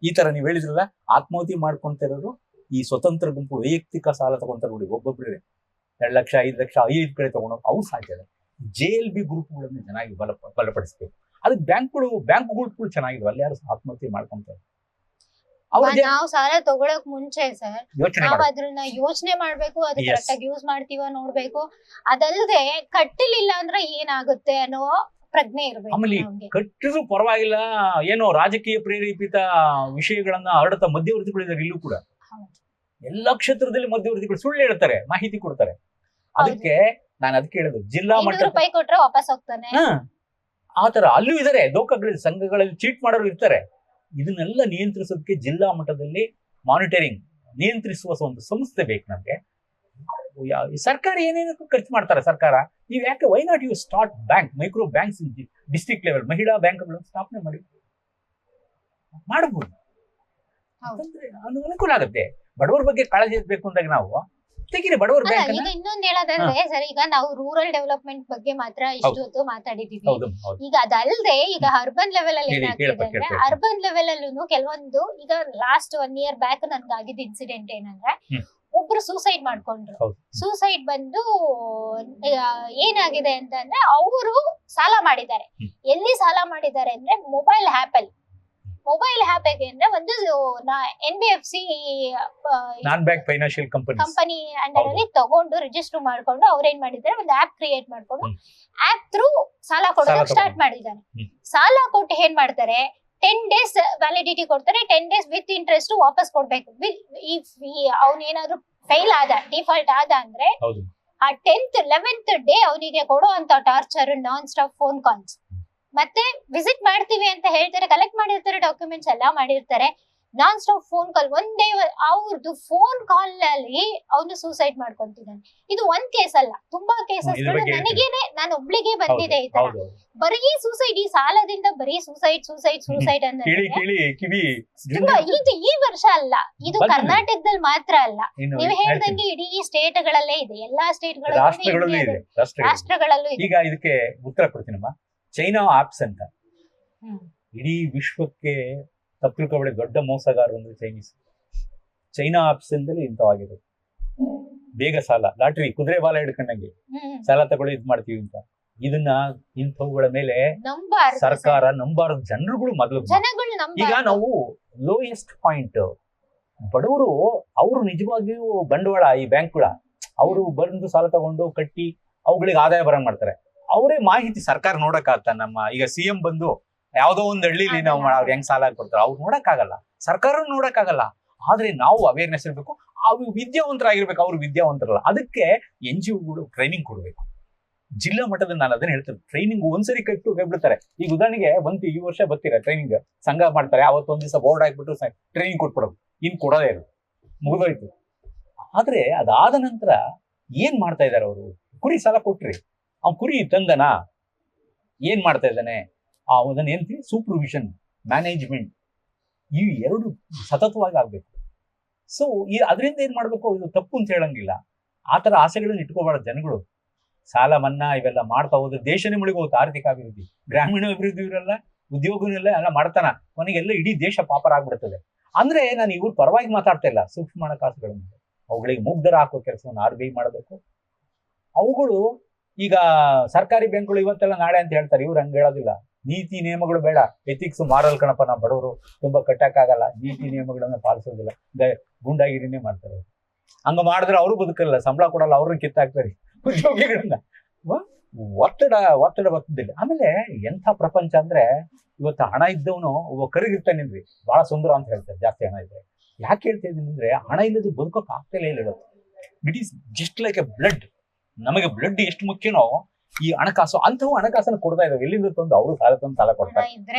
ಈ ತರ ನೀವ್ ಹೇಳಿದ್ರಲ್ಲ, ಆತ್ಮಾಹುತಿ ಮಾಡ್ಕೊಂತ ಇರೋರು ಈ ಸ್ವತಂತ್ರ ಗುಂಪು ವೈಯಕ್ತಿಕ ಸಾಲ ತಗೊಂತಾರೆ ನೋಡಿ, ಒಬ್ಬೊಬ್ಬರೇ 2 ಲಕ್ಷ 5 ಲಕ್ಷ 5 ಕಡೆ ತಗೊಂಡೋಗಿ ಅವು ಸಾಧ್ಯ. JLB ಗ್ರೂಪ್ಗಳನ್ನು ಚೆನ್ನಾಗಿ ಬಲಪಡಿಸ್ಬೇಕು. ಅದಕ್ಕೆ ಬ್ಯಾಂಕ್ಗಳು ಚೆನ್ನಾಗಿದ್ವು, ಅಲ್ಲಿ ಯಾರು ಆತ್ಮಹತ್ಯೆ ಮಾಡ್ಕೊಂತಾರೆ. ನಾವು ಸಾಲ ತಗೊಳಕ್ ಮುಂಚೆ ಸರ್ ನಾವ್ ಅದ್ರನ್ನ ಯೋಚನೆ ಮಾಡ್ಬೇಕು, ಅದು ಕರೆಕ್ಟ್ ಆಗಿ ಯೂಸ್ ಮಾಡ್ತೀವ ನೋಡ್ಬೇಕು. ಅದಲ್ಲದೆ ಕಟ್ಟಲಿಲ್ಲ ಅಂದ್ರೆ ಏನಾಗುತ್ತೆ ಅನ್ನೋ ಪ್ರಜ್ಞೆ ಇರ್ಬೇಕು. ಆಮೇಲೆ ಕಟ್ಟಿದ್ರು ಪರವಾಗಿಲ್ಲ, ಏನೋ ರಾಜಕೀಯ ಪ್ರೇರೇಪಿತ ವಿಷಯಗಳನ್ನ ಹರಡತ ಮಧ್ಯವರ್ತಿಗಳಿದ್ದಾರೆ ಇಲ್ಲೂ ಕೂಡ. ಎಲ್ಲಾ ಕ್ಷೇತ್ರದಲ್ಲಿ ಮಧ್ಯವರ್ತಿಗಳು ಸುಳ್ಳು ಹೇಳ್ತಾರೆ, ಮಾಹಿತಿ ಕೊಡ್ತಾರೆ. ಅದಕ್ಕೆ ಹೇಳಿದ್ರು, ಜಿಲ್ಲಾ ಮಟ್ಟ ರೂಪಾಯಿ ಕೊಟ್ರೆ ವಾಪಸ್ ಹೋಗ್ತಾನೆ, ಆತರ ಅಲ್ಲೂ ಇದಾರೆ ದೋಖಗಳು, ಸಂಘಗಳಲ್ಲಿ ಚೀಟ್ ಮಾಡೋರು ಇರ್ತಾರೆ. ಇದನ್ನೆಲ್ಲ ನಿಯಂತ್ರಿಸೋದಕ್ಕೆ ಜಿಲ್ಲಾ ಮಟ್ಟದಲ್ಲಿ ಮಾನಿಟರಿಂಗ್ ನಿಯಂತ್ರಿಸುವ ಒಂದು ಸಂಸ್ಥೆ ಬೇಕು ನಮ್ಗೆ. ಸರ್ಕಾರ ಏನೇನಕ್ಕೂ ಖರ್ಚು ಮಾಡ್ತಾರೆ ಸರ್ಕಾರ. ನೀವು ಯಾಕೆ why not you start micro banks in district level, ಮಹಿಳಾ ಬ್ಯಾಂಕ್ಗಳನ್ನು ಸ್ಥಾಪನೆ ಮಾಡಬಹುದು. ಅನುಕೂಲ ಆಗುತ್ತೆ. ಬಡವರ ಬಗ್ಗೆ ಕಾಳಜಿ ಇರ್ಬೇಕು ಅಂದಾಗ ನಾವು ತೆಗೀರಿ ಬಡವರ ಬ್ಯಾಂಕ್. ಈಗ ಇನ್ನೊಂದ್ ಹೇಳೋದಂದ್ರೆ ಸರ್, ಈಗ ನಾವು ರೂರಲ್ ಡೆವಲಪ್ಮೆಂಟ್ ಬಗ್ಗೆ ಮಾತ್ರ ಇಷ್ಟೊತ್ತು ಮಾತಾಡಿದೀವಿ. ಈಗ ಅದಲ್ಲದೆ ಈಗ ಅರ್ಬನ್ ಲೆವೆಲ್ ಅಲ್ಲಿ ಏನಾಗ್ತಿದೆ ಅಂದ್ರೆ, ಅರ್ಬನ್ ಲೆವೆಲ್ ಅಲ್ಲೂ ಕೆಲವೊಂದು, ಈಗ ಲಾಸ್ಟ್ 1 year ಬ್ಯಾಕ್ ನನ್ಗೆ ಆಗಿದ್ದ ಇನ್ಸಿಡೆಂಟ್ ಏನಂದ್ರೆ, ಒಬ್ರು ಸೂಸೈಡ್ ಮಾಡ್ಕೊಂಡ್ರು. ಸೂಸೈಡ್ ಬಂದು ಏನಾಗಿದೆ ಅಂತಂದ್ರೆ, ಅವರು ಸಾಲ ಮಾಡಿದ್ದಾರೆ. ಎಲ್ಲಿ ಸಾಲ ಮಾಡಿದ್ದಾರೆ ಅಂದ್ರೆ, ಮೊಬೈಲ್ ಆಪ್ ಅಲ್ಲಿ. ಮೊಬೈಲ್ ಆಪ್ ಹೇಗೆ ಅಂದ್ರೆ, ಒಂದು NBFC ನಾನ್ ಬ್ಯಾಂಕ್ ಫೈನಾನ್ಷಿಯಲ್ ಕಂಪನಿ ಅಂಡರ್ ಅಲ್ಲಿ ತಗೊಂಡು ರಿಜಿಸ್ಟರ್ ಮಾಡ್ಕೊಂಡು ಅವ್ರೇನ್ ಮಾಡಿದ್ದಾರೆ, ಒಂದು ಆಪ್ ಕ್ರಿಯೇಟ್ ಮಾಡ್ಕೊಂಡು ಆಪ್ ಥ್ರೂ ಸಾಲ ಕೊಡೋದಕ್ಕೆ ಸ್ಟಾರ್ಟ್ ಮಾಡಿದ್ದಾರೆ. ಸಾಲ ಕೊಟ್ಟು ಏನ್ ಮಾಡ್ತಾರೆ, 10 days ವ್ಯಾಲಿಡಿಟಿ ಕೊಡ್ತಾರೆ, 10 days ವಿತ್ ಇಂಟ್ರೆಸ್ಟ್ ವಾಪಸ್ ಕೊಡ್ಬೇಕು. ಅವ್ನೇನಾದ್ರು ಫೇಲ್ ಆದ, ಡಿಫಾಲ್ಟ್ ಆದ ಅಂದ್ರೆ ಆ 10th 11th ಡೇ ಅವನಿಗೆ ಕೊಡೋ ಅಂತ torture, non stop phone calls. ಮತ್ತೆ ವಿಸಿಟ್ ಮಾಡ್ತೀವಿ ಅಂತ ಹೇಳ್ತಾರೆ, ಕಲೆಕ್ಟ್ ಮಾಡಿರ್ತಾರೆ, ಡಾಕ್ಯುಮೆಂಟ್ಸ್ ಎಲ್ಲಾ ಮಾಡಿರ್ತಾರೆ, ನಾನ್ ಸ್ಟಾಪ್ ಫೋನ್ ಕಾಲ್. ಒಂದೇ ಅವ್ರದ್ದು ಫೋನ್ ಕಾಲ್ ಅಲ್ಲಿ ಅವನು ಸೂಸೈಡ್ ಮಾಡ್ಕೊಂತಿದ್ದಾನೆ. ಇದು ಒಂದ್ ಕೇಸ್ ಅಲ್ಲ, ತುಂಬಾ ಕೇಸಸ್ ನಾನು ಒಬ್ಳಿಗೆ ಬಂದಿದೆ ಈ ತರ. ಬರೀ ಸೂಸೈಡ್, ಈ ಸಾಲದಿಂದ ಬರೀ ಸೂಸೈಡ್ ಅಂದ್ರೆ ಇದು ಈ ವರ್ಷ ಅಲ್ಲ, ಇದು ಕರ್ನಾಟಕದಲ್ಲಿ ಮಾತ್ರ ಅಲ್ಲ, ನೀವು ಹೇಳ್ದಂಗೆ ಇಡೀ ಸ್ಟೇಟ್ ಗಳಲ್ಲೇ ಇದೆ, ಎಲ್ಲಾ ಸ್ಟೇಟ್ ರಾಷ್ಟ್ರಗಳಲ್ಲೂ ಇದೆ. ಈಗ ಇದಕ್ಕೆ ಉತ್ತರ ಕೊಡ್ತೀನಮ್ಮ. ಚೈನಾ ಆಪ್ಸ್ ಅಂತ ಇಡೀ ವಿಶ್ವಕ್ಕೆ ತಪ್ಪಿಕೊಳ್ಳೆ ದೊಡ್ಡ ಮೋಸಗಾರರು ಅಂದ್ರೆ ಚೈನಾ ಆಪ್ಸ್ ಅಂತಲೇ ಇಂಥವಾಗಿದೆ. ಬೇಗ ಸಾಲ, ಲಾಟ್ರಿ, ಕುದುರೆ ಬಾಲ ಹಿಡ್ಕೊಂಡಂಗೆ ಸಾಲ ತಗೊಳ್ಳಿ ಇದ್ ಮಾಡ್ತೀವಿ ಅಂತ. ಇದನ್ನ ಇಂಥವುಗಳ ಮೇಲೆ ಸರ್ಕಾರ ನಂಬಾರದು, ಜನರುಗಳು ಮೊದಲು. ಈಗ ನಾವು ಲೋಯೆಸ್ಟ್ ಪಾಯಿಂಟ್ ಬಡವರು, ಅವರು ನಿಜವಾಗಿಯೂ ಬಂಡವಾಳ, ಈ ಬ್ಯಾಂಕ್ಗಳ ಅವರು ಬಂದು ಸಾಲ ತಗೊಂಡು ಕಟ್ಟಿ ಅವುಗಳಿಗೆ ಆದಾಯ ಬರಂಗ್ ಮಾಡ್ತಾರೆ. ಅವರೇ ಮಾಹಿತಿ ಸರ್ಕಾರ ನೋಡಕ್ಕಾಗ್ತ. ನಮ್ಮ ಈಗ CM ಬಂದು ಯಾವ್ದೋ ಒಂದು ಹಳ್ಳಿಲಿ ನಾವು ಅವ್ರು ಹೆಂಗ್ ಸಾಲ ಕೊಡ್ತಾರೆ, ಅವ್ರು ನೋಡಕ್ಕಾಗಲ್ಲ, ಸರ್ಕಾರ ನೋಡಕ್ಕಾಗಲ್ಲ. ಆದ್ರೆ ನಾವು ಅವೇರ್ನೆಸ್ ಇರ್ಬೇಕು, ಅವ್ರು ವಿದ್ಯಾವಂತರಾಗಿರ್ಬೇಕು, ಅವ್ರು ವಿದ್ಯಾವಂತರಲ್ಲ. ಅದಕ್ಕೆ NGOಗಳು ಟ್ರೈನಿಂಗ್ ಕೊಡ್ಬೇಕು. ಜಿಲ್ಲಾ ಮಟ್ಟದಲ್ಲಿ ನಾನು ಅದನ್ನ ಹೇಳ್ತೇನೆ, ಟ್ರೈನಿಂಗ್ ಒಂದ್ಸರಿ ಕೈಬಿಡ್ತಾರೆ. ಈಗ ಉದಾಹರಣೆಗೆ ಈ ವರ್ಷ ಬರ್ತೀರಾ ಟ್ರೈನಿಂಗ್ ಸಂಘ ಮಾಡ್ತಾರೆ, ಅವತ್ತೊಂದ್ ದಿವಸ ಬೋರ್ಡ್ ಹಾಕ್ಬಿಟ್ಟು ಟ್ರೈನಿಂಗ್ ಕೊಟ್ಬಿಡೋದು, ಇನ್ ಕೊಡೋದೇ ಇರೋದು, ಮುಗಿದೋಯ್ತು. ಆದ್ರೆ ಅದಾದ ನಂತರ ಏನ್ ಮಾಡ್ತಾ ಇದಾರೆ ಅವರು? ಕುರಿ ಸಾಲ ಕೊಟ್ರಿ, ಅವ್ನು ಕುರಿ ತಂದನ, ಏನ್ ಮಾಡ್ತಾ ಇದ್ದಾನೆ, ಅದನ್ನ ಏನ್ತೀವಿ ಸೂಪರ್ವಿಷನ್, ಮ್ಯಾನೇಜ್ಮೆಂಟ್, ಈ ಎರಡು ಸತತವಾಗಿ ಆಗ್ಬೇಕು. ಸೊ ಅದರಿಂದ ಏನ್ ಮಾಡ್ಬೇಕು, ಇದು ತಪ್ಪು ಅಂತ ಹೇಳಂಗಿಲ್ಲ. ಆತರ ಆಸೆಗಳನ್ನ ಇಟ್ಕೋಬಾರ್ದು ಜನಗಳು. ಸಾಲ ಮನ್ನಾ ಇವೆಲ್ಲ ಮಾಡ್ತಾ ಹೋದ್ರೆ ದೇಶನೇ ಮುಳುಗೋಗುತ್ತೆ. ಆರ್ಥಿಕ ಅಭಿವೃದ್ಧಿ, ಗ್ರಾಮೀಣ ಅಭಿವೃದ್ಧಿ ಇರಲ್ಲ, ಉದ್ಯೋಗನೆಲ್ಲ ಎಲ್ಲ ಮಾಡ್ತಾನ, ಕೊನೆಗೆಲ್ಲ ಇಡೀ ದೇಶ ಪಾಪರ ಆಗ್ಬಿಡ್ತದೆ. ಅಂದ್ರೆ ನಾನು ಇವ್ರ ಪರವಾಗಿ ಮಾತಾಡ್ತಾ ಇಲ್ಲ. ಸೂಕ್ಷ್ಮ ಹಣಕಾಸುಗಳನ್ನು ಅವುಗಳಿಗೆ ಮುಗ್ಧರ ಹಾಕೋ ಕೆಲಸವನ್ನು RBI ಮಾಡಬೇಕು. ಅವುಗಳು ಈಗ ಸರ್ಕಾರಿ ಬ್ಯಾಂಕ್ಗಳು ಇವತ್ತೆಲ್ಲ ನಾಳೆ ಅಂತ ಹೇಳ್ತಾರೆ, ಇವ್ರು ಹಂಗೆ ಹೇಳೋದಿಲ್ಲ. ನೀತಿ ನಿಯಮಗಳು ಬೇಡ, ಎಥಿಕ್ಸ್ ಮಾರಲ್ ಕಣಪ್ಪ. ನಾವು ಬಡವರು ತುಂಬಾ ಕಟ್ಟಕ್ಕಾಗಲ್ಲ, ನೀತಿ ನಿಯಮಗಳನ್ನ ಪಾಲಿಸೋದಿಲ್ಲ, ಗುಂಡಾಗಿರಿನೇ ಮಾಡ್ತಾರೆ. ಹಂಗ ಮಾಡಿದ್ರೆ ಅವರು ಬದುಕಲ್ಲ, ಸಂಬಳ ಕೊಡಲ್ಲ, ಅವ್ರನ್ನ ಕಿತ್ತಾಕ್ತಾರೆ ಉದ್ಯೋಗಿಗಳನ್ನ. ಒತ್ತಡ ಬರ್ತದಿಲ್ಲ. ಆಮೇಲೆ ಎಂಥ ಪ್ರಪಂಚ ಅಂದ್ರೆ, ಇವತ್ತು ಹಣ ಇದ್ದವನು ಒಬ್ಬ ಕರಗಿರ್ತಾನೇನ್ರಿ, ಬಹಳ ಸುಂದರ ಅಂತ ಹೇಳ್ತಾರೆ ಜಾಸ್ತಿ ಹಣ ಇದ್ರೆ. ಯಾಕೆ ಹೇಳ್ತಾ ಇದ್ದೀನಿ ಅಂದ್ರೆ, ಹಣ ಇಲ್ಲದೆ ಬದುಕೋಕ್ ಆಗ್ತಿಲ್ಲ ಇಲ್ಲ ಇವತ್ತು. It is just like A blood. ನಮಗೆ ಬ್ಲಡ್ ಎಷ್ಟು ಮುಖ್ಯನೋ ಈ ಹಣಕಾಸು, ಅಂಥವು ಹಣಕಾಸನ್ನು ಕೊಡ್ತಾ ಇದಾವೆ. ಎಲ್ಲಿಂದ ತಂದು ಅವರು ಸಾಲ ಕೊಡ್ತಾರೆ.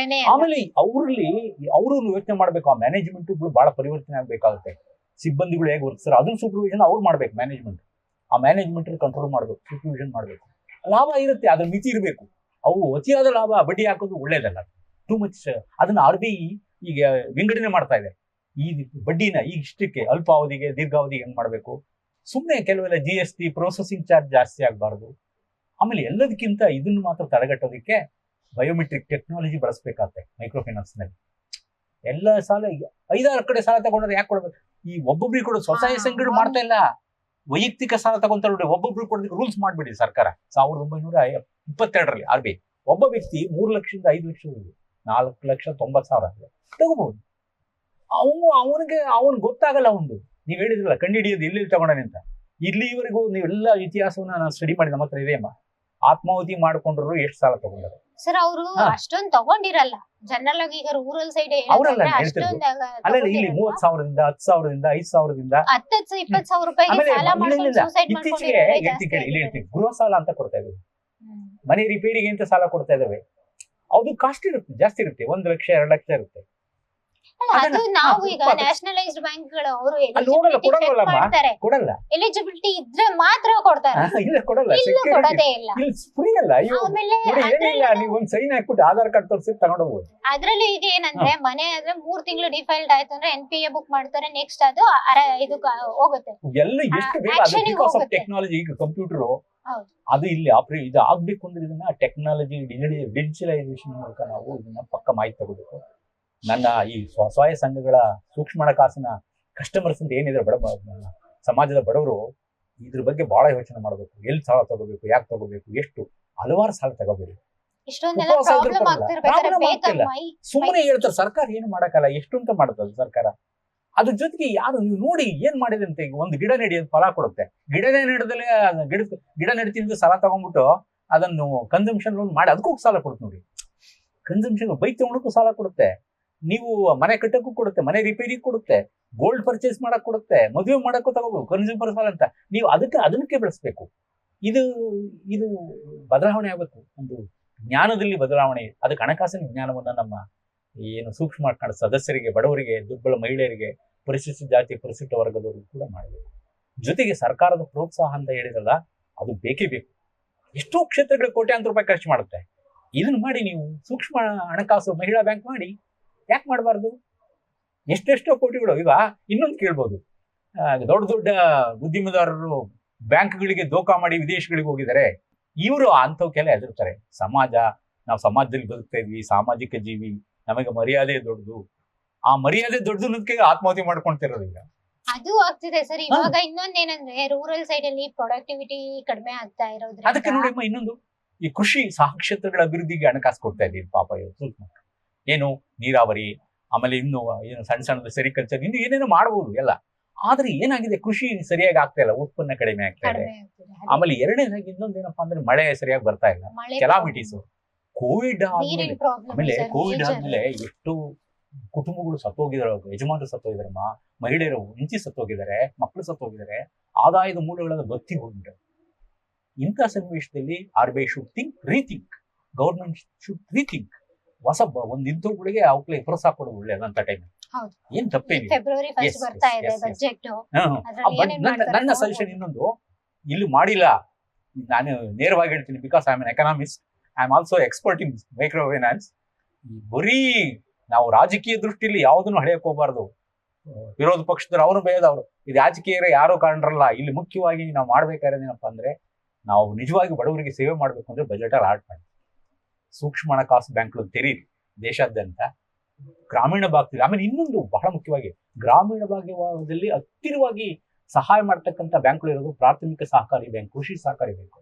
ಆಮೇಲೆ ಅವರು ಯೋಚನೆ ಮಾಡ್ಬೇಕು, ಆ ಮ್ಯಾನೇಜ್ಮೆಂಟ್ ಬಹಳ ಪರಿವರ್ತನೆ ಆಗ್ಬೇಕಾಗುತ್ತೆ. ಸಿಬ್ಬಂದಿಗಳು ಹೇಗೆ ವರ್ತಿಸ್ತಾರೆ ಅದನ್ನ ಸೂಪರ್ವಿಷನ್ ಅವ್ರು ಮಾಡ್ಬೇಕು. ಮ್ಯಾನೇಜ್ಮೆಂಟ್ ಆ ಮ್ಯಾನೇಜ್ಮೆಂಟ್ ಕಂಟ್ರೋಲ್ ಮಾಡ್ಬೇಕು, ಸೂಪರ್ವಿಷನ್ ಮಾಡ್ಬೇಕು. ಲಾಭ ಇರುತ್ತೆ, ಅದ್ರ ಮಿತಿ ಇರಬೇಕು. ಅವು ಅತಿಯಾದ ಲಾಭ ಬಡ್ಡಿ ಹಾಕೋದು ಒಳ್ಳೇದಲ್ಲ, ಟೂ ಮಚ್. ಅದನ್ನ RBI ಈಗ ವಿಂಗಡಣೆ ಮಾಡ್ತಾ ಇದೆ. ಈ ಬಡ್ಡಿನ ಈಗ ಇಷ್ಟಕ್ಕೆ ಅಲ್ಪಾವಧಿಗೆ ದೀರ್ಘಾವಧಿಗೆ ಹೆಂಗ್ ಮಾಡ್ಬೇಕು. ಸುಮ್ಮನೆ ಕೆಲವೆಲ್ಲ GST ಪ್ರೊಸೆಸಿಂಗ್ ಚಾರ್ಜ್ ಜಾಸ್ತಿ ಆಗಬಾರ್ದು. ಆಮೇಲೆ ಎಲ್ಲದಕ್ಕಿಂತ ಇದನ್ನು ಮಾತ್ರ ತಡೆಗಟ್ಟೋದಕ್ಕೆ ಬಯೋಮೆಟ್ರಿಕ್ ಟೆಕ್ನಾಲಜಿ ಬಳಸಬೇಕಾಗತ್ತೆ. ಮೈಕ್ರೋ ಫೈನಾನ್ಸ್ ನಲ್ಲಿ ಎಲ್ಲ ಸಾಲ 5-6 ಕಡೆ ಸಾಲ ತಗೊಂಡ್ರೆ ಯಾಕೆ ಕೊಡ್ಬೇಕು? ಈ ಒಬ್ಬೊಬ್ರಿಗೆ ಕೊಡೋದು ಸ್ವಸಹಾಯ ಸಂಘಗಳು ಮಾಡ್ತಾ ಇಲ್ಲ. ವೈಯಕ್ತಿಕ ಸಾಲ ತಗೊಂತಾರೆ ನೋಡಿ, ಒಬ್ಬೊಬ್ರು ಕೊಡೋದಕ್ಕೆ ರೂಲ್ಸ್ ಮಾಡ್ಬಿಡಿ ಸರ್ಕಾರ. 1922ರಲ್ಲಿ RBI ಒಬ್ಬ ವ್ಯಕ್ತಿ 3 ಲಕ್ಷದಿಂದ 5 ಲಕ್ಷ 4,90,000 ತಗೋಬಹುದು. ಅವನಿಗೆ ಗೊತ್ತಾಗಲ್ಲ. ನೀವ್ ಹೇಳಿದ್ರಲ್ಲ ಕಂಡು ಹಿಡಿಯೋದು ಎಲ್ಲಿ ತಗೊಂಡನೆ ಅಂತ. ಇಲ್ಲಿವರೆಗೂ ನೀವೆಲ್ಲ ಇತಿಹಾಸವನ್ನ ನಾನು ಸ್ಟಡಿ ಮಾಡಿ, ನಮ್ಮ ಹತ್ರ ಇದೆಯಮ್ಮ. ಆತ್ಮಾಹುತಿ ಮಾಡ್ಕೊಂಡ್ರು ಎಷ್ಟು ಸಾಲ ತಗೊಂಡರು ಸರ್? ಅವರು ಅಷ್ಟೊಂದು ತಗೊಂಡಿರಲ್ಲ. ಜನರಲ್ ಆಗಿ ಈಗ ರೂರಲ್ ಸೈಡ್ ಅವರಲ್ಲ ಅಲ್ಲ, ಇಲ್ಲಿ 30,000ದಿಂದ 10,000ದಿಂದ 5,000ದಿಂದ 10,000-20,000 ರೂಪಾಯಿಗೆ ಸಾಲ ಮಾಡ್ಕೊಂಡು ಸೂಸೈಡ್ ಇತ್ತೀಚೆಗೆ ಹೇಳ್ತೀನಿ, ಗೃಹ ಸಾಲ ಅಂತ ಕೊಡ್ತಾ ಇದ್ದೀವಿ. ಮನೆ ರಿಪೇರಿಗೆ ಅಂತ ಸಾಲ ಕೊಡ್ತಾ ಇದ್ದಾವೆ. ಅದು ಕಾಸ್ಟ್ ಇರುತ್ತೆ, ಜಾಸ್ತಿ ಇರುತ್ತೆ, 1 ಲಕ್ಷ 2 ಲಕ್ಷ ಇರುತ್ತೆ. ಅದು ನಾವು ಈಗ ನ್ಯಾಷನಲೈಸ್ಡ್ ಬ್ಯಾಂಕ್ಗಳು ಅವರು ಕೊಡಲ್ಲ, ಎಲಿಜಿಬಿಲಿಟಿ ಇದ್ರೆ ಮಾತ್ರ ಕೊಡ್ತಾರೆ, ಇಲ್ಲ ಕೊಡಲ್ಲ, ಕೊಡೋದೇ ಇಲ್ಲ. ಫ್ರೀ ಅಲ್ಲ. ಆಮೇಲೆ ನೀವು ಒಂದು ಸೈನ್ ಹಾಕ್ಬಿಟ್ಟು ಆಧಾರ್ ಕಾರ್ಡ್ ತೋರಿಸಿ ತಗೊಂಡೋಗ್ಬೋದು. ಅದ್ರಲ್ಲೂ ಈಗ ಏನಂದ್ರೆ, ಮನೆ ಆದ್ರೆ 3 ತಿಂಗಳು ಡಿಫಾಲ್ಟ್ ಆಯ್ತು ಅಂದ್ರೆ NPA ಬುಕ್ ಮಾಡ್ತಾರೆ, ನೆಕ್ಸ್ಟ್ ಅದು ಇದು ಹೋಗುತ್ತೆ. ಎಲ್ಲ ಎಷ್ಟು ಬೇಗ ಟೆಕ್ನಾಲಜಿ, ಈಗ ಕಂಪ್ಯೂಟರ್ ಅದು ಇಲ್ಲಿ ಇದು ಆಗ್ಬೇಕು ಅಂದ್ರೆ ಇದನ್ನ ಟೆಕ್ನಾಲಜಿ ಡಿಜಿಟಲೈಸೇಷನ್ ಮೂಲಕ ನಾವು ಇದನ್ನ ಪಕ್ಕ ಮಾಹಿತಿ ತಗೋಬೇಕು. ನನ್ನ ಈ ಸ್ವಸಹಾಯ ಸಂಘಗಳ ಸೂಕ್ಷ್ಮ ಹಣಕಾಸಿನ ಕಸ್ಟಮರ್ಸ್ ಅಂತ ಏನಿದ್ರೆ ಸಮಾಜದ ಬಡವರು ಇದ್ರ ಬಗ್ಗೆ ಬಹಳ ಯೋಚನೆ ಮಾಡಬೇಕು. ಎಲ್ಲಿ ಸಾಲ ತಗೋಬೇಕು, ಯಾಕೆ ತಗೋಬೇಕು, ಎಷ್ಟು, ಹಲವಾರು ಸಾಲ ತಗೋಬೇಕು. ಸುಮ್ಮನೆ ಹೇಳ್ತಾರೆ ಸರ್ಕಾರ ಏನು ಮಾಡಕ್ಕಲ್ಲ, ಎಷ್ಟು ಅಂತ ಮಾಡುತ್ತಲ್ಲ ಸರ್ಕಾರ. ಅದ್ರ ಜೊತೆಗೆ ಯಾರು ನೀವು ನೋಡಿ ಏನ್ ಮಾಡಿದೆ ಅಂತ. ಈಗ ಒಂದು ಗಿಡ ನೆಡಿಯೋದು ಫಲ ಕೊಡುತ್ತೆ. ಗಿಡನೇ ನೆಡದಲ್ಲೇ ಗಿಡ ನೆಡ್ತಿದ್ದು ಸಾಲ ತಗೊಂಡ್ಬಿಟ್ಟು ಅದನ್ನು ಕನ್ಸಂಪ್ಷನ್ ಲೋನ್ ಮಾಡಿ ಅದಕ್ಕೂ ಸಾಲ ಕೊಡುತ್ತೆ ನೋಡಿ. ಕನ್ಸಂಪ್ಷನ್ ಬೈಕ್ ತಗೊಳಕ್ಕೂ ಸಾಲ ಕೊಡುತ್ತೆ, ನೀವು ಮನೆ ಕಟ್ಟಕ್ಕೂ ಕೊಡುತ್ತೆ, ಮನೆ ರಿಪೇರಿ ಕೊಡುತ್ತೆ, ಗೋಲ್ಡ್ ಪರ್ಚೇಸ್ ಮಾಡಕ್ ಕೊಡುತ್ತೆ, ಮದುವೆ ಮಾಡಕ್ಕೂ ತಗೋಬೇಕು ಕನ್ಸ್ಯೂಮರ್ ಸಾಲ ಅಂತ. ನೀವು ಅದಕ್ಕೆ ಬೆಳೆಸ್ಬೇಕು. ಇದು ಬದಲಾವಣೆ ಆಗಬೇಕು. ಒಂದು ಜ್ಞಾನದಲ್ಲಿ ಬದಲಾವಣೆ. ಅದಕ್ಕೆ ಹಣಕಾಸಿನ ಜ್ಞಾನವನ್ನ ನಮ್ಮ ಏನು ಸೂಕ್ಷ್ಮ ಸದಸ್ಯರಿಗೆ, ಬಡವರಿಗೆ, ದುರ್ಬಲ ಮಹಿಳೆಯರಿಗೆ, ಪರಿಶಿಷ್ಟ ಜಾತಿ ಪರಿಶಿಷ್ಟ ವರ್ಗದವರಿಗೂ ಕೂಡ ಮಾಡಬೇಕು. ಜೊತೆಗೆ ಸರ್ಕಾರದ ಪ್ರೋತ್ಸಾಹ ಅಂತ ಹೇಳಿರಲ್ಲ, ಅದು ಬೇಕೇ ಬೇಕು. ಎಷ್ಟೋ ಕ್ಷೇತ್ರಗಳ ಕೋಟ್ಯಾಂತರ ರೂಪಾಯಿ ಖರ್ಚು ಮಾಡುತ್ತೆ. ಇದನ್ನ ಮಾಡಿ ನೀವು ಸೂಕ್ಷ್ಮ ಹಣಕಾಸು ಮಹಿಳಾ ಬ್ಯಾಂಕ್ ಮಾಡಿ, ಯಾಕೆ ಮಾಡಬಾರ್ದು? ಎಷ್ಟೆಷ್ಟೋ ಕೋಟಿಗಳು. ಈಗ ಇನ್ನೊಂದು ಕೇಳ್ಬೋದು, ದೊಡ್ಡ ಉದ್ಯಮದಾರರು ಬ್ಯಾಂಕ್ಗಳಿಗೆ ದೋಖಾ ಮಾಡಿ ವಿದೇಶಗಳಿಗೆ ಹೋಗಿದ್ದಾರೆ. ಇವರು ಅಂಥವಕ್ಕೆಲ್ಲ ಹೆದರ್ತಾರೆ. ನಾವು ಸಮಾಜದಲ್ಲಿ ಬದುಕ್ತಾ ಇದ್ವಿ, ಸಾಮಾಜಿಕ ಜೀವಿ, ನಮಗೆ ಮರ್ಯಾದೆ ದೊಡ್ಡದು. ಆ ಮರ್ಯಾದೆ ದೊಡ್ಡದಕ್ಕೆ ಆತ್ಮಹತ್ಯೆ ಮಾಡ್ಕೊಂತಿರೋದು ಈಗ. ಅದು ಆಗ್ತಿದೆ ಸರ್. ಇವಾಗ ಇನ್ನೊಂದೇನಂದ್ರೆ, ರೂರಲ್ ಸೈಡ್ ಅಲ್ಲಿ ಪ್ರೊಡಕ್ಟಿವಿಟಿ ಕಡಿಮೆ ಆಗ್ತಾ ಇರೋದ್ರಿಂದ ಅದಕ್ಕೆ ನೋಡಿ ಇನ್ನೊಂದು, ಈ ಕೃಷಿ ಕ್ಷೇತ್ರಗಳ ಅಭಿವೃದ್ಧಿಗೆ ಹಣಕಾಸು ಕೊಡ್ತಾ ಇದ್ದೀವಿ. ಪಾಪ ಏನು ನೀರಾವರಿ, ಆಮೇಲೆ ಇನ್ನು ಏನು ಸಣ್ಣ ಸೆರಿಕಲ್ಚರ್, ಇನ್ನು ಏನೇನೋ ಮಾಡಬಹುದು ಎಲ್ಲ. ಆದ್ರೆ ಏನಾಗಿದೆ, ಕೃಷಿ ಸರಿಯಾಗಿ ಆಗ್ತಾ ಇಲ್ಲ, ಉತ್ಪನ್ನ ಕಡಿಮೆ ಆಗ್ತಾ ಇದೆ. ಆಮೇಲೆ ಎರಡನೇದಾಗಿ ಇನ್ನೊಂದೇನಪ್ಪಾ ಅಂದ್ರೆ, ಮಳೆ ಸರಿಯಾಗಿ ಬರ್ತಾ ಇಲ್ಲ, ಕೆಲಾಮಿಟೀಸ್. ಕೋವಿಡ್ ಆದ್ಮೇಲೆ ಎಷ್ಟು ಕುಟುಂಬಗಳು ಸತ್ತೋಗಿದಾರೆ, ಯಜಮಾನರು ಸತ್ತೋಗಿದ್ದಾರೆ, ಮಹಿಳೆಯರು ಹೆಂಡತಿ ಸತ್ತೋಗಿದ್ದಾರೆ, ಮಕ್ಕಳು ಸತ್ತೋಗಿದ್ದಾರೆ, ಆದಾಯದ ಮೂಲಗಳನ್ನು ಬತ್ತಿ ಹೋಗಿದ್ದಾರೆ. ಇಂಥ ಸನ್ನಿವೇಶದಲ್ಲಿ RBI should rethink, government should rethink. ಹೊಸ ಒಂದು ಇಂಥವುಗಳಿಗೆ ಅವಕ್ಕೆ ಪ್ರೋತ್ಸಾಹ ಕೊಡೋದು ಒಳ್ಳೆಯದಂತ ಟೈಮ್. ಏನ್ ತಪ್ಪೇನಿಲ್ಲ. ನನ್ನ ಸಜೆಷನ್ ಇನ್ನೊಂದು, ಇಲ್ಲಿ ಮಾಡಿಲ್ಲ, ನಾನು ನೇರವಾಗಿ ಹೇಳ್ತೀನಿ, because I am an economist, I am also expert in micro finance. ಬರೀ ನಾವು ರಾಜಕೀಯ ದೃಷ್ಟಿಯಲ್ಲಿ ಯಾವುದನ್ನು ಹಳೆಯಕ್ಕೆ ಹೋಗ್ಬಾರ್ದು. ವಿರೋಧ ಪಕ್ಷದವ್ರು ಅವರು ಬೇಯದವರು, ಇದು ರಾಜಕೀಯ ಯಾರೋ ಕಾರಣರಲ್ಲ. ಇಲ್ಲಿ ಮುಖ್ಯವಾಗಿ ನಾವು ಮಾಡ್ಬೇಕಾದ್ರೆ ಏನಪ್ಪಾ ಅಂದ್ರೆ, ನಾವು ನಿಜವಾಗಿ ಬಡವರಿಗೆ ಸೇವೆ ಮಾಡಬೇಕು ಅಂದ್ರೆ ಬಜೆಟ್ ಅಲ್ಲಿ ಆರ್ಟ್ ಮಾಡಿ ಸೂಕ್ಷ್ಮ ಹಣಕಾಸು ಬ್ಯಾಂಕ್ಗಳು ತೆರೀರಿ ದೇಶಾದ್ಯಂತ. ಗ್ರಾಮೀಣ ಭಾಗದಲ್ಲಿ ಆಮೇಲೆ ಇನ್ನೊಂದು ಬಹಳ ಮುಖ್ಯವಾಗಿ ಗ್ರಾಮೀಣ ಭಾಗದಲ್ಲಿ ಹತ್ತಿರವಾಗಿ ಸಹಾಯ ಮಾಡ್ತಕ್ಕಂಥ ಬ್ಯಾಂಕ್ಗಳು ಇರೋದು ಪ್ರಾಥಮಿಕ ಸಹಕಾರಿ ಬ್ಯಾಂಕ್, ಕೃಷಿ ಸಹಕಾರಿ ಬ್ಯಾಂಕ್.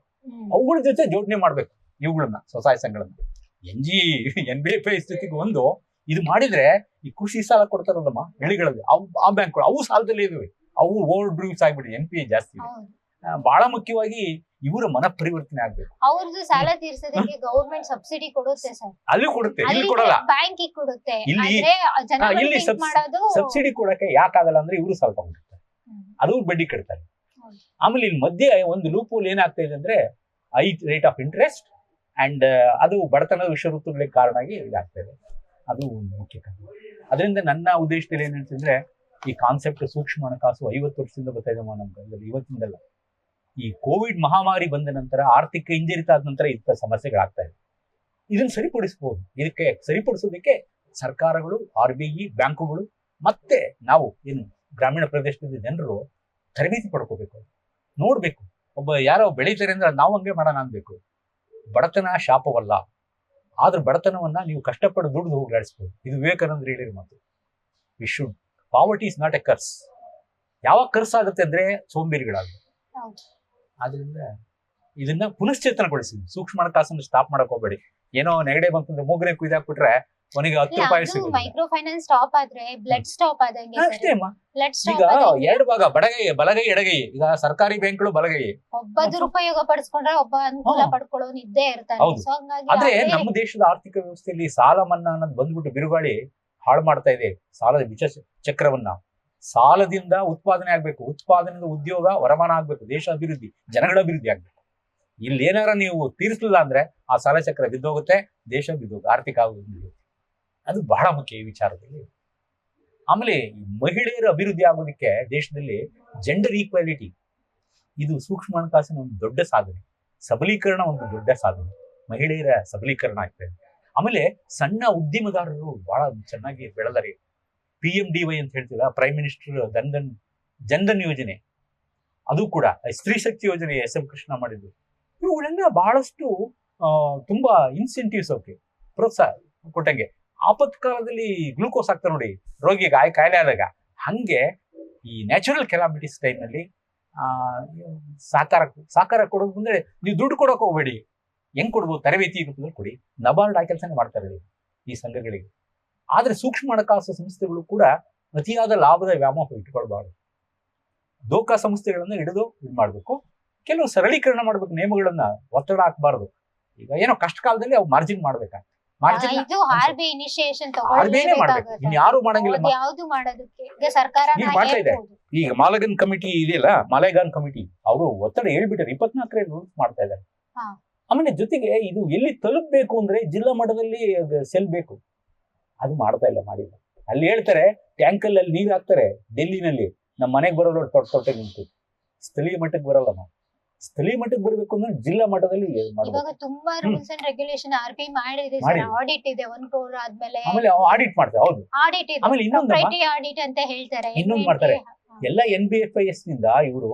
ಅವುಗಳ ಜೊತೆ ಜೋಡಣೆ ಮಾಡ್ಬೇಕು ಇವುಗಳನ್ನ, ಸ್ವಸಹಾಯ ಸಂಘಗಳನ್ನ. NBFI ಸ್ಥಿತಿಗೆ ಒಂದು ಇದು ಮಾಡಿದ್ರೆ ಈ ಕೃಷಿ ಸಾಲ ಕೊಡ್ತಾರಲ್ಲಮ್ಮ ಹಳ್ಳಿಗಳಲ್ಲಿ, ಆ ಬ್ಯಾಂಕ್ಗಳು ಅವು ಸಾಲದಲ್ಲಿ ಇದಾವೆ, ಅವು ಓವರ್ ಡ್ಯೂಸ್ ಆಗ್ಬಿಡಿ, NPA ಜಾಸ್ತಿ ಇದೆ. ಬಹಳ ಮುಖ್ಯವಾಗಿ ಇವರ ಮನ ಪರಿವರ್ತನೆ ಆಗ್ಬೇಕು. ಅವ್ರದ್ದು ಸಾಲ ತೀರ್ಸೋದಕ್ಕೆ ಗವರ್ಮೆಂಟ್ ಸಬ್ಸಿಡಿ ಕೊಡುತ್ತೆ ಸರ್, ಅಲ್ಲಿ ಕೊಡುತ್ತೆ, ಇಲ್ಲಿ ಕೊಡಲ್ಲ. ಬ್ಯಾಂಕಿಗೆ ಕೊಡುತ್ತೆ. ಇಲ್ಲಿ ಸಬ್ಸಿಡಿ ಕೊಡಕ್ಕೆ ಯಾಕಾಗಲ್ಲ ಅಂದ್ರೆ ಇವರು ಸಾಲ ತಗೊಂಡಿರ್ತಾರೆ, ಅದು ಬಡ್ಡಿ ಕಟ್ತಾರೆ. ಆಮೇಲೆ ಇಲ್ಲಿ ಮಧ್ಯೆ ಒಂದು ಲೂಪೋಲ್ ಏನಾಗ್ತಾ ಇದೆ ಅಂದ್ರೆ high rate of interest and ಅದು ಬಡತನದ ವಿಷ ಋತುಗಳಿಗೆ ಕಾರಣ ಆಗಿ ಇದಾಗ್ತಾ ಇದೆ. ಅದು ಮುಖ್ಯ ಕಾರಣ. ಅದರಿಂದ ನನ್ನ ಉದ್ದೇಶದಲ್ಲಿ ಏನ್ ಹೇಳ್ತಿದ್ರೆ ಈ ಕಾನ್ಸೆಪ್ಟ್ ಸೂಕ್ಷ್ಮ ಹಣಕಾಸು 50 ವರ್ಷದಿಂದ ಬರ್ತಾ ಇದೆ ನಮ್ಗೆ, ಇವತ್ತಿಂದಲ್ಲ. ಈ ಕೋವಿಡ್ ಮಹಾಮಾರಿ ಬಂದ ನಂತರ ಆರ್ಥಿಕ ಹಿಂಜರಿತ ಆದ ನಂತರ ಇಂಥ ಸಮಸ್ಯೆಗಳಾಗ್ತಾ ಇದೆ. ಇದನ್ನ ಸರಿಪಡಿಸಬಹುದು. ಇದಕ್ಕೆ ಸರಿಪಡಿಸೋದಕ್ಕೆ ಸರ್ಕಾರಗಳು, RBI, ಬ್ಯಾಂಕುಗಳು ಮತ್ತೆ ನಾವು ಏನು ಗ್ರಾಮೀಣ ಪ್ರದೇಶದ ಜನರು ತರಬೇತಿ ಪಡ್ಕೋಬೇಕು, ನೋಡ್ಬೇಕು. ಒಬ್ಬ ಯಾರೋ ಬೆಳೀತಾರೆ ಅಂದ್ರೆ ನಾವು ಹಂಗೆ ಮಾಡೋಣ ಅನ್ಬೇಕು. ಬಡತನ ಶಾಪವಲ್ಲ, ಆದ್ರೆ ಬಡತನವನ್ನ ನೀವು ಕಷ್ಟಪಟ್ಟು ದುಡ್ದು ಹೋಗ್ಲಾಡಿಸ್ಬೋದು. ಇದು ವಿವೇಕಾನಂದರು ಹೇಳಿರೋ ಮಾತು. We should poverty is not a curse. ಯಾವಾಗ ಕರ್ಸ್ ಆಗುತ್ತೆ ಅಂದ್ರೆ ಸೋಂಬೇರಿಗಳಾಗುತ್ತೆ. ಆದ್ರಿಂದ ಇದನ್ನ ಪುನಶ್ಚೇತನಗೊಳಿಸಿ ಸೂಕ್ಷ್ಮ ಹಣಕಾಸನ್ನು ಸ್ಟಾಪ್ ಮಾಡಕ್ ಹೋಗ್ಬೇಡಿ. ಏನೋ ನೆಗಡೆ ಬಂತಂದ್ರೆ ಮೂಗನೆ ಕುಯ್ದಾಕ್ಬಿಟ್ರೆ ಅವನಿಗೆ 10 ರೂಪಾಯಿ ಸಿಗುತ್ತೆ. ಮೈಕ್ರೋ ಫೈನಾನ್ಸ್ ಸ್ಟಾಪ್ ಆದ್ರೆ ಬ್ಲಡ್ ಸ್ಟಾಪ್ ಆದಂಗೆ ಅಷ್ಟೇ ಅಮ್ಮ. ಈಗ 2 ಭಾಗ, ಬಲಗೈ ಎಡಗೈ. ಈಗ ಸರ್ಕಾರಿ ಬ್ಯಾಂಕ್ಗಳು ಬಲಗೈ, ಒಬ್ಬ ದುರುಪಯೋಗ ಪಡಿಸ್ಕೊಂಡ್ರೆ ಒಬ್ಬ ಅನುಕೂಲ ಪಡ್ಕೊಳ್ಳೋನು ಇದ್ದೇ ಇರ್ತಾನೆ. ಹೌದು. ಆದ್ರೆ ನಮ್ಮ ದೇಶದ ಆರ್ಥಿಕ ವ್ಯವಸ್ಥೆಯಲ್ಲಿ ಸಾಲ ಮನ್ನಾ ಅನ್ನೋದು ಬಂದ್ಬಿಟ್ಟು ಬಿರುಗಾಳಿ ಹಾಳು ಮಾಡ್ತಾ ಇದೆ ಸಾಲದ ವಿಷ ಚಕ್ರವನ್ನ. ಸಾಲದಿಂದ ಉತ್ಪಾದನೆ ಆಗ್ಬೇಕು, ಉತ್ಪಾದನೆಯಿಂದ ಉದ್ಯೋಗ, ವರಮಾನ ಆಗ್ಬೇಕು, ದೇಶ ಅಭಿವೃದ್ಧಿ, ಜನಗಳ ಅಭಿವೃದ್ಧಿ ಆಗ್ಬೇಕು. ಇಲ್ಲಿ ಏನಾರ ನೀವು ತೀರಿಸಲಿಲ್ಲ ಅಂದ್ರೆ ಆ ಸಾಲ ಚಕ್ರ ಬಿದ್ದೋಗುತ್ತೆ, ದೇಶ ಬಿದ್ದೋಗುತ್ತೆ, ಆರ್ಥಿಕ ಅಭಿವೃದ್ಧಿ. ಅದು ಬಹಳ ಮುಖ್ಯ ಈ ವಿಚಾರದಲ್ಲಿ. ಆಮೇಲೆ ಮಹಿಳೆಯರ ಅಭಿವೃದ್ಧಿ ಆಗೋದಕ್ಕೆ ದೇಶದಲ್ಲಿ ಜೆಂಡರ್ ಈಕ್ವಾಲಿಟಿ, ಇದು ಸೂಕ್ಷ್ಮ ಹಣಕಾಸಿನ ಒಂದು ದೊಡ್ಡ ಸಾಧನೆ. ಸಬಲೀಕರಣ ಒಂದು ದೊಡ್ಡ ಸಾಧನೆ, ಮಹಿಳೆಯರ ಸಬಲೀಕರಣ ಆಗ್ತದೆ. ಆಮೇಲೆ ಸಣ್ಣ ಉದ್ಯಮದಾರರು ಬಹಳ ಚೆನ್ನಾಗಿ ಬೆಳೆದರೆ. PMDY ಅಂತ ಹೇಳ್ತಿಲ್ಲ, ಪ್ರೈಮ್ ಮಿನಿಸ್ಟರ್ ಜನ್ಧನ್ ಯೋಜನೆ, ಅದು ಕೂಡ ಸ್ತ್ರೀ ಶಕ್ತಿ ಯೋಜನೆ SM ಕೃಷ್ಣ ಮಾಡಿದ್ರು. ಇವುಗಳೆಲ್ಲ ಬಹಳಷ್ಟು ತುಂಬಾ ಇನ್ಸೆಂಟಿವ್ಸ್ ಅವಕ್ಕೆ ಪ್ರೋತ್ಸಾಹ ಕೊಟ್ಟಂಗೆ. ಆಪತ್ಕಾಲದಲ್ಲಿ ಗ್ಲೂಕೋಸ್ ಹಾಕ್ತಾರೆ ನೋಡಿ ರೋಗಿಗೆ ಕಾಯಿಲೆ ಆದಾಗ, ಹಂಗೆ ಈ ನ್ಯಾಚುರಲ್ ಕೆಲಾಮಿಟೀಸ್ ಟೈಮ್ನಲ್ಲಿ ಸಹಕಾರ ಕೊಡೋದು ಅಂದ್ರೆ ನೀವು ದುಡ್ಡು ಕೊಡೋಕೆ ಹೋಗ್ಬೇಡಿ. ಹೆಂಗ್ ಕೊಡ್ಬೋದು? ತರಬೇತಿ ರೂಪದಲ್ಲಿ ಕೊಡಿ. ನಬಾರ್ಡ್ ಆ ಕೆಲಸನೇ ಮಾಡ್ತಾರೆ ಈ ಸಂಘಗಳಿಗೆ. ಆದ್ರೆ ಸೂಕ್ಷ್ಮ ಹಣಕಾಸು ಸಂಸ್ಥೆಗಳು ಕೂಡ ಅತಿಯಾದ ಲಾಭದ ವ್ಯಾಮೋಹ ಇಟ್ಕೊಳ್ಬಾರ್ದು. ದೋಖಾ ಸಂಸ್ಥೆಗಳನ್ನ ಹಿಡಿದು ಇದು ಮಾಡ್ಬೇಕು. ಕೆಲವು ಸರಳೀಕರಣ ಮಾಡ್ಬೇಕು, ನಿಯಮಗಳನ್ನ ಒತ್ತಡ ಹಾಕಬಾರ್ದು. ಈಗ ಏನೋ ಕಷ್ಟ ಕಾಲದಲ್ಲಿ ಅವು ಮಾರ್ಜಿನ್ ಮಾಡ್ಬೇಕಾ, ಇದು RBI ಇನಿಷಿಯೇಷನ್ ಮಾಡ್ಬೇಕು, ಇನ್ಯಾರು ಮಾಡಂಗಿಲ್ಲ. ಯಾವುದು ಮಾಡೋದಕ್ಕೆ ಈಗ ಸರ್ಕಾರ ಮಾಡ್ತಾ ಇದೆ. ಈಗ ಮಾಲಗನ್ ಕಮಿಟಿ ಇದೆಯಲ್ಲ, ಮಾಲೇಗಾನ್ ಕಮಿಟಿ, ಅವರು ಒತ್ತಡ ಹೇಳ್ಬಿಟ್ಟಾರೆ, 24 ರೂಲ್ಸ್ ಮಾಡ್ತಾ ಇದ್ದಾರೆ. ಆಮೇಲೆ ಜೊತೆಗೆ ಇದು ಎಲ್ಲಿ ತಲುಪಬೇಕು ಅಂದ್ರೆ ಜಿಲ್ಲಾ ಮಟ್ಟದಲ್ಲಿ ಸೆಲ್ ಬೇಕು, ಅದು ಮಾಡ್ತಾ ಇಲ್ಲ, ಮಾಡಿಲ್ಲ. ಅಲ್ಲಿ ಹೇಳ್ತಾರೆ ಟ್ಯಾಂಕಲ್ಲಿ ಅಲ್ಲಿ ನೀರು ಹಾಕ್ತಾರೆ ಡೆಲ್ಲಿನಲ್ಲಿ, ನಮ್ಮ ಮನೆಗೆ ಬರೋಲ್ಲ ತೊಟ್ಟೆ ನಿಂತು. ಸ್ಥಳೀಯ ಮಟ್ಟಕ್ಕೆ ಬರಲ್ಲ. ನಾವು ಸ್ಥಳೀಯ ಮಟ್ಟಕ್ಕೆ ಬರಬೇಕು ಅಂದ್ರೆ ಜಿಲ್ಲಾ ಮಟ್ಟದಲ್ಲಿ ಇವಾಗ ತುಂಬಾ ರೂಲ್ಸ್ ಅಂಡ್ ರೆಗ್ಯುಲೇಷನ್ RBI ಮಾಡಿದೆ, ಆಡಿಟ್ ಇದೆ 1 crore ಆದ್ಮೇಲೆ. ಆಮೇಲೆ ಆಡಿಟ್ ಮಾಡ್ತಾರೆ. ಹೌದು, ಆಡಿಟ್ ಇದೆ, ಆಮೇಲೆ ಇನ್ನೊಂದು ಆಡಿಟ್ ಅಂತ ಹೇಳ್ತಾರೆ. ಇನ್ನೊಂದು ಮಾಡ್ತಾರೆ, ಎಲ್ಲ NBFIS ನಿಂದ ಇವರು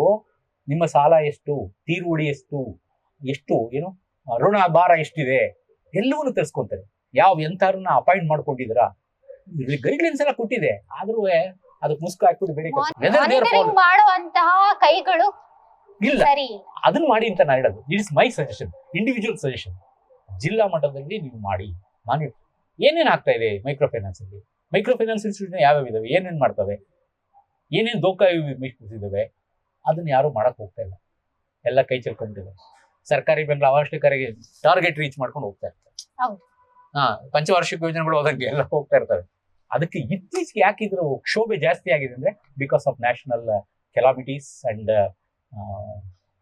ನಿಮ್ಮ ಸಾಲ ಎಷ್ಟು, ತೀರುವಳಿ ಎಷ್ಟು ಏನು ಋಣ ಭಾರ ಎಷ್ಟಿದೆ ಎಲ್ಲವನ್ನೂ ತರಿಸ್ಕೊಂತಾರೆ. ಎಂತಾರನ್ನ ಅಪಾಯಿಂಟ್ ಮಾಡ್ಕೊಂಡಿದ್ರ, ಗೈಡ್ಲೈನ್ಸ್ ಎಲ್ಲ ಕೊಟ್ಟಿದೆ, ಆದ್ರೂ ಅದಕ್ಕೆ ಮುಸ್ಕು ಹಾಕ್ಬಿಟ್ಟು ಬೇರೆ ಮಾಡುವಂತಹ ಕೈಗಳು ಇಲ್ಲ. ಅದನ್ನ ಮಾಡಿ ಅಂತ ನಾನು ಹೇಳೋದು. It is my suggestion, individual suggestion. ಜಿಲ್ಲಾ ಮಟ್ಟದಲ್ಲಿ ನೀವು ಮಾಡಿ. ಏನೇನ್ ಆಗ್ತಾ ಇದೆ ಮೈಕ್ರೋ ಫೈನಾನ್ಸ್ ಅಲ್ಲಿ? ಮೈಕ್ರೋ ಫೈನಾನ್ಸ್ ಇನ್ಸ್ಟಿಟ್ಯೂಷನ್ ಯಾವ್ಯಾವ ಇದಾವೆ, ಏನೇನ್ ಮಾಡ್ತವೆ, ಏನೇನ್ ದೋಖಾ ಇದಾವೆ, ಅದನ್ನ ಯಾರು ಮಾಡಕ್ ಹೋಗ್ತಾ ಇಲ್ಲ. ಎಲ್ಲ ಕೈ ಚೆಲ್ಕೊಂಡಿದ್ದಾರೆ. ಸರ್ಕಾರಿ ಬ್ಯಾಂಕ್ ಅವಷ್ಟೇ ಟಾರ್ಗೆಟ್ ರೀಚ್ ಮಾಡ್ಕೊಂಡು ಹೋಗ್ತಾ ಇರ್ತಾರೆ. ಪಂಚವಾರ್ಷಿಕ ಯೋಜನೆಗಳು ಹೋದಂಗೆ ಎಲ್ಲ ಹೋಗ್ತಾ ಇರ್ತಾರೆ. ಅದಕ್ಕೆ ಇತ್ತೀಚೆಗೆ ಯಾಕಿದ್ರು ಕ್ಷೋಭೆ ಜಾಸ್ತಿ ಆಗಿದೆ ಅಂದ್ರೆ because of national calamities and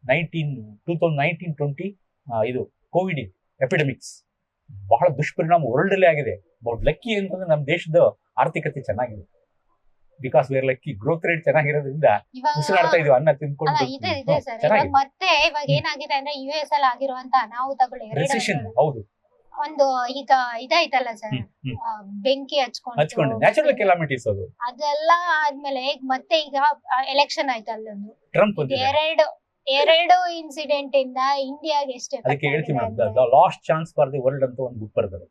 2019-20 ಇದು ಕೋವಿಡ್ ಎಪಿಡೆಮಿಕ್ಸ್ ಬಹಳ ದುಷ್ಪರಿಣಾಮ ವರ್ಲ್ಡ್ ಅಲ್ಲೇ ಆಗಿದೆ. ಬಟ್ ಲಕ್ಕಿ ಅಂತಂದ್ರೆ ನಮ್ಮ ದೇಶದ ಆರ್ಥಿಕತೆ ಚೆನ್ನಾಗಿದೆ. Because we're lucky, growth rate ಚೆನ್ನಾಗಿರೋದ್ರಿಂದ ಉಸಿರಾಡ್ತಾ ಇದೀವಿ, ಅನ್ನ ತಿನ್ಕೊಂಡು. ಮತ್ತೆ ಇವಾಗ ಏನಾಗಿದೆ ಅಂದ್ರೆ US ಅಲ್ಲಿ ಆಗಿರುವಂತ ಅನಾಹುತಗಳು ರೆಸಿಷನ್. ಹೌದು, ಒಂದು ಈಗ ಇದಾಯ್ತಲ್ಲ ಸರ್, ಬೆಂಕಿ ಹಚ್ಕೊಂಡು ನ್ಯಾಚುರಲ್ ಕೆಲಾಮಿಟೀಸ್ ಅದೆಲ್ಲ ಆದ್ಮೇಲೆ ಮತ್ತೆ ಈಗ ಎಲೆಕ್ಷನ್ ಆಯ್ತು, ಅಲ್ಲೊಂದು ಟ್ರಂಪ್ ಎರಡು ಇನ್ಸಿಡೆಂಟ್ ಇಂದ ಇಂಡಿಯಾಗೆ ಎಷ್ಟು ಅದಕ್ಕೆ ಹೇಳ್ತೀನಿ madam, the last chance for the world ಅಂತ ಒಂದು ಬುಕ್ ಬರೆದರು.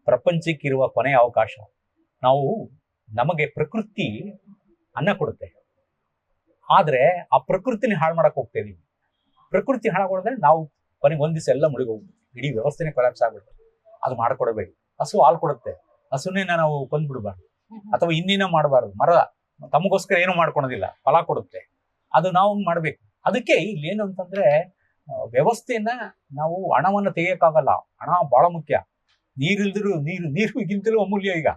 ಪ್ರಪಂಚಕ್ಕಿರುವ ಕೊನೆಯ ಅವಕಾಶ. ನಾವು ನಮಗೆ ಪ್ರಕೃತಿ ಅನ್ನ ಕೊಡುತ್ತೆ, ಆದ್ರೆ ಆ ಪ್ರಕೃತಿನ ಹಾಳು ಮಾಡಕ್ ಹೋಗ್ತಾ ಇದೀವಿ. ಪ್ರಕೃತಿ ಹಾಳಾಗೋದ್ರೆ ನಾವು ಕೊನೆಗೆ ಒಂದ್ ದಿವಸ ಎಲ್ಲ ಮುಳುಗಿ ಹೋಗ್ತೀವಿ, ಇಡೀ ವ್ಯವಸ್ಥೆನೇ ಕೊಲಾಪ್ಸ್ ಆಗ್ಬಿಡುತ್ತೆ. ಅದು ಮಾಡ್ಕೊಡಬೇಡಿ. ಹಸು ಹಾಲು ಕೊಡುತ್ತೆ, ಹಸುನೇ ನಾವು ಕೊಂದ್ಬಿಡ್ಬಾರ್ದು ಅಥವಾ ಇನ್ನೇನೋ ಮಾಡಬಾರ್ದು. ಮರ ತಮಗೋಸ್ಕರ ಏನು ಮಾಡ್ಕೊಳೋದಿಲ್ಲ, ಫಲ ಕೊಡುತ್ತೆ, ಅದು ನಾವು ಮಾಡ್ಬೇಕು. ಅದಕ್ಕೆ ಇಲ್ಲಿ ಏನು ಅಂತಂದ್ರೆ ವ್ಯವಸ್ಥೆಯನ್ನ ನಾವು ಹಣವನ್ನ ತೆಗಿಯಕ್ಕಾಗಲ್ಲ. ಹಣ ಬಹಳ ಮುಖ್ಯ. ನೀರಿಲ್ದಿರು ನೀರಿಗಿಂತಲೂ ಅಮೂಲ್ಯ. ಈಗ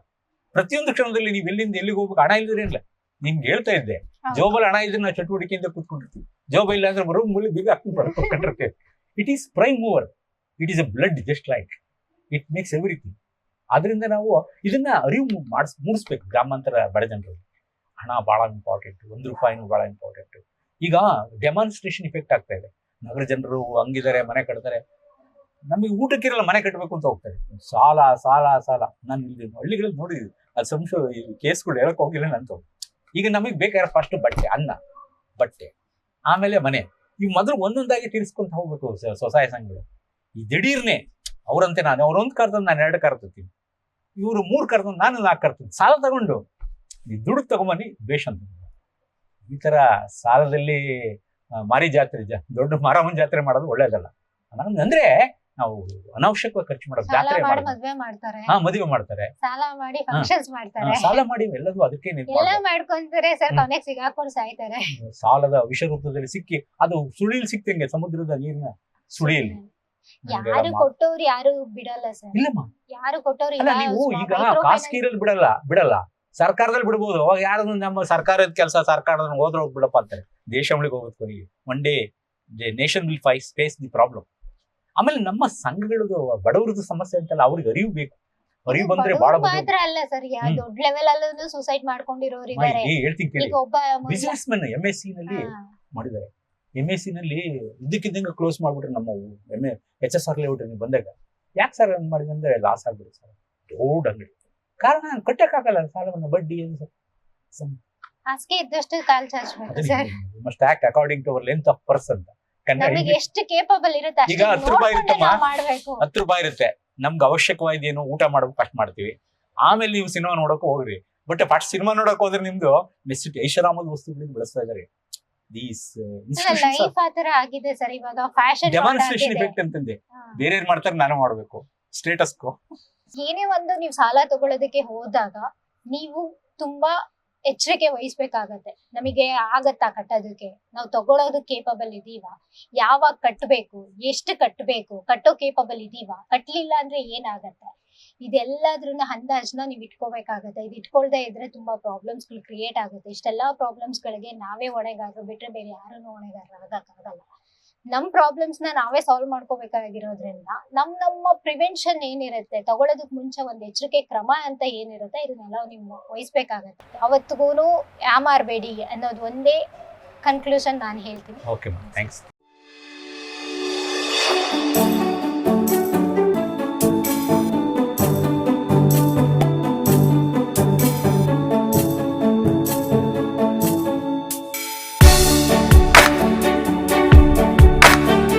ಪ್ರತಿಯೊಂದು ಕ್ಷಣದಲ್ಲಿ ನೀವು ಎಲ್ಲಿಂದ ಎಲ್ಲಿಗೆ ಹೋಗ್ಬೇಕು, ಹಣ ಇಲ್ದಿರ ಇಲ್ಲ. ನಿಮ್ಗೆ ಹೇಳ್ತಾ ಇದ್ದೆ, ಜೋಬಲ್ಲಿ ಹಣ ಇದ್ರೆ ನಾವು ಚಟುವಟಿಕೆಯಿಂದ ಕೂತ್ಕೊಂಡಿರ್ತೀವಿ. ಜೋಬ ಇಲ್ಲ ಅಂದ್ರೆ ಬರೋ ಮೂಲಿ ಬೀಗ ಹಾಕೊಂಡಿರ್ತೀವಿ. It is prime mover, it is a blood just like it makes everything. ಅದರಿಂದ ನಾವು ಇದನ್ನ ಅರಿವು ಮೂಡಿಸ್ಬೇಕು ಗ್ರಾಮಾಂತರ ಬಡ ಜನರಲ್ಲಿ. ಹಣ ಬಹಳ ಇಂಪಾರ್ಟೆಂಟ್, ₹1 ಬಹಳ ಇಂಪಾರ್ಟೆಂಟ್. ಈಗ ಡೆಮಾನ್ಸ್ಟ್ರೇಷನ್ ಇಫೆಕ್ಟ್ ಆಗ್ತಾ ಇದೆ. ನಗರ ಜನರು ಹಂಗಿದ್ದಾರೆ, ಮನೆ ಕಟ್ತಾರೆ. ನಮಗೆ ಊಟಕ್ಕಿರಲ್ಲ, ಮನೆ ಕಟ್ಟಬೇಕು ಅಂತ ಹೋಗ್ತಾರೆ. ಸಾಲ ಸಾಲ ಸಾಲ. ನಾನು ಇಲ್ಲಿ ಹಳ್ಳಿಗಳಲ್ಲಿ ನೋಡಿದ್ವಿ, ಅದು ಕೇಸ್ಗಳು ಹೇಳಕ್ ಹೋಗಿಲ್ಲ ನಂತು. ಈಗ ನಮಗೆ ಬೇಕಾದ್ರೆ ಫಸ್ಟ್ ಬಟ್ಟೆ, ಅನ್ನ, ಬಟ್ಟೆ, ಆಮೇಲೆ ಮನೆ. ಈ ಮೊದಲು ಒಂದೊಂದಾಗಿ ತೀರಿಸ್ಕೊಂತ ಹೋಗ್ಬೇಕು ಸ್ವಸಹಾಯ ಸಂಘಗಳು. ಈ ದಿಢೀರ್ನೆ ಅವ್ರಂತೆ ಅವ್ರೊಂದು ಕರ್ತಂದು ನಾನು 2 ಕರ್ತತೀನಿ, ಇವರು 3 ಕರ್ತಂದು ನಾನು 4 ಕರ್ತೀನಿ. ಸಾಲ ತಗೊಂಡು ಈ ದುಡ್ಡು ತಗೊಂಬನ್ನಿ ಬೇಷ್ ಅಂತ. ಈ ತರ ಸಾಲದಲ್ಲಿ ಮಾರಿ ಜಾತ್ರೆ, ದೊಡ್ಡ ಮಾರಮ್ಮನ ಜಾತ್ರೆ ಮಾಡೋದು ಒಳ್ಳೇದಲ್ಲ. ಅಂದ್ರೆ ನಾವು ಅನಾವಶ್ಯಕವಾಗಿ ಖರ್ಚು ಮಾಡೋದು. ಜಾತ್ರೆ ಮದ್ವೆ ಮಾಡ್ತಾರೆ, ಮದುವೆ ಮಾಡ್ತಾರೆ, ಸಾಲ ಮಾಡಿ ಫಂಕ್ಷನ್ಸ್ ಮಾಡ್ತಾರೆ, ಸಾಲ ಮಾಡಿ ಎಲ್ಲದೂ ಅದಕ್ಕೆ ಎಲ್ಲ ಮಾಡ್ಕೊಂತಾರೆ ಸರ್. ಕೊನೆಗೆ ಸಿಗಾಕೊಂಡು ಸಾಯ್ತಾರೆ. ಸಾಲದ ವಿಷರೂಪದಲ್ಲಿ ಸಿಕ್ಕಿ ಅದು ಸುಳಿಲ್ ಸಿಕ್ತಂಗೆ, ಸಮುದ್ರದ ನೀರಿನ ಸುಳಿಯಲ್ಲಿ. ಯಾರು ಕೊಟ್ಟವ್ರು ಯಾರು ಬಿಡಲ್ಲ ಸರ್. ಇಲ್ಲಮ್ಮ, ಯಾರು ಕೊಟ್ಟವ್ರು ಇಲ್ಲ. ನೀವು ಈಗ ಖಾಸಗಿರಲ್ಲಿ ಬಿಡಲ್ಲ, ಸರ್ಕಾರದಲ್ಲಿ ಬಿಡ್ಬೋದು. ಅವಾಗ ಯಾರು ನಮ್ಮ ಸರ್ಕಾರದ ಕೆಲಸ, ಸರ್ಕಾರದ ಹೋದ್ರೆ ಬಿಡಪ್ಪ ಅಂತಾರೆ. ದೇಶ ಒಳಗೆ ಹೋಗುತ್ತೆ ಕೊನೆಗೆ. One day nation will face the problem. ಆಮೇಲೆ ನಮ್ಮ ಸಂಘಗಳದ್ದು ಬಡವರದ್ದು ಸಮಸ್ಯೆ ಅಂತಲ್ಲ, ಅವ್ರಿಗೆ ಅರಿವು ಬೇಕು. ಅರಿವು ಬಂದ್ರೆ ಬಹಳ ಮಾತ್ರ ಅಲ್ಲ ಸರ್, ದೊಡ್ಡ ಲೆವೆಲ್ ಅಲ್ಲೂ ಸೂಸೈಡ್ ಮಾಡ್ಕೊಂಡಿರೋರು ಇದ್ದಾರೆ. ಹೇಳ್ತೀನಿ ಕೇಳಿ, ಈಗ ಒಬ್ಬ ಬಿಸಿನೆಸ್ ಮೆನ್ MSc ನಲ್ಲಿ ಮಾಡಿದ್ದಾರೆ. MSc ನಲ್ಲಿ ಇದ್ದಕ್ಕಿದ್ದಂಗೆ ಕ್ಲೋಸ್ ಮಾಡ್ಬಿಟ್ರೆ ನಮ್ಮ HSR ಲೇಔಟ್ ಬಂದಾಗ. ಯಾಕೆ ಸರ್ ಹಂಗ್ ಮಾಡಿದ್ರೆ ಅಂದ್ರೆ ಲಾಸ್ ಆಗ್ಬಿಡುತ್ತೆ ಸರ್, ದೊಡ್ಡ ಅಂಗಡಿ. ಕಾರಣ ಕಟ್ಟಕ್ಕಾಗಲ್ಲ ಸಾಲವನ್ನು, ಬಡ್ಡಿ ಹಾಸಿಗೆ ಇದ್ದಷ್ಟು ಕಾಲ್ ಚಾಚಬೇಕು sir. Must act according to our length of person. ನಮಗೆ ಎಷ್ಟು ಕೇಪಬಲ್ ಇರುತ್ತೆ ಈಗ ₹10 ಇರುತ್ತಮ್ಮ, ಮಾಡ್ಬೇಕು. ₹10 ಇರುತ್ತೆ. ನಮ್ಗೆ ಅವಶ್ಯಕವಾದ ಊಟ ಮಾಡ್ಬೇಕು ಅಷ್ಟು ಮಾಡ್ತೀವಿ. ಆಮೇಲೆ ನೀವು ಸಿನಿಮಾ ನೋಡಕ್ ಹೋಗ್ರಿ. ಬಟ್ ಫಸ್ಟ್ ಸಿನಿಮಾ ನೋಡಕ್ ಹೋದ್ರೆ ನಿಮ್ದು ನೆಸಿಟಿ ಐಷಾರಾಮದ ವಸ್ತುಗಳಿಂದ ಬಳಸ್ತಾ ಇದಾರೆ. ಲೈಫ್ ಆತರ ಆಗಿದೆ ಸರ್ ಇವಾಗ. ಫ್ಯಾಷನ್ ಡೆಮಾನ್ಸ್ಟ್ರೇಷನ್ ಇಫೆಕ್ಟ್ ಅಂತಂದೆ, ಬೇರೆ ಮಾಡ್ತಾರೆ ನಾನು ಮಾಡ್ಬೇಕು ಸ್ಟೇಟಸ್ಗೂ. ಏನೇ ಒಂದು ನೀವು ಸಾಲ ತಗೊಳ್ಳೋದಕ್ಕೆ ಹೋದಾಗ ನೀವು ತುಂಬಾ ಎಚ್ಚರಿಕೆ ವಹಿಸ್ಬೇಕಾಗತ್ತೆ. ನಮಗೆ ಆಗತ್ತಾ ಕಟ್ಟೋದಕ್ಕೆ, ನಾವು ತಗೊಳ್ಳೋದು ಕೇಪಬಲ್ ಇದೀವಾ, ಯಾವಾಗ ಕಟ್ಟಬೇಕು, ಎಷ್ಟು ಕಟ್ಟಬೇಕು, ಕಟ್ಟೋ ಕೇಪಬಲ್ ಇದೀವಾ, ಕಟ್ಲಿಲ್ಲ ಅಂದ್ರೆ ಏನಾಗತ್ತೆ, ಇದೆಲ್ಲದ್ರನ್ನ ಅಂದಾಜನ್ನ ನೀವು ಇಟ್ಕೋಬೇಕಾಗತ್ತೆ. ಇದು ಇಟ್ಕೊಳ್ದೆ ಇದ್ರೆ ತುಂಬಾ ಪ್ರಾಬ್ಲಮ್ಸ್ ಗಳು ಕ್ರಿಯೇಟ್ ಆಗುತ್ತೆ. ಇಷ್ಟೆಲ್ಲಾ ಪ್ರಾಬ್ಲಮ್ಸ್ ಗಳಿಗೆ ನಾವೇ ಹೊಣೆಗಾರರು ಬಿಟ್ರೆ ಬೇರೆ ಯಾರನ್ನು ಹೊಣೆಗಾರರು ಆಗಕ್ಕಾಗಲ್ಲ. ನಮ್ ಪ್ರಾಬ್ಲಮ್ಸ್ ನ ನಾವೇ ಸಾಲ್ವ್ ಮಾಡ್ಕೋಬೇಕಾಗಿರೋದ್ರಿಂದ ನಮ್ಮ ಪ್ರಿವೆನ್ಷನ್ ಏನಿರುತ್ತೆ, ತಗೊಳ್ಳೋದಕ್ ಮುಂಚೆ ಒಂದ್ ಎಚ್ಚರಿಕೆ ಕ್ರಮ ಅಂತ ಏನಿರುತ್ತೆ, ಇದನ್ನೆಲ್ಲ ನೀವು ವಹಿಸ್ಬೇಕಾಗತ್ತೆ. ಯಾವತ್ತಿಗೂ ಯಾಮಾರ್ಬೇಡಿ ಅನ್ನೋದು ಒಂದೇ ಕನ್ಕ್ಲೂಷನ್ ನಾನು ಹೇಳ್ತೀನಿ. Okay, thanks.